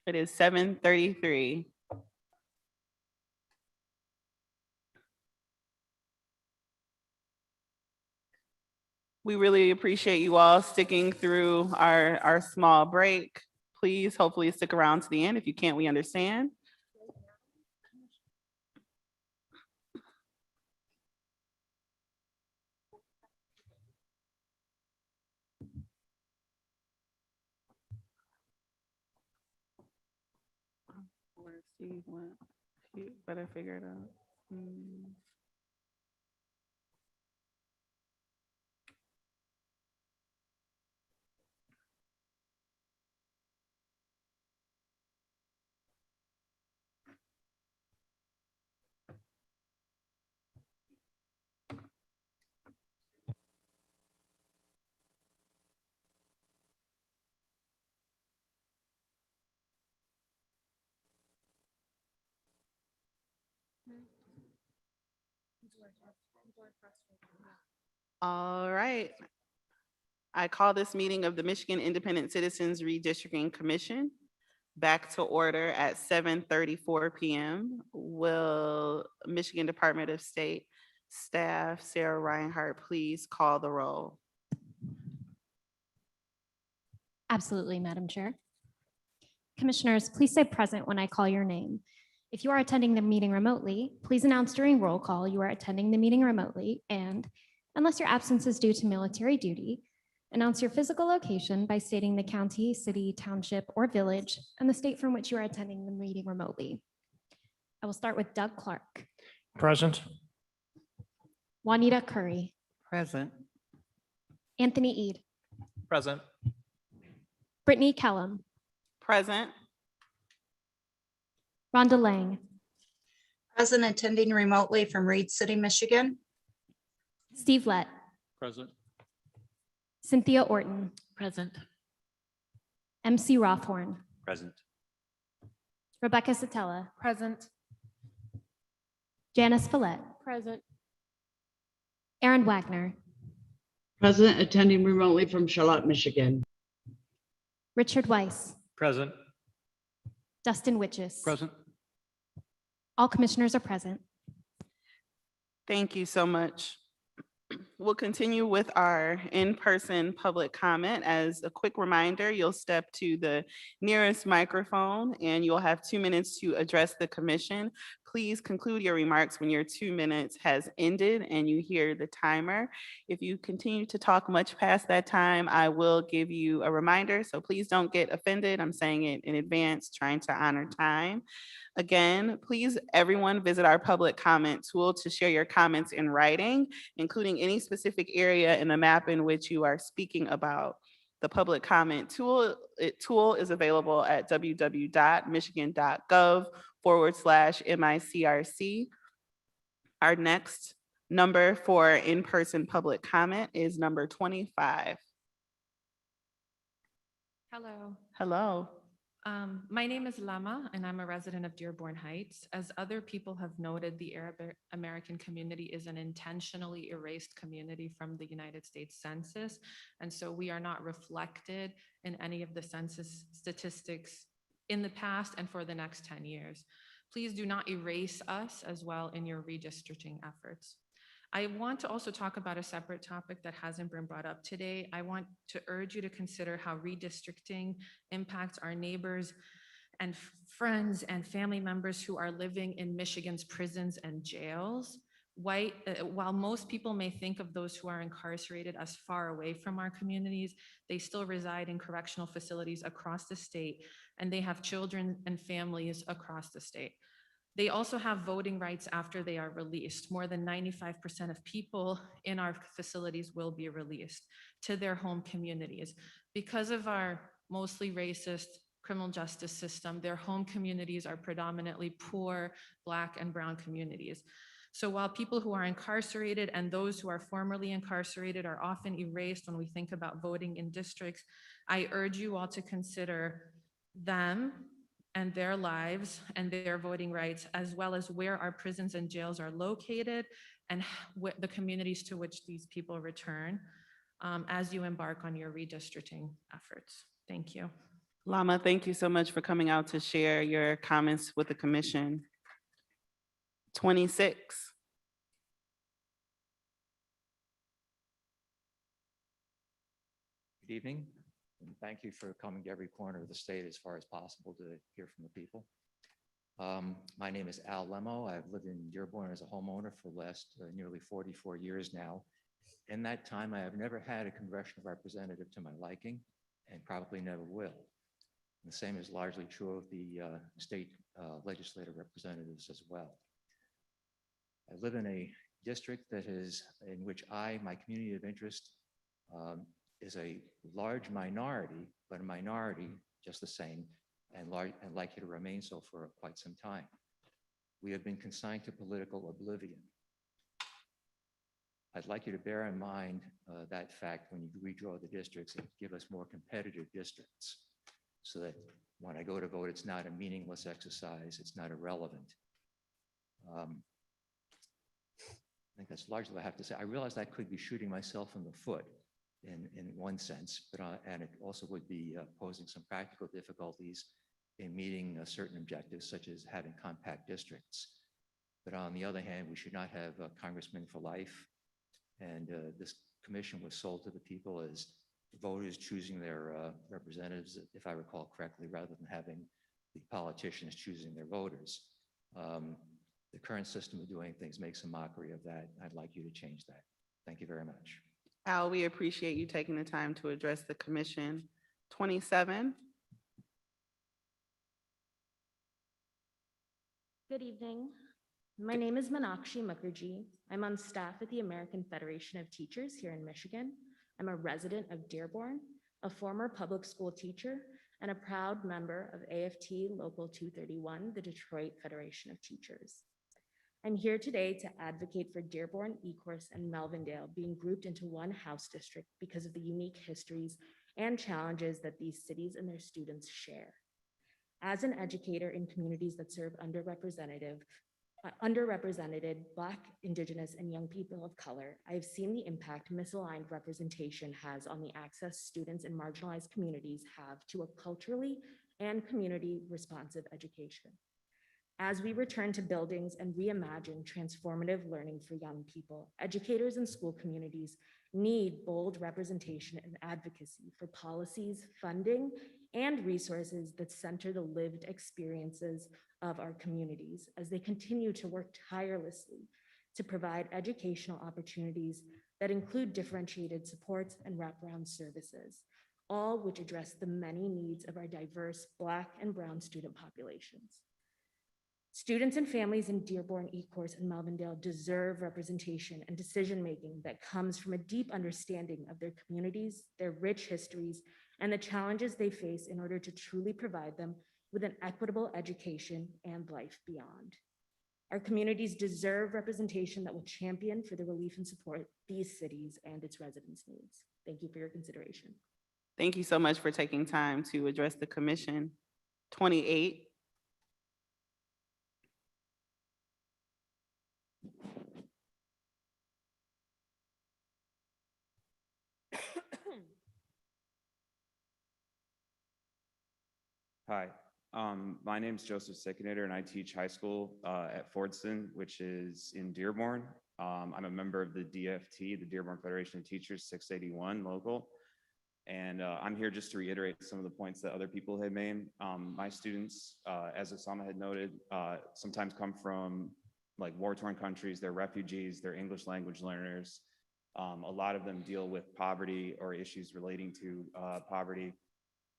It is 7:33. We really appreciate you all sticking through our small break. Please, hopefully stick around to the end. If you can't, we understand. Where Steve went, he better figure it out. All right. I call this meeting of the Michigan Independent Citizens Redistricting Commission back to order at 7:34 PM. Will Michigan Department of State Staff Sarah Reinhardt please call the roll? Absolutely, Madam Chair. Commissioners, please say present when I call your name. If you are attending the meeting remotely, please announce during roll call you are attending the meeting remotely, and unless your absence is due to military duty, announce your physical location by stating the county, city, township, or village, and the state from which you are attending the meeting remotely. I will start with Doug Clark. Present. Juanita Curry. Present. Anthony Eid. Present. Brittany Kellum. Present. Rhonda Lang. Present, attending remotely from Reed City, Michigan. Steve Lett. Present. Cynthia Orton. Present. MC Rothorn. Present. Rebecca Satella. Present. Janice Follett. Present. Aaron Wagner. Present, attending remotely from Charlotte, Michigan. Richard Weiss. Present. Dustin Witches. Present. All commissioners are present. Thank you so much. We'll continue with our in-person public comment. As a quick reminder, you'll step to the nearest microphone and you'll have 2 minutes to address the commission. Please conclude your remarks when your 2 minutes has ended and you hear the timer. If you continue to talk much past that time, I will give you a reminder, so please don't get offended. I'm saying it in advance, trying to honor time. Again, please, everyone, visit our public comment tool to share your comments in writing, including any specific area in the map in which you are speaking about. The public comment tool is available at www.michigan.gov/MICRC. Our next number for in-person public comment is number 25. Hello. Hello. My name is Lama, and I'm a resident of Dearborn Heights. As other people have noted, the Arab American community is an intentionally erased community from the United States Census, and so we are not reflected in any of the census statistics in the past and for the next 10 years. Please do not erase us as well in your redistricting efforts. I want to also talk about a separate topic that hasn't been brought up today. I want to urge you to consider how redistricting impacts our neighbors and friends and family members who are living in Michigan's prisons and jails. While most people may think of those who are incarcerated as far away from our communities, they still reside in correctional facilities across the state, and they have children and families across the state. They also have voting rights after they are released. More than 95% of people in our facilities will be released to their home communities. Because of our mostly racist criminal justice system, their home communities are predominantly poor, Black and brown communities. So while people who are incarcerated and those who are formerly incarcerated are often erased when we think about voting in districts, I urge you all to consider them and their lives and their voting rights, as well as where our prisons and jails are located and the communities to which these people return as you embark on your redistricting efforts. Thank you. Lama, thank you so much for coming out to share your comments with the commission. 26. Good evening, and thank you for coming to every corner of the state as far as possible to hear from the people. My name is Al Lemo. I've lived in Dearborn as a homeowner for the last nearly 44 years now. In that time, I have never had a congressional representative to my liking and probably never will. The same is largely true of the state legislative representatives as well. I live in a district that is in which my community of interest is a large minority, but a minority just the same, and likely to remain so for quite some time. We have been consigned to political oblivion. I'd like you to bear in mind that fact when you redraw the districts and give us more competitive districts, so that when I go to vote, it's not a meaningless exercise, it's not irrelevant. I think that's largely what I have to say. I realize I could be shooting myself in the foot in one sense, but and it also would be posing some practical difficulties in meeting certain objectives, such as having compact districts. But on the other hand, we should not have congressmen for life. And this commission was sold to the people as voters choosing their representatives, if I recall correctly, rather than having the politicians choosing their voters. The current system of doing things makes a mockery of that. I'd like you to change that. Thank you very much. Al, we appreciate you taking the time to address the commission. 27. Good evening. My name is Meenakshi Mukherjee. I'm on staff at the American Federation of Teachers here in Michigan. I'm a resident of Dearborn, a former public school teacher, and a proud member of AFT Local 231, the Detroit Federation of Teachers. I'm here today to advocate for Dearborn, Ecorse, and Melvindale being grouped into one House district because of the unique histories and challenges that these cities and their students share. As an educator in communities that serve underrepresented Black, Indigenous, and young people of color, I have seen the impact misaligned representation has on the access students in marginalized communities have to a culturally and community responsive education. As we return to buildings and reimagine transformative learning for young people, educators and school communities need bold representation and advocacy for policies, funding, and resources that center the lived experiences of our communities as they continue to work tirelessly to provide educational opportunities that include differentiated supports and wraparound services, all which address the many needs of our diverse Black and brown student populations. Students and families in Dearborn, Ecorse, and Melvindale deserve representation and decision-making that comes from a deep understanding of their communities, their rich histories, and the challenges they face in order to truly provide them with an equitable education and life beyond. Our communities deserve representation that will champion for the relief and support these cities and its residents' needs. Thank you for your consideration. Thank you so much for taking time to address the commission. 28. Hi, my name is Joseph Sickinator and I teach high school at Fordson, which is in Dearborn. I'm a member of the DFT, the Dearborn Federation of Teachers 681 local. And I'm here just to reiterate some of the points that other people had made. My students, as Osama had noted, sometimes come from like war-torn countries. They're refugees, they're English language learners. A lot of them deal with poverty or issues relating to poverty.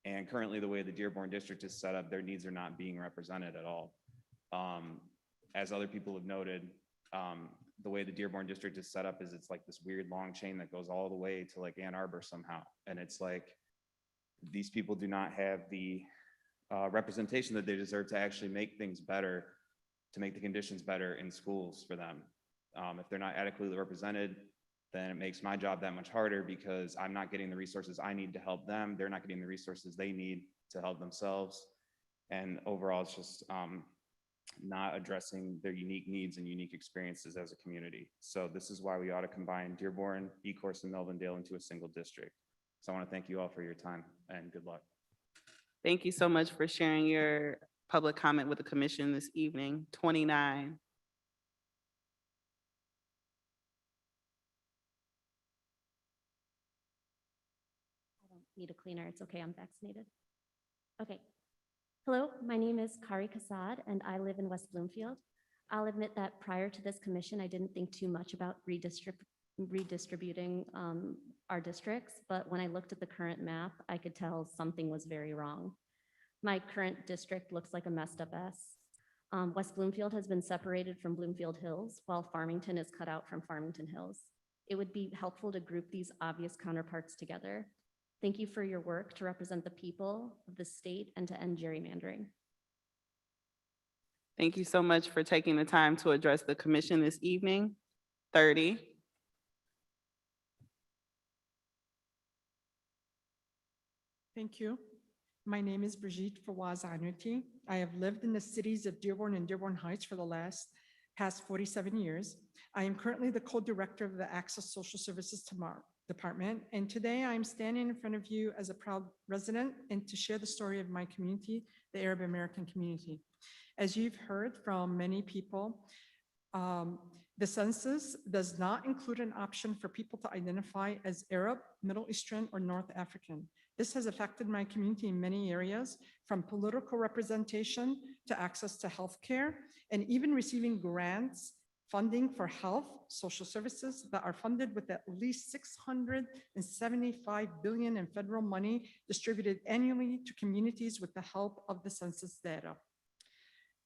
And currently the way the Dearborn district is set up, their needs are not being represented at all. as other people have noted, the way the Dearborn district is set up is it's like this weird long chain that goes all the way to like Ann Arbor somehow. And it's like, these people do not have the representation that they deserve to actually make things better, to make the conditions better in schools for them. If they're not adequately represented, then it makes my job that much harder because I'm not getting the resources I need to help them. They're not getting the resources they need to help themselves. And overall, it's just not addressing their unique needs and unique experiences as a community. So this is why we ought to combine Dearborn, Ecorse, and Melvindale into a single district. So I want to thank you all for your time and good luck. Thank you so much for sharing your public comment with the commission this evening. 29. I don't need a cleaner. It's okay. I'm vaccinated. Okay. Hello, my name is Kari Kassad, and I live in West Bloomfield. I'll admit that prior to this commission, I didn't think too much about redistributing our districts, but when I looked at the current map, I could tell something was very wrong. My current district looks like a messed up S. West Bloomfield has been separated from Bloomfield Hills, while Farmington is cut out from Farmington Hills. It would be helpful to group these obvious counterparts together. Thank you for your work to represent the people of the state and to end gerrymandering. Thank you so much for taking the time to address the commission this evening. 30. Thank you. My name is Brigitte Fawaz-Anuti. I have lived in the cities of Dearborn and Dearborn Heights for the past 47 years. I am currently the co-director of the Access Social Services Department, and today I'm standing in front of you as a proud resident and to share the story of my community, the Arab American community. As you've heard from many people, the census does not include an option for people to identify as Arab, Middle Eastern, or North African. This has affected my community in many areas, from political representation to access to healthcare, and even receiving grants, funding for health, social services that are funded with at least $675 billion in federal money distributed annually to communities with the help of the census data.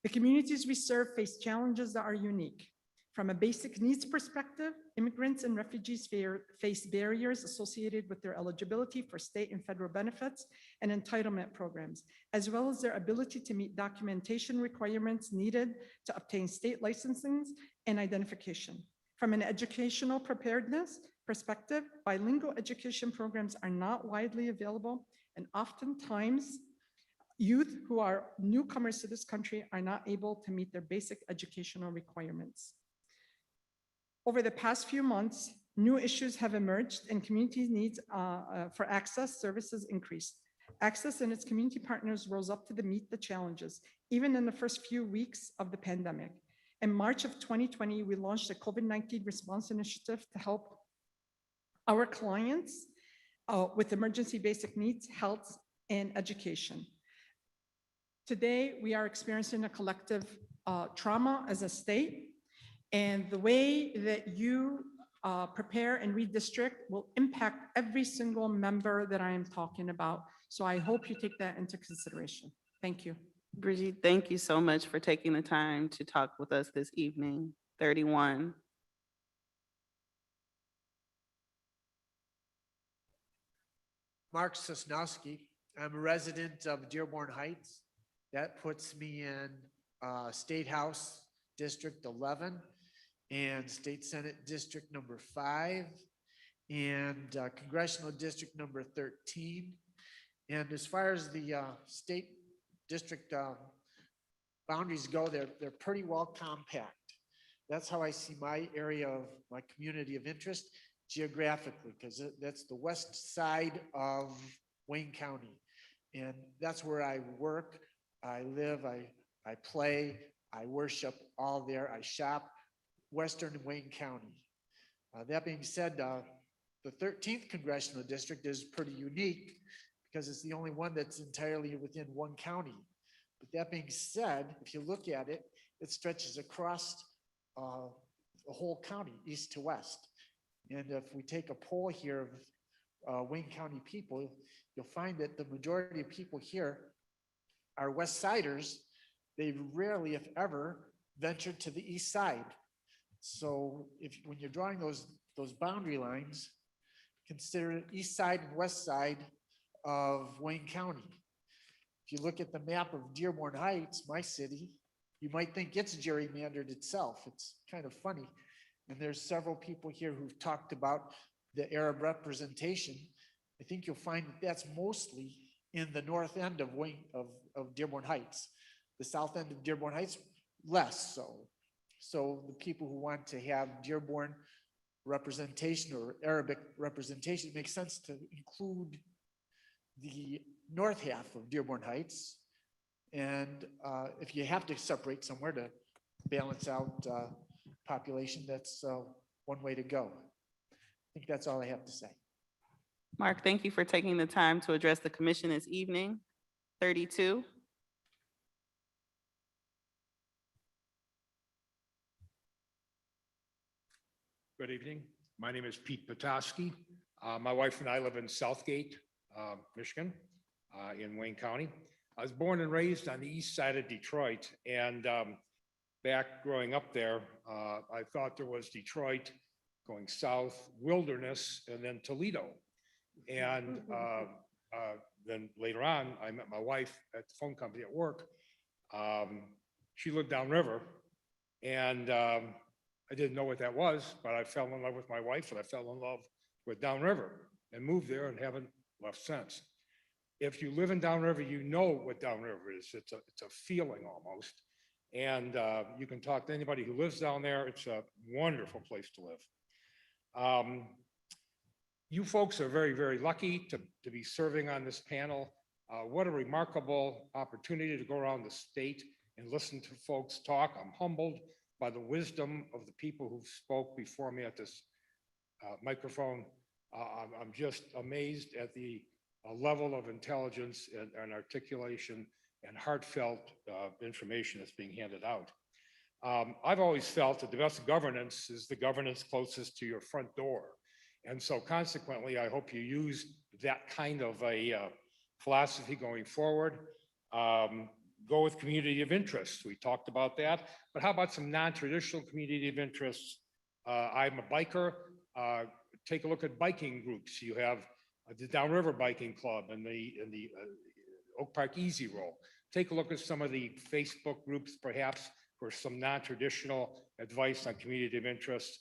The communities we serve face challenges that are unique. From a basic needs perspective, immigrants and refugees face barriers associated with their eligibility for state and federal benefits and entitlement programs, as well as their ability to meet documentation requirements needed to obtain state licensing and identification. From an educational preparedness perspective, bilingual education programs are not widely available, and oftentimes youth who are newcomers to this country are not able to meet their basic educational requirements. Over the past few months, new issues have emerged and community needs for access services increased. Access and its community partners rose up to meet the challenges, even in the first few weeks of the pandemic. In March of 2020, we launched a COVID-19 response initiative to help our clients with emergency basic needs, health, and education. Today, we are experiencing a collective trauma as a state, and the way that you prepare and redistrict will impact every single member that I am talking about. So I hope you take that into consideration. Thank you. Brigitte, thank you so much for taking the time to talk with us this evening. 31. Mark Sosnowski. I'm a resident of Dearborn Heights. That puts me in State House District 11 and State Senate District number 5 and Congressional District number 13. And as far as the state district boundaries go, they're pretty well compact. That's how I see my area of my community of interest geographically, because that's the west side of Wayne County. And that's where I work, I live, I play, I worship, all there. I shop, Western Wayne County. That being said, the 13th Congressional District is pretty unique because it's the only one that's entirely within one county. But that being said, if you look at it, it stretches across the whole county, east to west. And if we take a poll here of Wayne County people, you'll find that the majority of people here are West Siders. They rarely, if ever, ventured to the east side. So when you're drawing those boundary lines, consider east side and west side of Wayne County. If you look at the map of Dearborn Heights, my city, you might think it's gerrymandered itself. It's kind of funny. And there's several people here who've talked about the Arab representation. I think you'll find that that's mostly in the north end of Dearborn Heights. The south end of Dearborn Heights, less so. So the people who want to have Dearborn representation or Arabic representation, it makes sense to include the north half of Dearborn Heights. And if you have to separate somewhere to balance out population, that's one way to go. I think that's all I have to say. Mark, thank you for taking the time to address the commission this evening. 32. Good evening. My name is Pete Petoskey. My wife and I live in Southgate, Michigan, in Wayne County. I was born and raised on the east side of Detroit, and back growing up there, I thought there was Detroit going south, Wilderness, and then Toledo. And then later on, I met my wife at the phone company at work. She lived downriver, and I didn't know what that was, but I fell in love with my wife, and I fell in love with downriver and moved there and haven't left since. If you live in downriver, you know what downriver is. It's a feeling almost. And you can talk to anybody who lives down there. It's a wonderful place to live. You folks are very, very lucky to be serving on this panel. What a remarkable opportunity to go around the state and listen to folks talk. I'm humbled by the wisdom of the people who spoke before me at this microphone. I'm just amazed at the level of intelligence and articulation and heartfelt information that's being handed out. I've always felt that the best governance is the governance closest to your front door. And so consequently, I hope you use that kind of a philosophy going forward. Go with community of interest. We talked about that, but how about some non-traditional community of interests? I'm a biker. Take a look at biking groups. You have the Downriver Biking Club and the Oak Park Easy Roll. Take a look at some of the Facebook groups, perhaps, for some non-traditional advice on community of interest.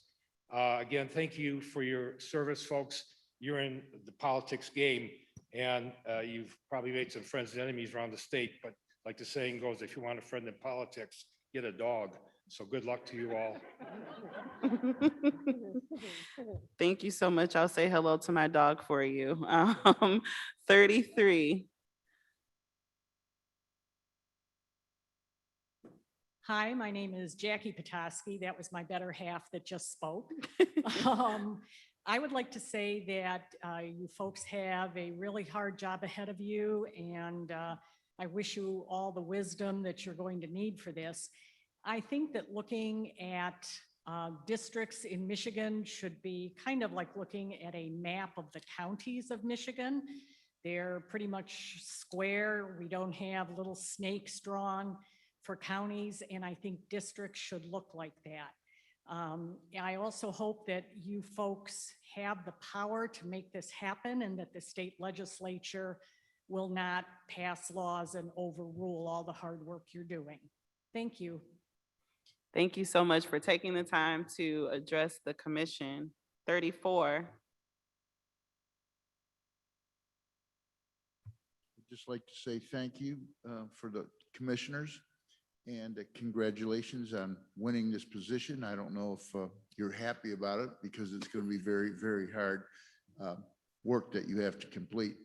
Again, thank you for your service, folks. You're in the politics game, and you've probably made some friends and enemies around the state, but like the saying goes, if you want a friend in politics, get a dog. So good luck to you all. Thank you so much. I'll say hello to my dog for you. 33. Hi, my name is Jackie Petoskey. That was my better half that just spoke. I would like to say that you folks have a really hard job ahead of you, and I wish you all the wisdom that you're going to need for this. I think that looking at districts in Michigan should be kind of like looking at a map of the counties of Michigan. They're pretty much square. We don't have little snakes drawn for counties, and I think districts should look like that. I also hope that you folks have the power to make this happen, and that the state legislature will not pass laws and overrule all the hard work you're doing. Thank you. Thank you so much for taking the time to address the commission. 34. I'd just like to say thank you for the commissioners, and congratulations on winning this position. I don't know if you're happy about it, because it's going to be very, very hard work that you have to complete.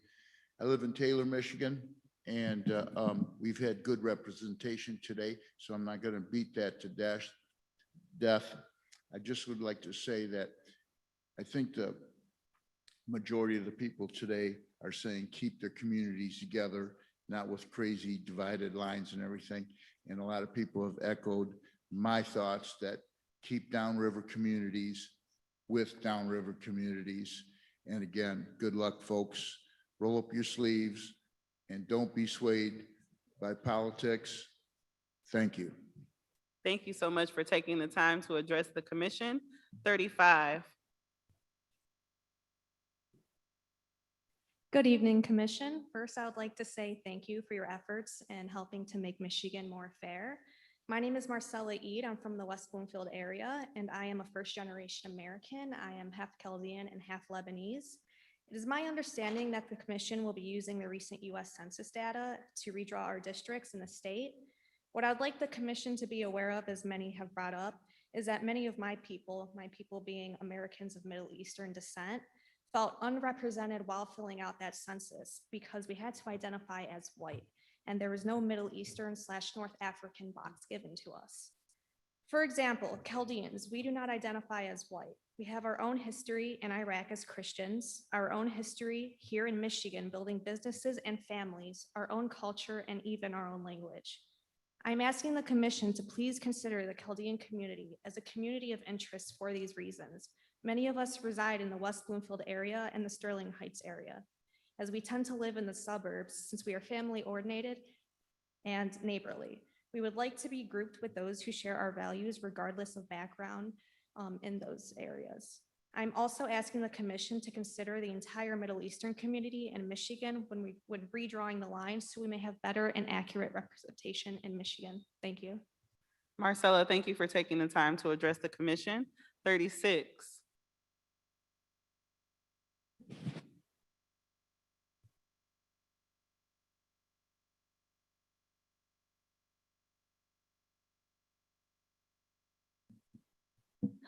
I live in Taylor, Michigan, and we've had good representation today, so I'm not going to beat that to death. I just would like to say that I think the majority of the people today are saying keep their communities together, not with crazy divided lines and everything. And a lot of people have echoed my thoughts that keep downriver communities with downriver communities. And again, good luck, folks. Roll up your sleeves and don't be swayed by politics. Thank you. Thank you so much for taking the time to address the commission. 35. Good evening, Commission. First, I would like to say thank you for your efforts in helping to make Michigan more fair. My name is Marcella Eid. I'm from the West Bloomfield area, and I am a first-generation American. I am half Chaldean and half Lebanese. It is my understanding that the Commission will be using the recent U.S. Census data to redraw our districts in the state. What I'd like the Commission to be aware of, as many have brought up, is that many of my people being Americans of Middle Eastern descent, felt unrepresented while filling out that census because we had to identify as white, and there was no Middle Eastern/North African box given to us. For example, Chaldeans, we do not identify as white. We have our own history in Iraq as Christians, our own history here in Michigan building businesses and families, our own culture, and even our own language. I'm asking the Commission to please consider the Chaldean community as a community of interest for these reasons. Many of us reside in the West Bloomfield area and the Sterling Heights area, as we tend to live in the suburbs since we are family-oriented and neighborly. We would like to be grouped with those who share our values regardless of background in those areas. I'm also asking the Commission to consider the entire Middle Eastern community in Michigan when redrawing the lines so we may have better and accurate representation in Michigan. Thank you. Marcella, thank you for taking the time to address the commission. 36.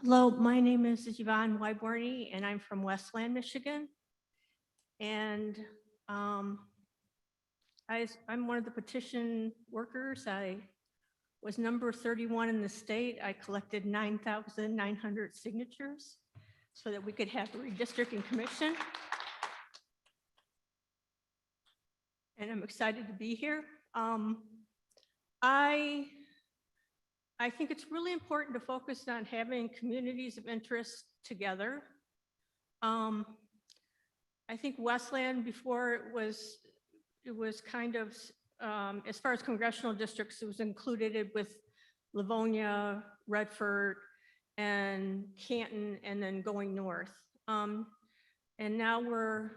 Hello, my name is Yvonne Wyborny, and I'm from Westland, Michigan. And I'm one of the petition workers. I was number 31 in the state. I collected 9,900 signatures so that we could have a redistricting commission. And I'm excited to be here. I think it's really important to focus on having communities of interest together. I think Westland before it was kind of, as far as congressional districts, it was included with Livonia, Redford, and Canton, and then going north. And now we're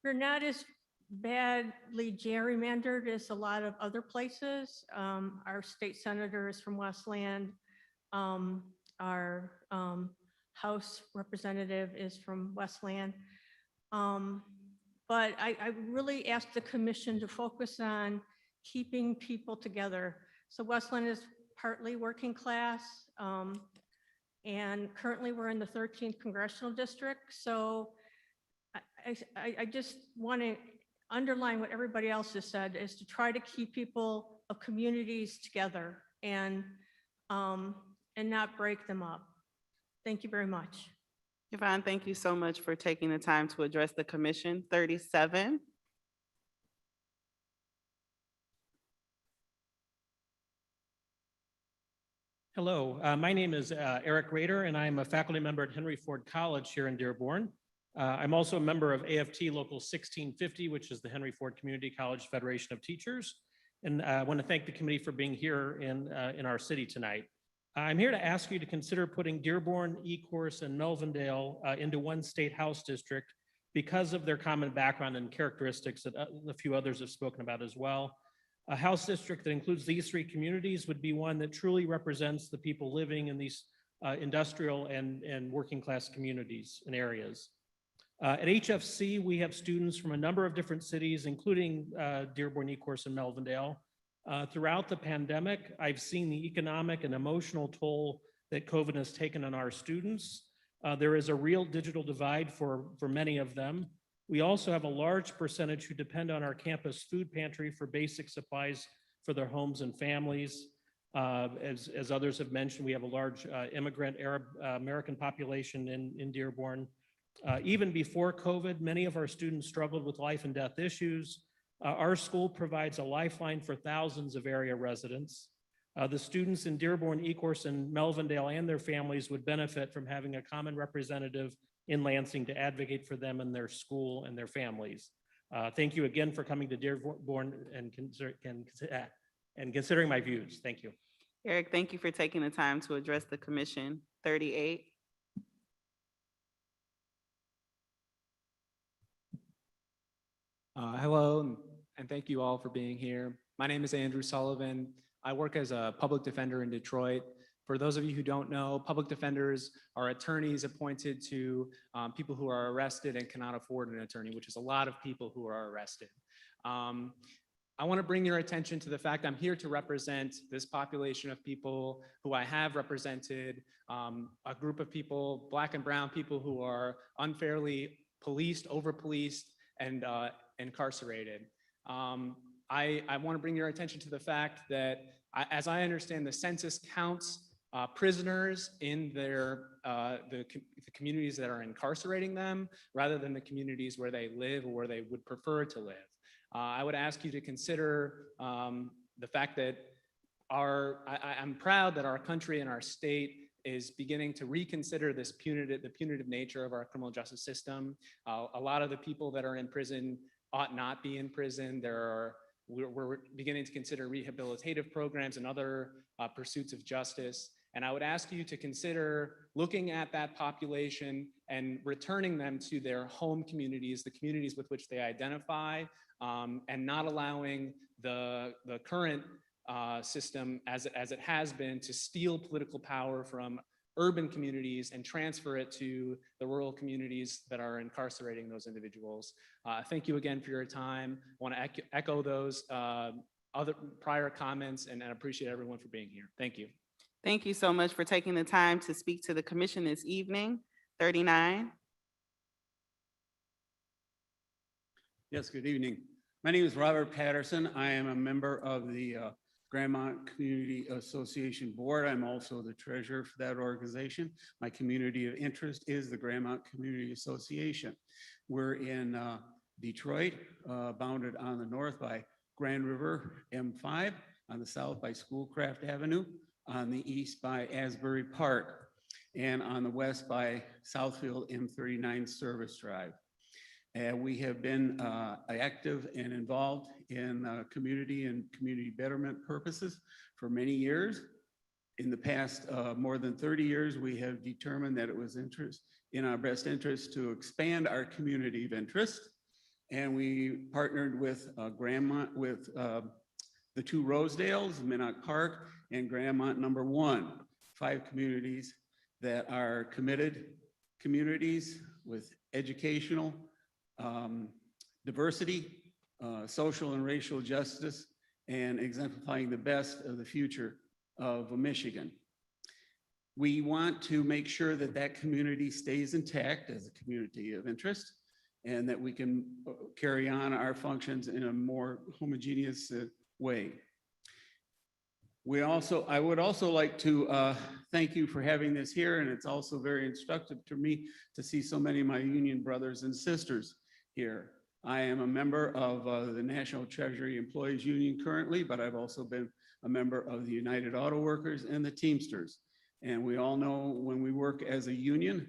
not as badly gerrymandered as a lot of other places. Our state senator is from Westland. Our House representative is from Westland. But I really asked the commission to focus on keeping people together. So Westland is partly working class. And currently we're in the 13th congressional district. So I just want to underline what everybody else has said, is to try to keep people of communities together and not break them up. Thank you very much. Yvonne, thank you so much for taking the time to address the commission. 37. Hello, my name is Eric Rader, and I'm a faculty member at Henry Ford College here in Dearborn. I'm also a member of AFT Local 1650, which is the Henry Ford Community College Federation of Teachers. And I want to thank the committee for being here in our city tonight. I'm here to ask you to consider putting Dearborn, Ecorse, and Melvindale into one state house district because of their common background and characteristics that a few others have spoken about as well. A house district that includes these three communities would be one that truly represents the people living in these industrial and working class communities and areas. At HFC, we have students from a number of different cities, including Dearborn, Ecorse, and Melvindale. Throughout the pandemic, I've seen the economic and emotional toll that COVID has taken on our students. There is a real digital divide for many of them. We also have a large percentage who depend on our campus food pantry for basic supplies for their homes and families. As others have mentioned, we have a large immigrant Arab American population in Dearborn. Even before COVID, many of our students struggled with life and death issues. Our school provides a lifeline for thousands of area residents. The students in Dearborn, Ecorse, and Melvindale and their families would benefit from having a common representative in Lansing to advocate for them and their school and their families. Thank you again for coming to Dearborn and considering my views. Thank you. Eric, thank you for taking the time to address the commission. 38. Hello, and thank you all for being here. My name is Andrew Sullivan. I work as a public defender in Detroit. For those of you who don't know, public defenders are attorneys appointed to people who are arrested and cannot afford an attorney, which is a lot of people who are arrested. I want to bring your attention to the fact I'm here to represent this population of people who I have represented, a group of people, Black and brown people who are unfairly policed, over-policed, and incarcerated. I want to bring your attention to the fact that, as I understand, the census counts prisoners in the communities that are incarcerating them, rather than the communities where they live or where they would prefer to live. I would ask you to consider the fact that I'm proud that our country and our state is beginning to reconsider the punitive nature of our criminal justice system. A lot of the people that are in prison ought not be in prison. We're beginning to consider rehabilitative programs and other pursuits of justice. And I would ask you to consider looking at that population and returning them to their home communities, the communities with which they identify, and not allowing the current system as it has been to steal political power from urban communities and transfer it to the rural communities that are incarcerating those individuals. Thank you again for your time. I want to echo those other prior comments and appreciate everyone for being here. Thank you. Thank you so much for taking the time to speak to the commission this evening. 39. Yes, good evening. My name is Robert Patterson. I am a member of the Grandmont Community Association Board. I'm also the treasurer for that organization. My community of interest is the Grandmont Community Association. We're in Detroit, bounded on the north by Grand River M5, on the south by Schoolcraft Avenue, on the east by Asbury Park, and on the west by Southfield M39 Service Drive. We have been active and involved in community and community betterment purposes for many years. In the past more than 30 years, we have determined that it was in our best interest to expand our community of interest. And we partnered with Grandmont, with the two Rosedales, Minnock Park and Grandmont number 1, 5 communities that are committed communities with educational, diversity, social and racial justice, and exemplifying the best of the future of Michigan. We want to make sure that that community stays intact as a community of interest, and that we can carry on our functions in a more homogeneous way. I would also like to thank you for having this here, and it's also very instructive to me to see so many of my union brothers and sisters here. I am a member of the National Treasury Employees Union currently, but I've also been a member of the United Auto Workers and the Teamsters. And we all know when we work as a union,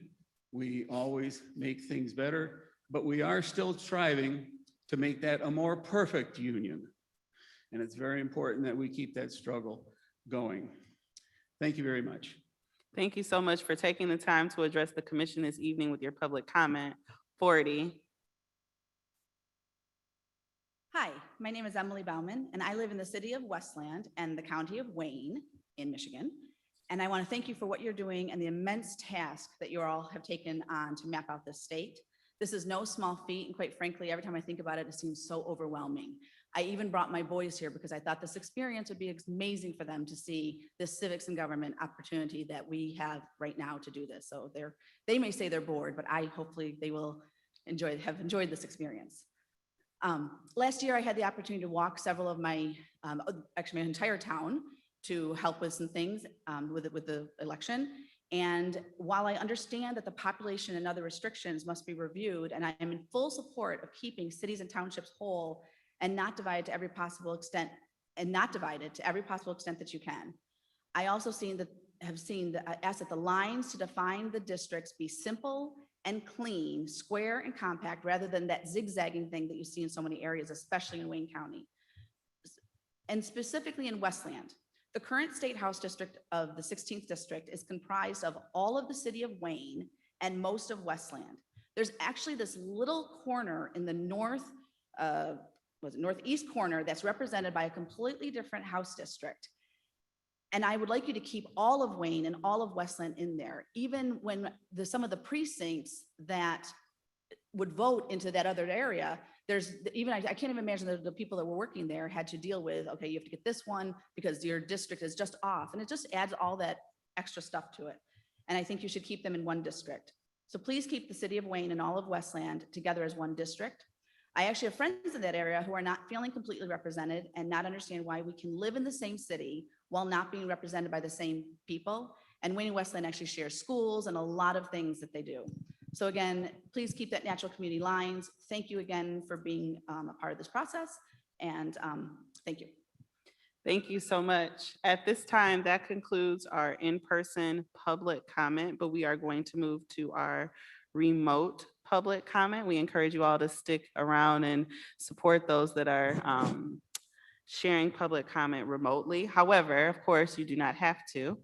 we always make things better, but we are still striving to make that a more perfect union. And it's very important that we keep that struggle going. Thank you very much. Thank you so much for taking the time to address the commission this evening with your public comment. 40. Hi, my name is Emily Bauman, and I live in the city of Westland and the county of Wayne in Michigan. And I want to thank you for what you're doing and the immense task that you all have taken on to map out this state. This is no small feat, and quite frankly, every time I think about it, it seems so overwhelming. I even brought my boys here because I thought this experience would be amazing for them to see this civics and government opportunity that we have right now to do this. So they may say they're bored, but hopefully they will have enjoyed this experience. Last year, I had the opportunity to walk several of actually my entire town to help with some things with the election. And while I understand that the population and other restrictions must be reviewed, and I am in full support of keeping cities and townships whole and not divided to every possible extent, that you can. I also asked that the lines to define the districts be simple and clean, square and compact, rather than that zigzagging thing that you see in so many areas, especially in Wayne County. And specifically in Westland, The current State House District of the 16th District is comprised of all of the city of Wayne and most of Westland. There's actually this little corner in the northeast corner that's represented by a completely different House district. And I would like you to keep all of Wayne and all of Westland in there, even when some of the precincts that would vote into that other area, there's even, I can't even imagine that the people that were working there had to deal with, okay, you have to get this one because your district is just off. And it just adds all that extra stuff to it. And I think you should keep them in one district. So please keep the city of Wayne and all of Westland together as one district. I actually have friends in that area who are not feeling completely represented and not understand why we can live in the same city while not being represented by the same people. And Wayne and Westland actually share schools and a lot of things that they do. So again, please keep that natural community lines. Thank you again for being a part of this process. And thank you. Thank you so much. At this time, that concludes our in-person public comment, but we are going to move to our remote public comment. We encourage you all to stick around and support those that are sharing public comment remotely. However, of course, you do not have to.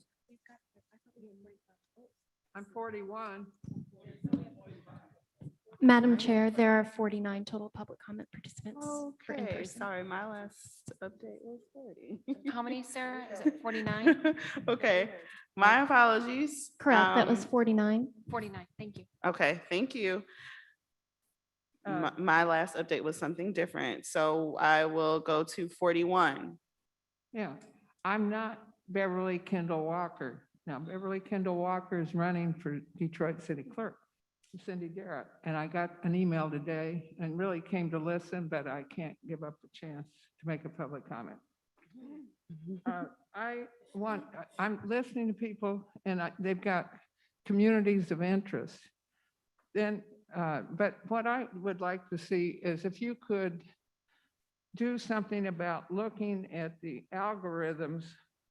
I'm 41. Madam Chair, there are 49 total public comment participants for Okay, in-person. sorry, my last update was 40. How many, Sarah? Is it 49? Okay, my apologies. Correct, that was 49. 49, thank you. Okay, thank you. My last update was something different, so I will go to 41. Yeah, I'm not Beverly Kendall Walker. Now, Beverly Kendall Walker is running for Detroit City Clerk, Cindy Garrett. And I got an email today and really came to listen, but I can't give up the chance to make a public comment. I'm listening to people and they've got communities of interest. Then, but what I would like to see is if you could do something about looking at the algorithms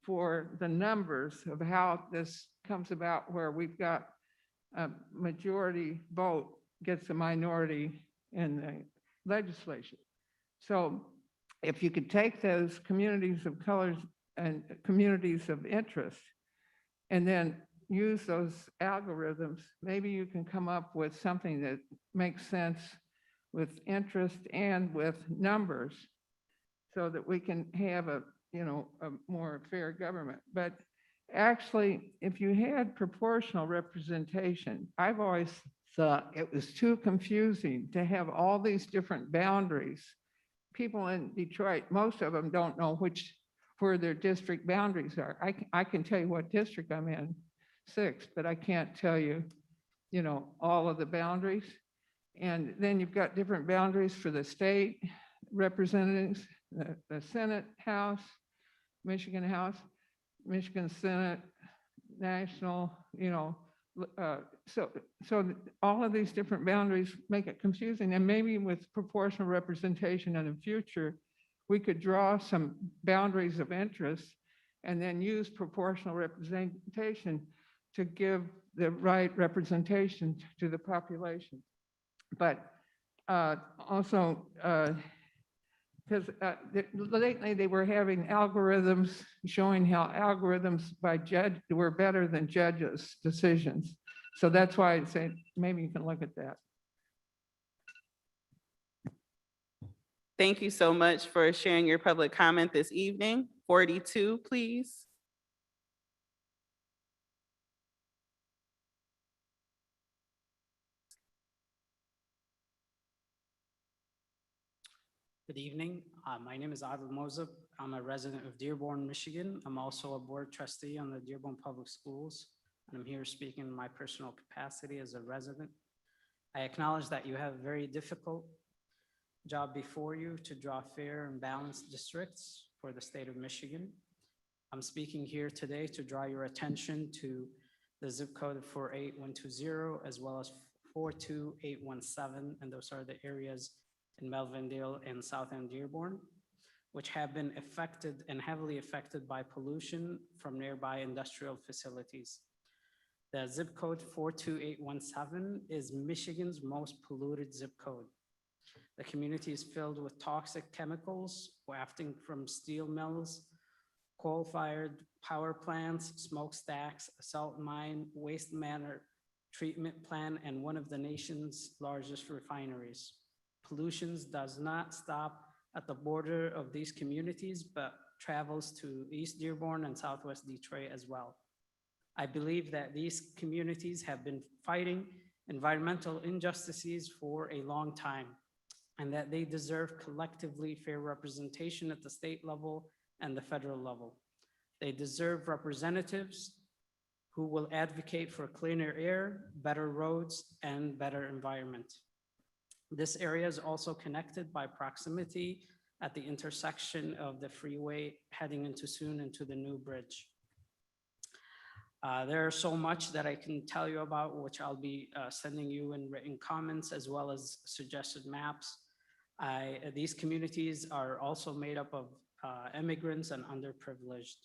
for the numbers of how this comes about, where we've got a majority vote gets a minority in the legislation. So if you could take those communities of colors and communities of interest and then use those algorithms, maybe you can come up with something that makes sense with interest and with numbers so that we can have a more fair government. But actually, if you had proportional representation, I've always thought it was too confusing to have all these different boundaries. People in Detroit, most of them don't know where their district boundaries are. I can tell you what district I'm in, 6, but I can't tell you, all of the boundaries. And then you've got different boundaries for the state representatives, the Senate House, Michigan House, Michigan Senate, national, so all of these different boundaries make it confusing. And maybe with proportional representation in the future, we could draw some boundaries of interest and then use proportional representation to give the right representation to the population. But also, because lately they were having algorithms showing how algorithms by judge were better than judges' decisions. So that's why I say maybe you can look at that. Thank you so much for sharing your public comment this evening. 42, please. Good evening. My name is Adil Mozub. I'm a resident of Dearborn, Michigan. I'm also a board trustee on the Dearborn Public Schools. And I'm here speaking in my personal capacity as a resident. I acknowledge that you have a very difficult job before you to draw fair and balanced districts for the state of Michigan. I'm speaking here today to draw your attention to the zip code of 48120 as well as 42817, and those are the areas in Melvindale and South End Dearborn, which have been affected and heavily affected by pollution from nearby industrial facilities. The zip code 42817 is Michigan's most polluted zip code. The community is filled with toxic chemicals wafting from steel mills, coal-fired power plants, smokestacks, a salt mine, waste manner treatment plant, and one of the nation's largest refineries. Pollution does not stop at the border of these communities, but travels to East Dearborn and Southwest Detroit as well. I believe that these communities have been fighting environmental injustices for a long time, and that they deserve collectively fair representation at the state level and the federal level. They deserve representatives who will advocate for cleaner air, better roads, and better environment. This area is also connected by proximity at the intersection of the freeway heading into the new bridge. There's so much that I can tell you about, which I'll be sending you in written comments as well as suggested maps. These communities are also made up of immigrants and underprivileged.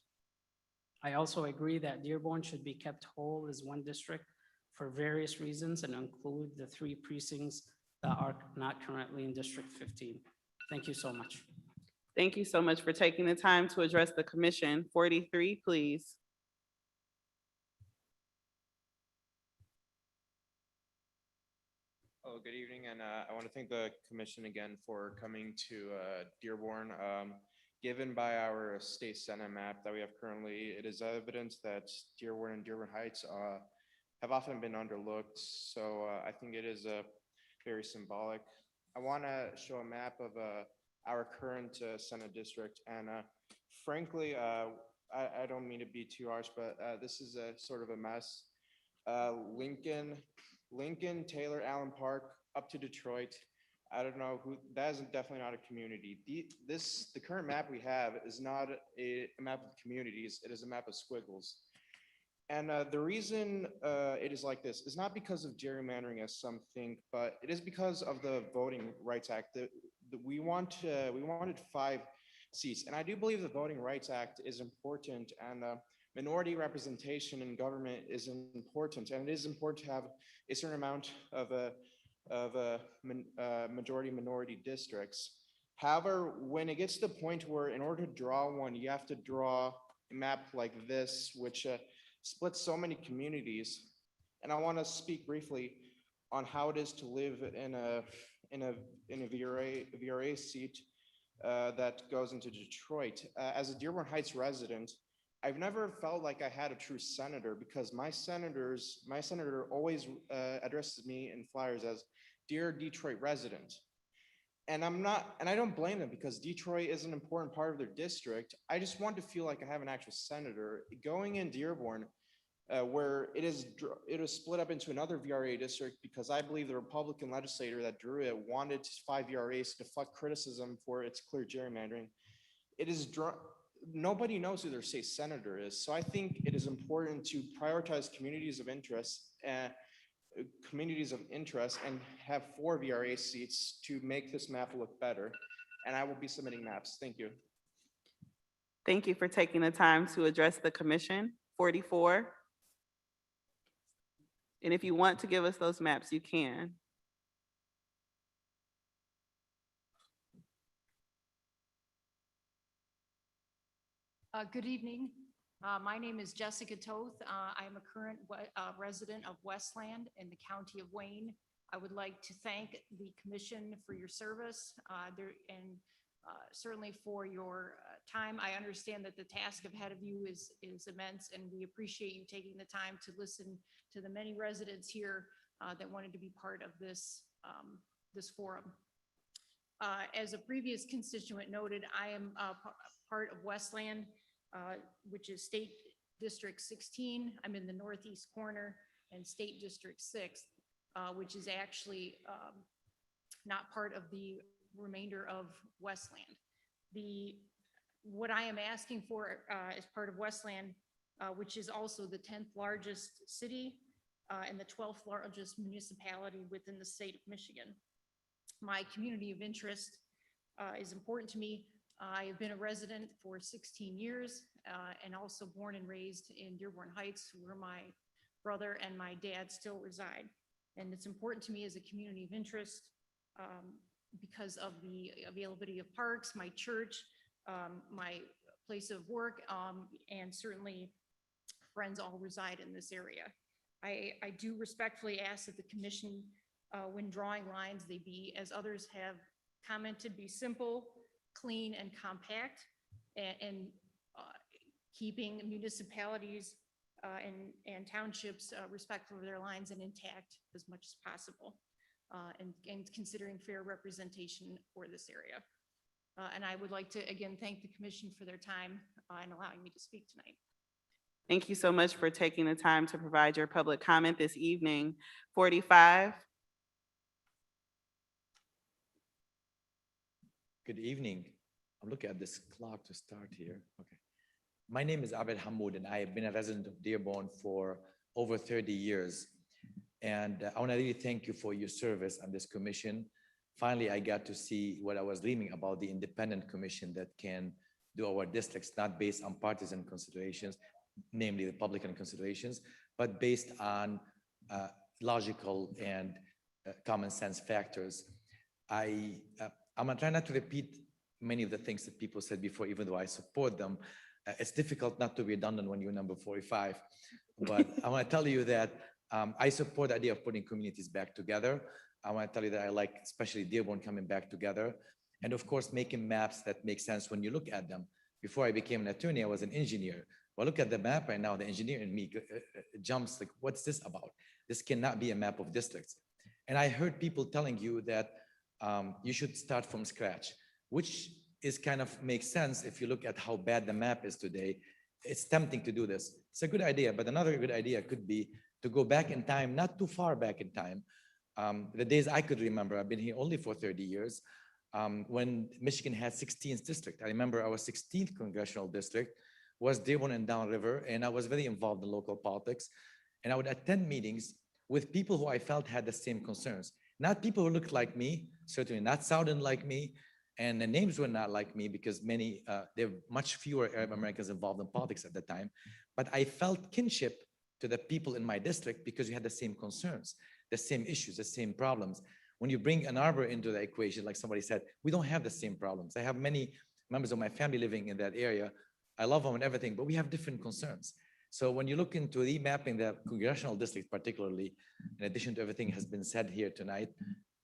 I also agree that Dearborn should be kept whole as one district for various reasons and include the 3 precincts that are not currently in District 15. Thank you so much. Thank you so much for taking the time to address the commission. 43, please. Oh, good evening, and I want to thank the commission again for coming to Dearborn. Given by our state senate map that we have currently, it is evidence that Dearborn and Dearborn Heights have often been underlooked. So I think it is very symbolic. I want to show a map of our current senate district, and frankly, I don't mean to be too harsh, but this is a sort of a mess. Lincoln, Taylor, Allen Park, up to Detroit. I don't know who, that is definitely not a community. The current map we have is not a map of communities, it is a map of squiggles. And the reason it is like this is not because of gerrymandering as some think, but it is because of the Voting Rights Act. We wanted 5 seats, and I do believe the Voting Rights Act is important, and minority representation in government is important, and it is important to have a certain amount of majority minority districts. However, when it gets to the point where in order to draw one, you have to draw a map like this, which splits so many communities. And I want to speak briefly on how it is to live in a VRA seat that goes into Detroit. As a Dearborn Heights resident, I've never felt like I had a true senator because my senator always addresses me in flyers as "Dear Detroit resident." And I don't blame them because Detroit is an important part of their district. I just want to feel like I have an actual senator. Going in Dearborn, where it is split up into another VRA district because I believe the Republican legislator that drew it wanted 5 VRAs to deflect criticism for its clear gerrymandering. Nobody knows who their state senator is. So I think it is important to prioritize communities of interest and have 4 VRA seats to make this map look better. And I will be submitting maps. Thank you. Thank you for taking the time to address the commission. 44. And if you want to give us those maps, you can. Good evening. My name is Jessica Toth. I am a current resident of Westland in the county of Wayne. I would like to thank the commission for your service and certainly for your time. I understand that the task ahead of you is immense, and we appreciate you taking the time to listen to the many residents here that wanted to be part of this forum. As a previous constituent noted, I am part of Westland, which is State District 16. I'm in the northeast corner, and State District 6, which is actually not part of the remainder of Westland. What I am asking for as part of Westland, which is also the 10th largest city and the 12th largest municipality within the state of Michigan. My community of interest is important to me. I have been a resident for 16 years and also born and raised in Dearborn Heights, where my brother and my dad still reside. And it's important to me as a community of interest because of the availability of parks, my church, my place of work, and certainly friends all reside in this area. I do respectfully ask that the commission, when drawing lines, they be, as others have commented, be simple, clean, and compact, and keeping municipalities and townships respectful of their lines and intact as much as possible, and considering fair representation for this area. And I would like to again thank the commission for their time and allowing me to speak tonight. Thank you so much for taking the time to provide your public comment this evening. 45. Good evening. I'm looking at this clock to start here. Okay. My name is Abed Hamoud, and I have been a resident of Dearborn for over 30 years. And I want to really thank you for your service on this commission. Finally, I got to see what I was dreaming about, the independent commission that can do our districts, not based on partisan considerations, namely Republican considerations, but based on logical and common sense factors. I'm gonna try not to repeat many of the things that people said before, even though I support them. It's difficult not to be redundant when you're number 45, but I want to tell you that I support the idea of putting communities back together. I want to tell you that I like especially Dearborn coming back together, and of course making maps that make sense when you look at them. Before I became an attorney, I was an engineer. Well, look at the map right now, the engineer in me jumps like, what's this about? This cannot be a map of districts. And I heard people telling you that you should start from scratch, which is kind of makes sense if you look at how bad the map is today. It's tempting to do this. It's a good idea, but another good idea could be to go back in time, not too far back in time. The days I could remember, I've been here only for 30 years, when Michigan had 16th district. I remember our 16th congressional district was Dearborn and Downriver, and I was very involved in local politics. And I would attend meetings with people who I felt had the same concerns. Not people who looked like me, certainly not sounding like me, and the names were not like me because there were much fewer Arab Americans involved in politics at the time. But I felt kinship to the people in my district because we had the same concerns, the same issues, the same problems. When you bring Ann Arbor into the equation, like somebody said, we don't have the same problems. I have many members of my family living in that area. I love them and everything, but we have different concerns. So when you look into remapping the congressional district, particularly, in addition to everything has been said here tonight,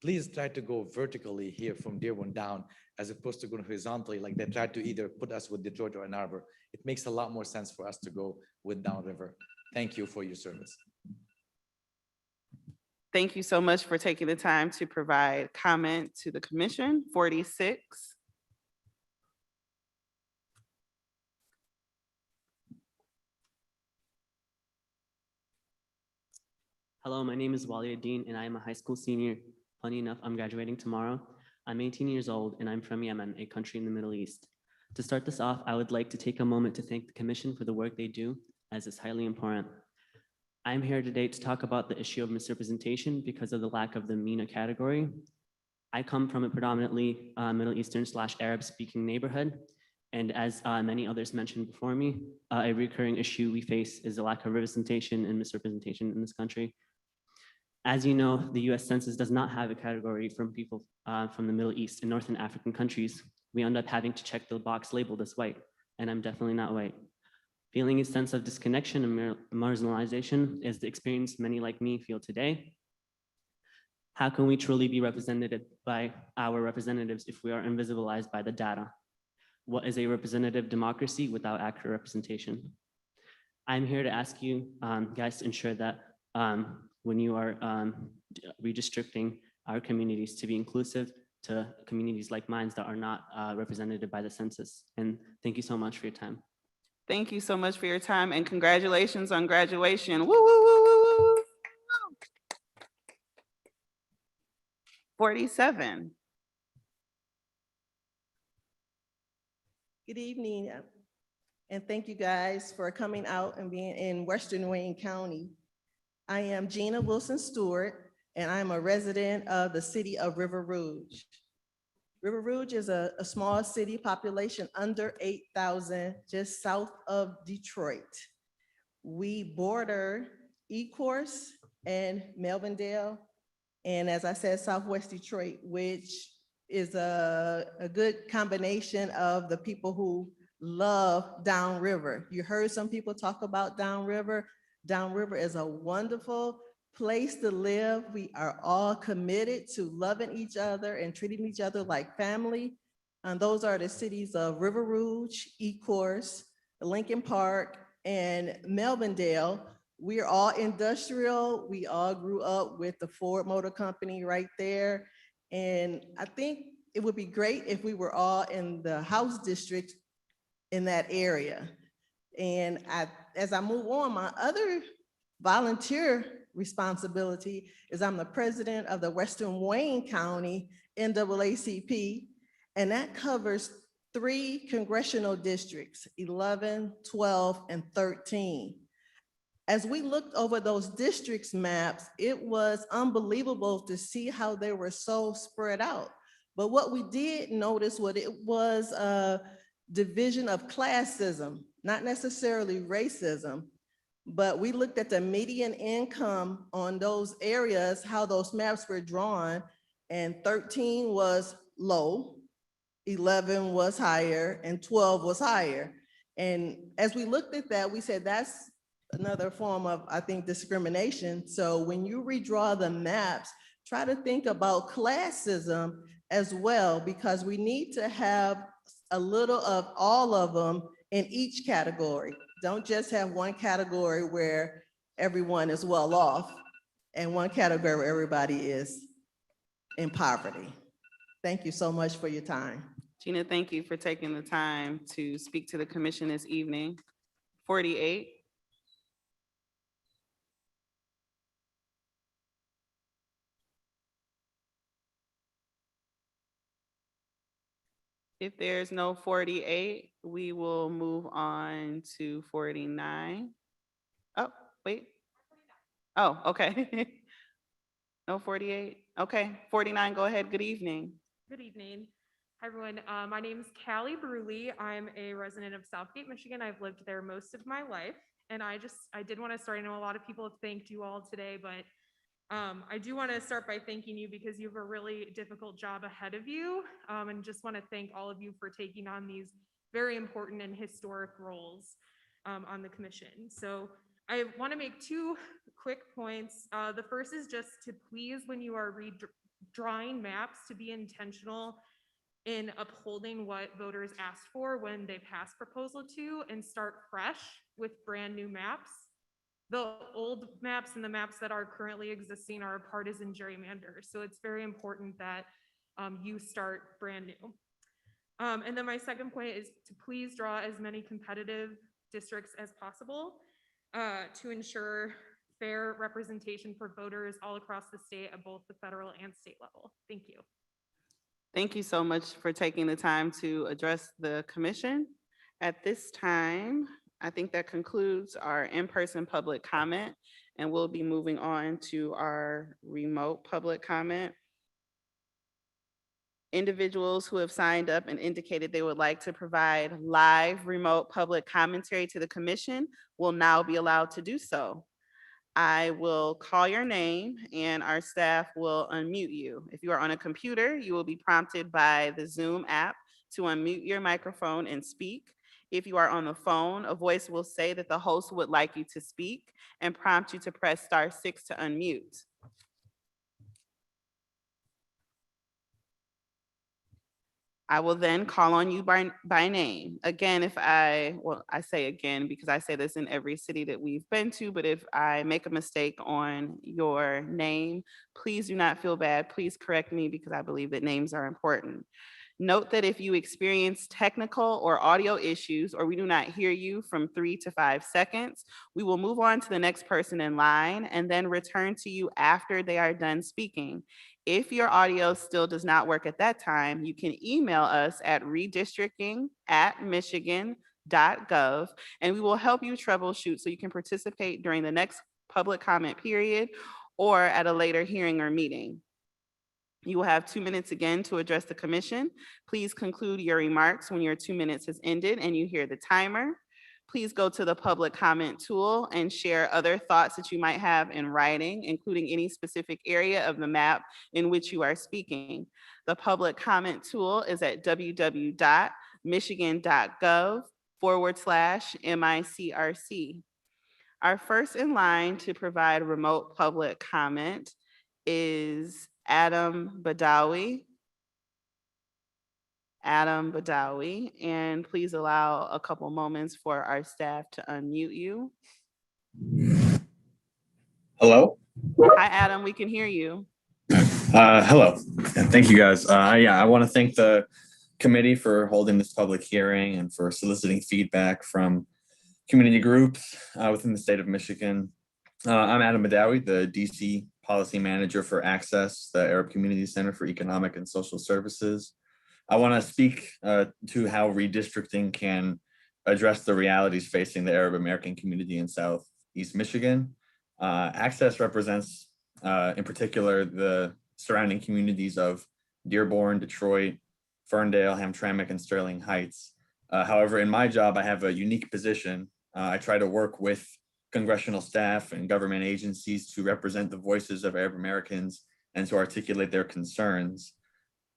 please try to go vertically here from Dearborn down, as opposed to going horizontally, like they tried to either put us with Detroit or Ann Arbor. It makes a lot more sense for us to go with Downriver. Thank you for your service. Thank you so much for taking the time to provide comment to the commission. 46. Hello, my name is Wali Adin, and I am a high school senior. Funny enough, I'm graduating tomorrow. I'm 18 years old, and I'm from Yemen, a country in the Middle East. To start this off, I would like to take a moment to thank the Commission for the work they do, as it's highly important. I'm here today to talk about the issue of misrepresentation because of the lack of the MENA category. I come from a predominantly Middle Eastern/Arab speaking neighborhood. And as many others mentioned before me, a recurring issue we face is the lack of representation and misrepresentation in this country. As you know, the US Census does not have a category from people from the Middle East and Northern African countries. We end up having to check the box labeled as white, and I'm definitely not white. Feeling a sense of disconnection and marginalization is the experience many like me feel today. How can we truly be represented by our representatives if we are invisibilized by the data? What is a representative democracy without accurate representation? I'm here to ask you guys to ensure that when you are redistricting our communities to be inclusive to communities like mine that are not represented by the census. And thank you so much for your time. Thank you so much for your time and congratulations on graduation. Woo, woo, woo, woo, woo. 47. Good evening, and thank you guys for coming out and being in Western Wayne County. I am Gina Wilson Stewart, and I'm a resident of the city of River Rouge. River Rouge is a small city, population under 8,000, just south of Detroit. We border Ecorse and Melvindale, and as I said, Southwest Detroit, which is a good combination of the people who love downriver. You heard some people talk about downriver. Downriver is a wonderful place to live. We are all committed to loving each other and treating each other like family. And those are the cities of River Rouge, Ecorse, Lincoln Park, and Melvindale. We are all industrial. We all grew up with the Ford Motor Company right there. And I think it would be great if we were all in the House District in that area. And as I move on, my other volunteer responsibility is I'm the president of the Western Wayne County NAACP, and that covers 3 congressional districts, 11, 12, and 13. As we looked over those districts maps, it was unbelievable to see how they were so spread out. But what we did notice was it was a division of classism, not necessarily racism, but we looked at the median income on those areas, how those maps were drawn, and 13 was low, 11 was higher, and 12 was higher. And as we looked at that, we said that's another form of, I think, discrimination. So when you redraw the maps, try to think about classism as well, because we need to have a little of all of them in each category. Don't just have one category where everyone is well off and one category where everybody is in poverty. Thank you so much for your time. Gina, thank you for taking the time to speak to the commission this evening. 48. If there's no 48, we will move on to 49. Oh, wait. Oh, okay. No 48. Okay, 49, go ahead. Good evening. Good evening. Hi, everyone. My name is Callie Bruley. I'm a resident of Southgate, Michigan. I've lived there most of my life. And I did want to start, I know a lot of people have thanked you all today, but I do want to start by thanking you because you have a really difficult job ahead of you. And just want to thank all of you for taking on these very important and historic roles on the commission. So I want to make 2 quick points. The first is just to please, when you are redrawing maps, to be intentional in upholding what voters asked for when they passed Proposal 2 and start fresh with brand new maps. The old maps and the maps that are currently existing are partisan gerrymander. So it's very important that you start brand new. And then my second point is to please draw as many competitive districts as possible to ensure fair representation for voters all across the state at both the federal and state level. Thank you. Thank you so much for taking the time to address the commission. At this time, I think that concludes our in-person public comment, and we'll be moving on to our remote public comment. Individuals who have signed up and indicated they would like to provide live remote public commentary to the commission will now be allowed to do so. I will call your name and our staff will unmute you. If you are on a computer, you will be prompted by the Zoom app to unmute your microphone and speak. If you are on the phone, a voice will say that the host would like you to speak and prompt you to press *6 to unmute. I will then call on you by name. Again, I say again because I say this in every city that we've been to, but if I make a mistake on your name, please do not feel bad. Please correct me because I believe that names are important. Note that if you experience technical or audio issues or we do not hear you from 3 to 5 seconds, we will move on to the next person in line and then return to you after they are done speaking. If your audio still does not work at that time, you can email us at redistricting@michigan.gov and we will help you troubleshoot so you can participate during the next public comment period or at a later hearing or meeting. You will have 2 minutes again to address the commission. Please conclude your remarks when your 2 minutes has ended and you hear the timer. Please go to the public comment tool and share other thoughts that you might have in writing, including any specific area of the map in which you are speaking. The public comment tool is at www.michigan.gov michigan.gov/MICRC. Our first in line to provide remote public comment is Adam Badawi. And please allow a couple moments for our staff to unmute you. Hello? Hi, Adam, we can hear you. Hello. And thank you guys. I want to thank the committee for holding this public hearing and for soliciting feedback from community groups within the state of Michigan. I'm Adam Badawi, the DC Policy Manager for Access, the Arab Community Center for Economic and Social Services. I want to speak to how redistricting can address the realities facing the Arab American community in Southeast Michigan. Access represents, in particular, the surrounding communities of Dearborn, Detroit, Ferndale, Hamtramck, and Sterling Heights. However, in my job, I have a unique position. I try to work with congressional staff and government agencies to represent the voices of Arab Americans and to articulate their concerns.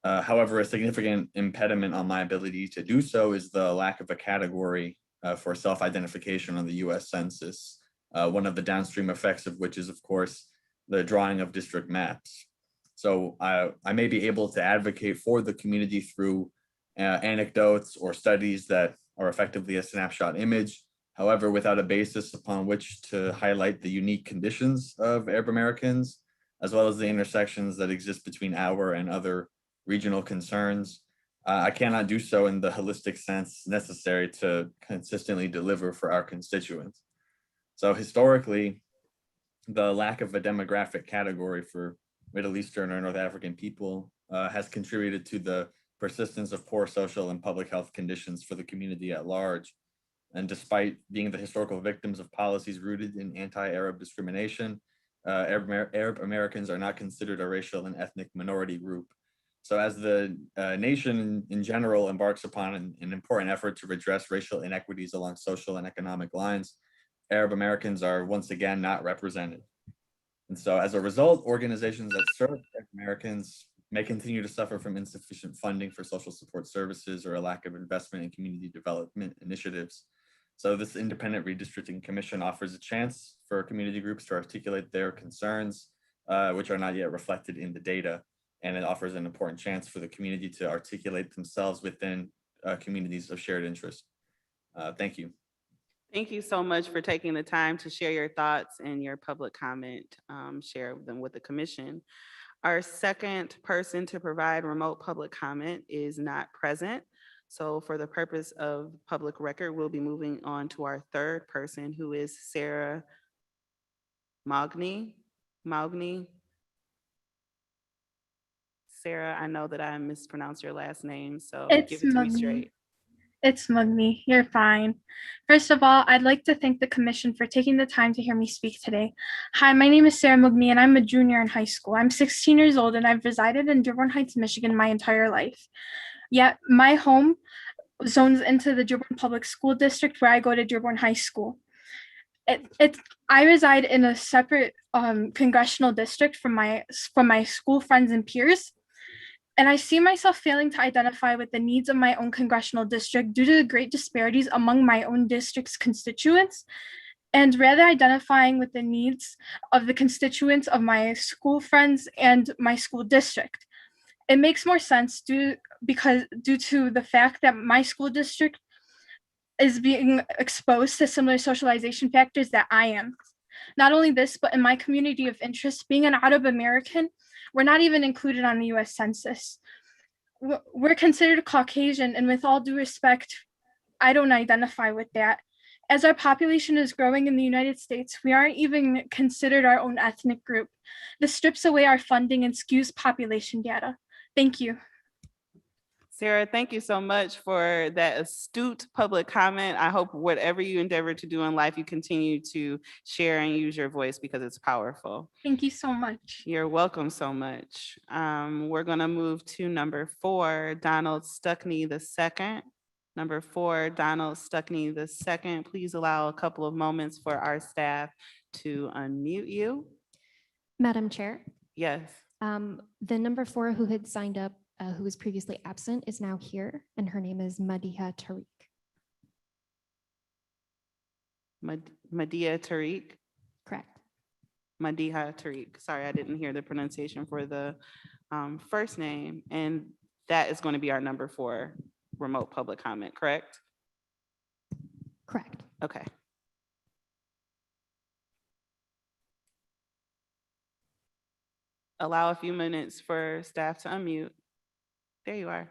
However, a significant impediment on my ability to do so is the lack of a category for self-identification on the US Census, one of the downstream effects of which is, of course, the drawing of district maps. So I may be able to advocate for the community through anecdotes or studies that are effectively a snapshot image. However, without a basis upon which to highlight the unique conditions of Arab Americans, as well as the intersections that exist between our and other regional concerns, I cannot do so in the holistic sense necessary to consistently deliver for our constituents. So historically, the lack of a demographic category for Middle Eastern or North African people has contributed to the persistence of poor social and public health conditions for the community at large. And despite being the historical victims of policies rooted in anti-Arab discrimination, Arab Americans are not considered a racial and ethnic minority group. So as the nation in general embarks upon an important effort to redress racial inequities along social and economic lines, Arab Americans are once again not represented. And so as a result, organizations that serve Arab Americans may continue to suffer from insufficient funding for social support services or a lack of investment in community development initiatives. So this independent redistricting commission offers a chance for community groups to articulate their concerns, which are not yet reflected in the data. And it offers an important chance for the community to articulate themselves within communities of shared interest. Thank you. Thank you so much for taking the time to share your thoughts and your public comment, share them with the commission. Our second person to provide remote public comment is not present. So for the purpose of public record, we'll be moving on to our third person, who is Sarah Mogny. Sarah, I know that I mispronounced your last name, so give it to me straight. It's Mugni. You're fine. First of all, I'd like to thank the commission for taking the time to hear me speak today. Hi, my name is Sarah Mugni, and I'm a junior in high school. I'm 16 years old, and I've resided in Dearborn Heights, Michigan my entire life. Yet my home zones into the Dearborn Public School District, where I go to Dearborn High School. I reside in a separate congressional district from my school friends and peers. And I see myself failing to identify with the needs of my own congressional district due to the great disparities among my own district's constituents, and rather identifying with the needs of the constituents of my school friends and my school district. It makes more sense due to the fact that my school district is being exposed to similar socialization factors that I am. Not only this, but in my community of interest, being an Arab American, we're not even included on the US Census. We're considered Caucasian, and with all due respect, I don't identify with that. As our population is growing in the United States, we aren't even considered our own ethnic group. This strips away our funding and skews population data. Thank you. Sarah, thank you so much for that astute public comment. I hope whatever you endeavor to do in life, you continue to share and use your voice because it's powerful. Thank you so much. You're welcome so much. We're gonna move to number 4, Donald Stuckney II. Number 4, Donald Stuckney II. Please allow a couple of moments for our staff to unmute you. Madam Chair, Yes. the number 4 who had signed up who was previously absent, is now here, and her name is Madiha Tariq. Madiha Tariq. Correct. Madiha Tariq. Sorry, I didn't hear the pronunciation for the first name. And that is going to be our number for remote public comment, correct? Correct. Okay. Allow a few minutes for staff to unmute. There you are.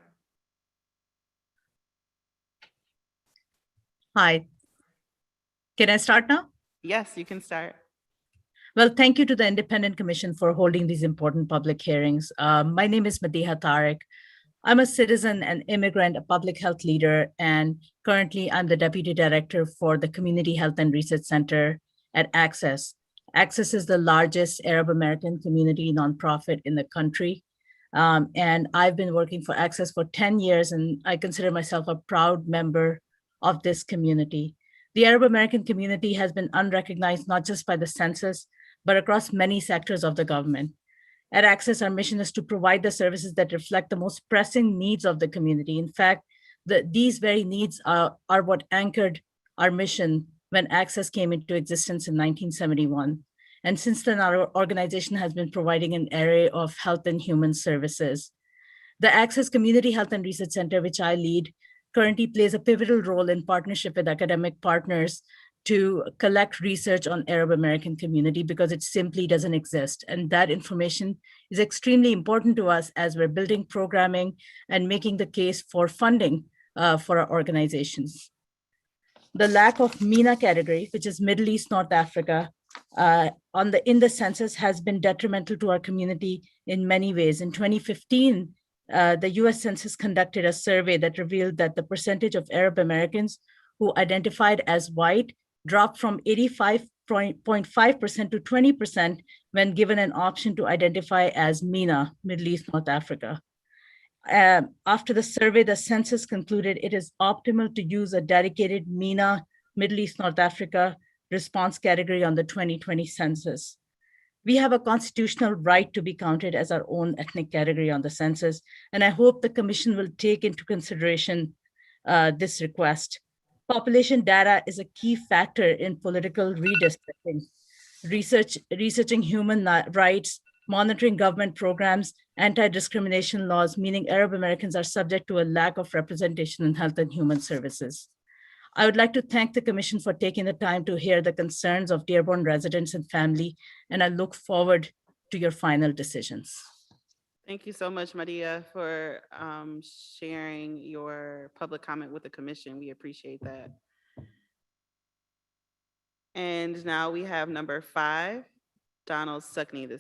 Hi. Can I start now? Yes, you can start. Well, thank you to the Independent Commission for holding these important public hearings. My name is Madiha Tariq. I'm a citizen and immigrant, a public health leader, and currently I'm the Deputy Director for the Community Health and Research Center at Access. Access is the largest Arab American community nonprofit in the country. And I've been working for Access for 10 years, and I consider myself a proud member of this community. The Arab American community has been unrecognized not just by the census, but across many sectors of the government. At Access, our mission is to provide the services that reflect the most pressing needs of the community. In fact, these very needs are what anchored our mission when Access came into existence in 1971. And since then, our organization has been providing an array of health and human services. The Access Community Health and Research Center, which I lead, currently plays a pivotal role in partnership with academic partners to collect research on Arab American community because it simply doesn't exist. And that information is extremely important to us as we're building programming and making the case for funding for our organizations. The lack of MENA category, which is Middle East, North Africa, in the census has been detrimental to our community in many ways. In 2015, the US Census conducted a survey that revealed that the percentage of Arab Americans who identified as white dropped from 85.5% to 20% when given an option to identify as MENA, Middle East, North Africa. After the survey, the census concluded it is optimal to use a dedicated MENA, Middle East, North Africa response category on the 2020 census. We have a constitutional right to be counted as our own ethnic category on the census, and I hope the Commission will take into consideration this request. Population data is a key factor in political redistricting. Researching human rights, monitoring government programs, anti-discrimination laws, meaning Arab Americans are subject to a lack of representation in health and human services. I would like to thank the Commission for taking the time to hear the concerns of Dearborn residents and family, and I look forward to your final decisions. Thank you so much, Maria, for sharing your public comment with the Commission. We appreciate that. And now we have number 5, Donald Suckney II.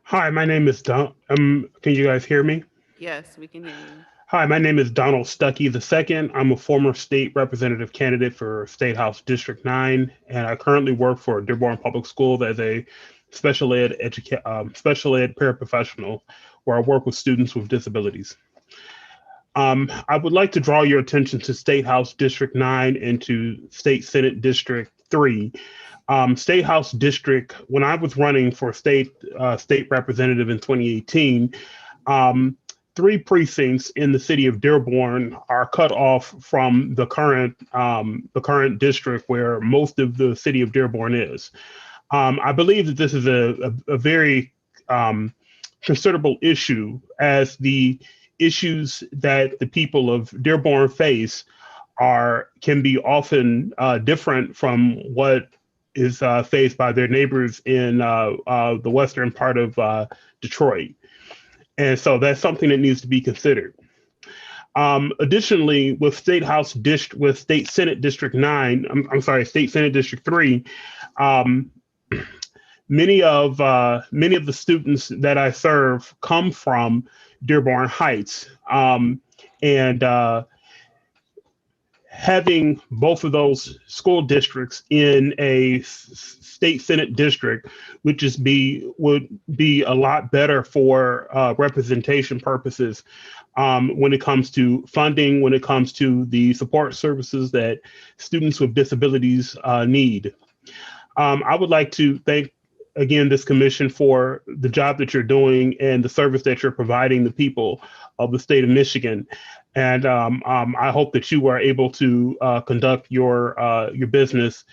Hi, my name is Don. Can you guys hear me? Yes, we can hear you. Hi, my name is Donald Stuckey II. I'm a former state representative candidate for State House District 9, and I currently work for Dearborn Public Schools as a special ed paraprofessional, where I work with students with disabilities. I would like to draw your attention to State House District 9 and to State Senate District 3. State House District, when I was running for state representative in 2018, 3 precincts in the city of Dearborn are cut off from the current district where most of the city of Dearborn is. I believe that this is a very considerable issue, as the issues that the people of Dearborn face can be often different from what is faced by their neighbors in the western part of Detroit. And so that's something that needs to be considered. Additionally, with State Senate District 9, State Senate District 3, many of the students that I serve come from Dearborn Heights, and having both of those school districts in a state senate district would be a lot better for representation purposes when it comes to funding, when it comes to the support services that students with disabilities need. I would like to thank again this commission for the job that you're doing and the service that you're providing the people of the state of Michigan. And I hope that you are able to conduct your business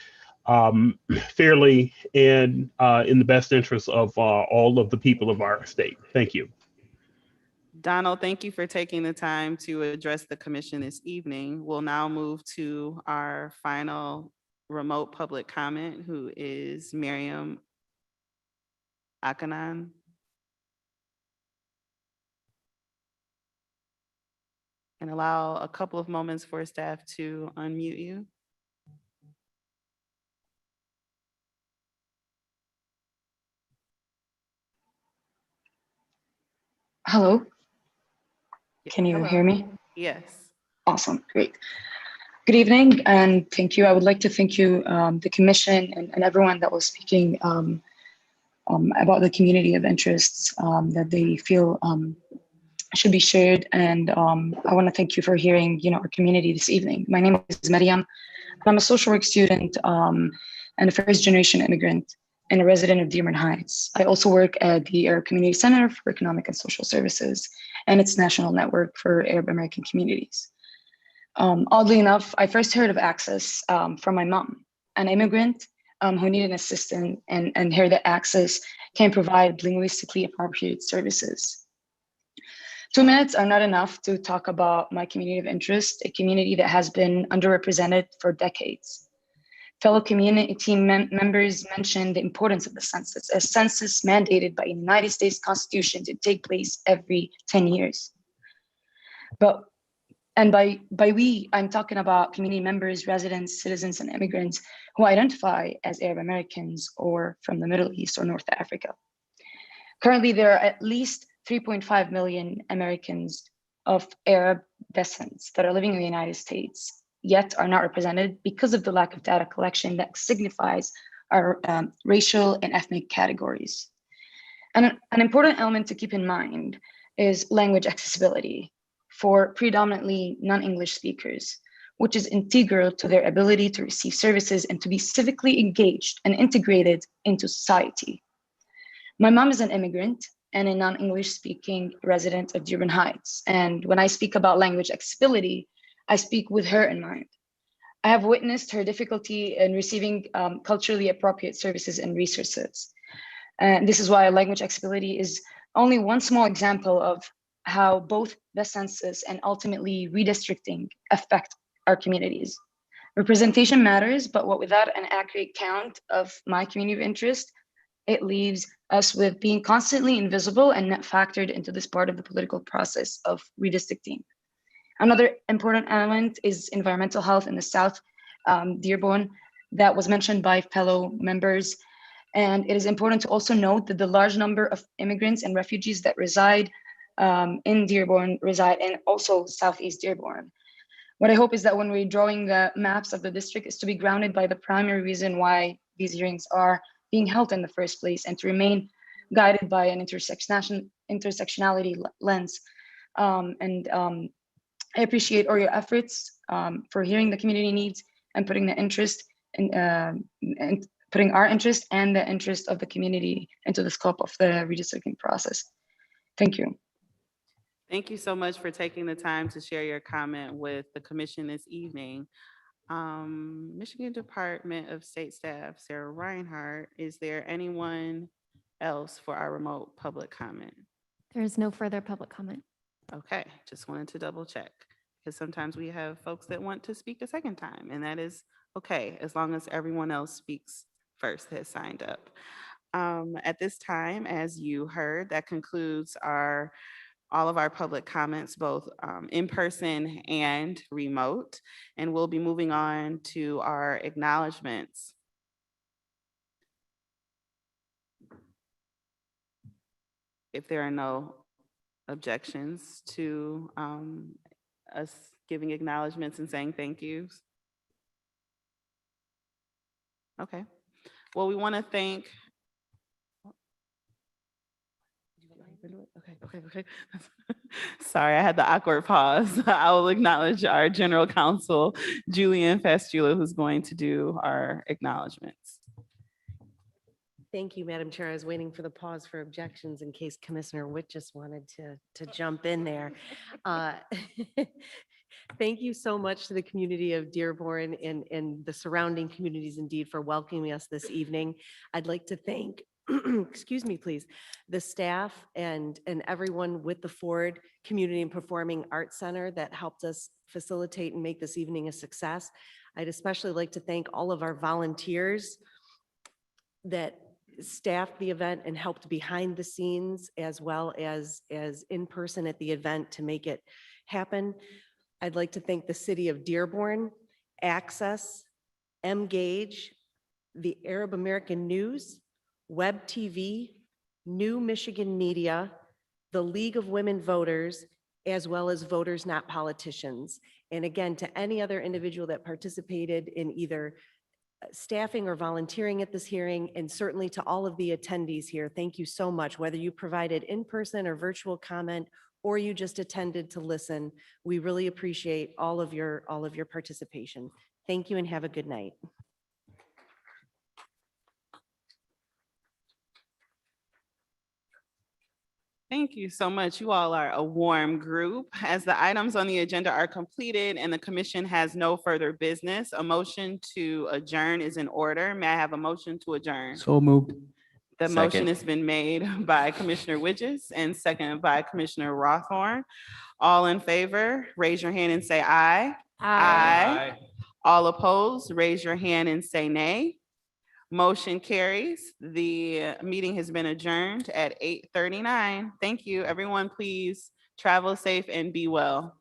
fairly and in the best interest of all of the people of our state. Thank you. Donald, thank you for taking the time to address the commission this evening. We'll now move to our final remote public comment, who is Miriam Akanan. And allow a couple of moments for staff to unmute you. Hello. Can you Hello. hear me? Yes. Awesome, great. Good evening, and thank you. I would like to thank you, the commission and everyone that was speaking about the community of interests that they feel should be shared. And I want to thank you for hearing, our community this evening. My name is Mariam. I'm a social work student and a first-generation immigrant and a resident of Dearborn Heights. I also work at the Arab Community Center for Economic and Social Services and its national network for Arab American communities. Oddly enough, I first heard of Access from my mom, an immigrant who needed assistance and heard that Access can provide linguistically appropriate services. 2 minutes are not enough to talk about my community of interest, a community that has been underrepresented for decades. Fellow community team members mentioned the importance of the census, a census mandated by the United States Constitution to take place every 10 years. And by we, I'm talking about community members, residents, citizens, and immigrants who identify as Arab Americans or from the Middle East or North Africa. Currently, there are at least 3.5 million Americans of Arab descent that are living in the United States, yet are not represented because of the lack of data collection that signifies our racial and ethnic categories. And an important element to keep in mind is language accessibility for predominantly non-English speakers, which is integral to their ability to receive services and to be civically engaged and integrated into society. My mom is an immigrant and a non-English speaking resident of Dearborn Heights. And when I speak about language accessibility, I speak with her in mind. I have witnessed her difficulty in receiving culturally appropriate services and resources. And this is why language accessibility is only one small example of how both the census and ultimately redistricting affect our communities. Representation matters, but without an accurate count of my community of interest, it leaves us with being constantly invisible and not factored into this part of the political process of redistricting. Another important element is environmental health in the South Dearborn that was mentioned by fellow members. And it is important to also note that the large number of immigrants and refugees that reside in Dearborn reside in also Southeast Dearborn. What I hope is that when we're drawing the maps of the district is to be grounded by the primary reason why these hearings are being held in the first place and to remain guided by an intersectionality lens. I appreciate all your efforts for hearing the community needs and putting the interest in, and putting our interest and the interest of the community into the scope of the redistricting process. Thank you. Thank you so much for taking the time to share your comment with the commission this evening. Michigan Department of State Staff, Sarah Reinhardt, is there anyone else for our remote public comment? There is no further public comment. Okay, just wanted to double check because sometimes we have folks that want to speak a second time, and that is okay as long as everyone else speaks first has signed up. At this time, as you heard, that concludes all of our public comments, both in person and remote, and we'll be moving on to our acknowledgements. If there are no objections to us giving acknowledgements and saying thank yous? Okay. Well, we want to thank. Okay. Sorry, I had the awkward pause. I will acknowledge our general counsel, Julian Fastula, who's going to do our acknowledgements. Thank you, Madam Chair. I was waiting for the pause for objections in case Commissioner Witt just wanted to jump in there. Thank you so much to the community of Dearborn and the surrounding communities indeed for welcoming us this evening. I'd like to thank, excuse me, please, the staff and everyone with the Ford Community and Performing Arts Center that helped us facilitate and make this evening a success. I'd especially like to thank all of our volunteers that staffed the event and helped behind the scenes as well as in person at the event to make it happen. I'd like to thank the city of Dearborn, Access, Gauge, the Arab American News, Web TV, New Michigan Media, the League of Women Voters, as well as Voters Not Politicians. And again, to any other individual that participated in either staffing or volunteering at this hearing, and certainly to all of the attendees here, thank you so much. Whether you provided in-person or virtual comment, or you just attended to listen, we really appreciate all of your participation. Thank you and have a good night. Thank you so much. You all are a warm group. As the items on the agenda are completed and the commission has no further business, a motion to adjourn is in order. May I have a motion to adjourn? So moved. The motion Second. has been made by Commissioner Widgets and seconded by Commissioner Rothorn. All in favor, raise your hand and say aye. Aye. All opposed, raise your hand and say nay. Motion carries. The meeting has been adjourned at 8:39. Thank you. Everyone, please travel safe and be well.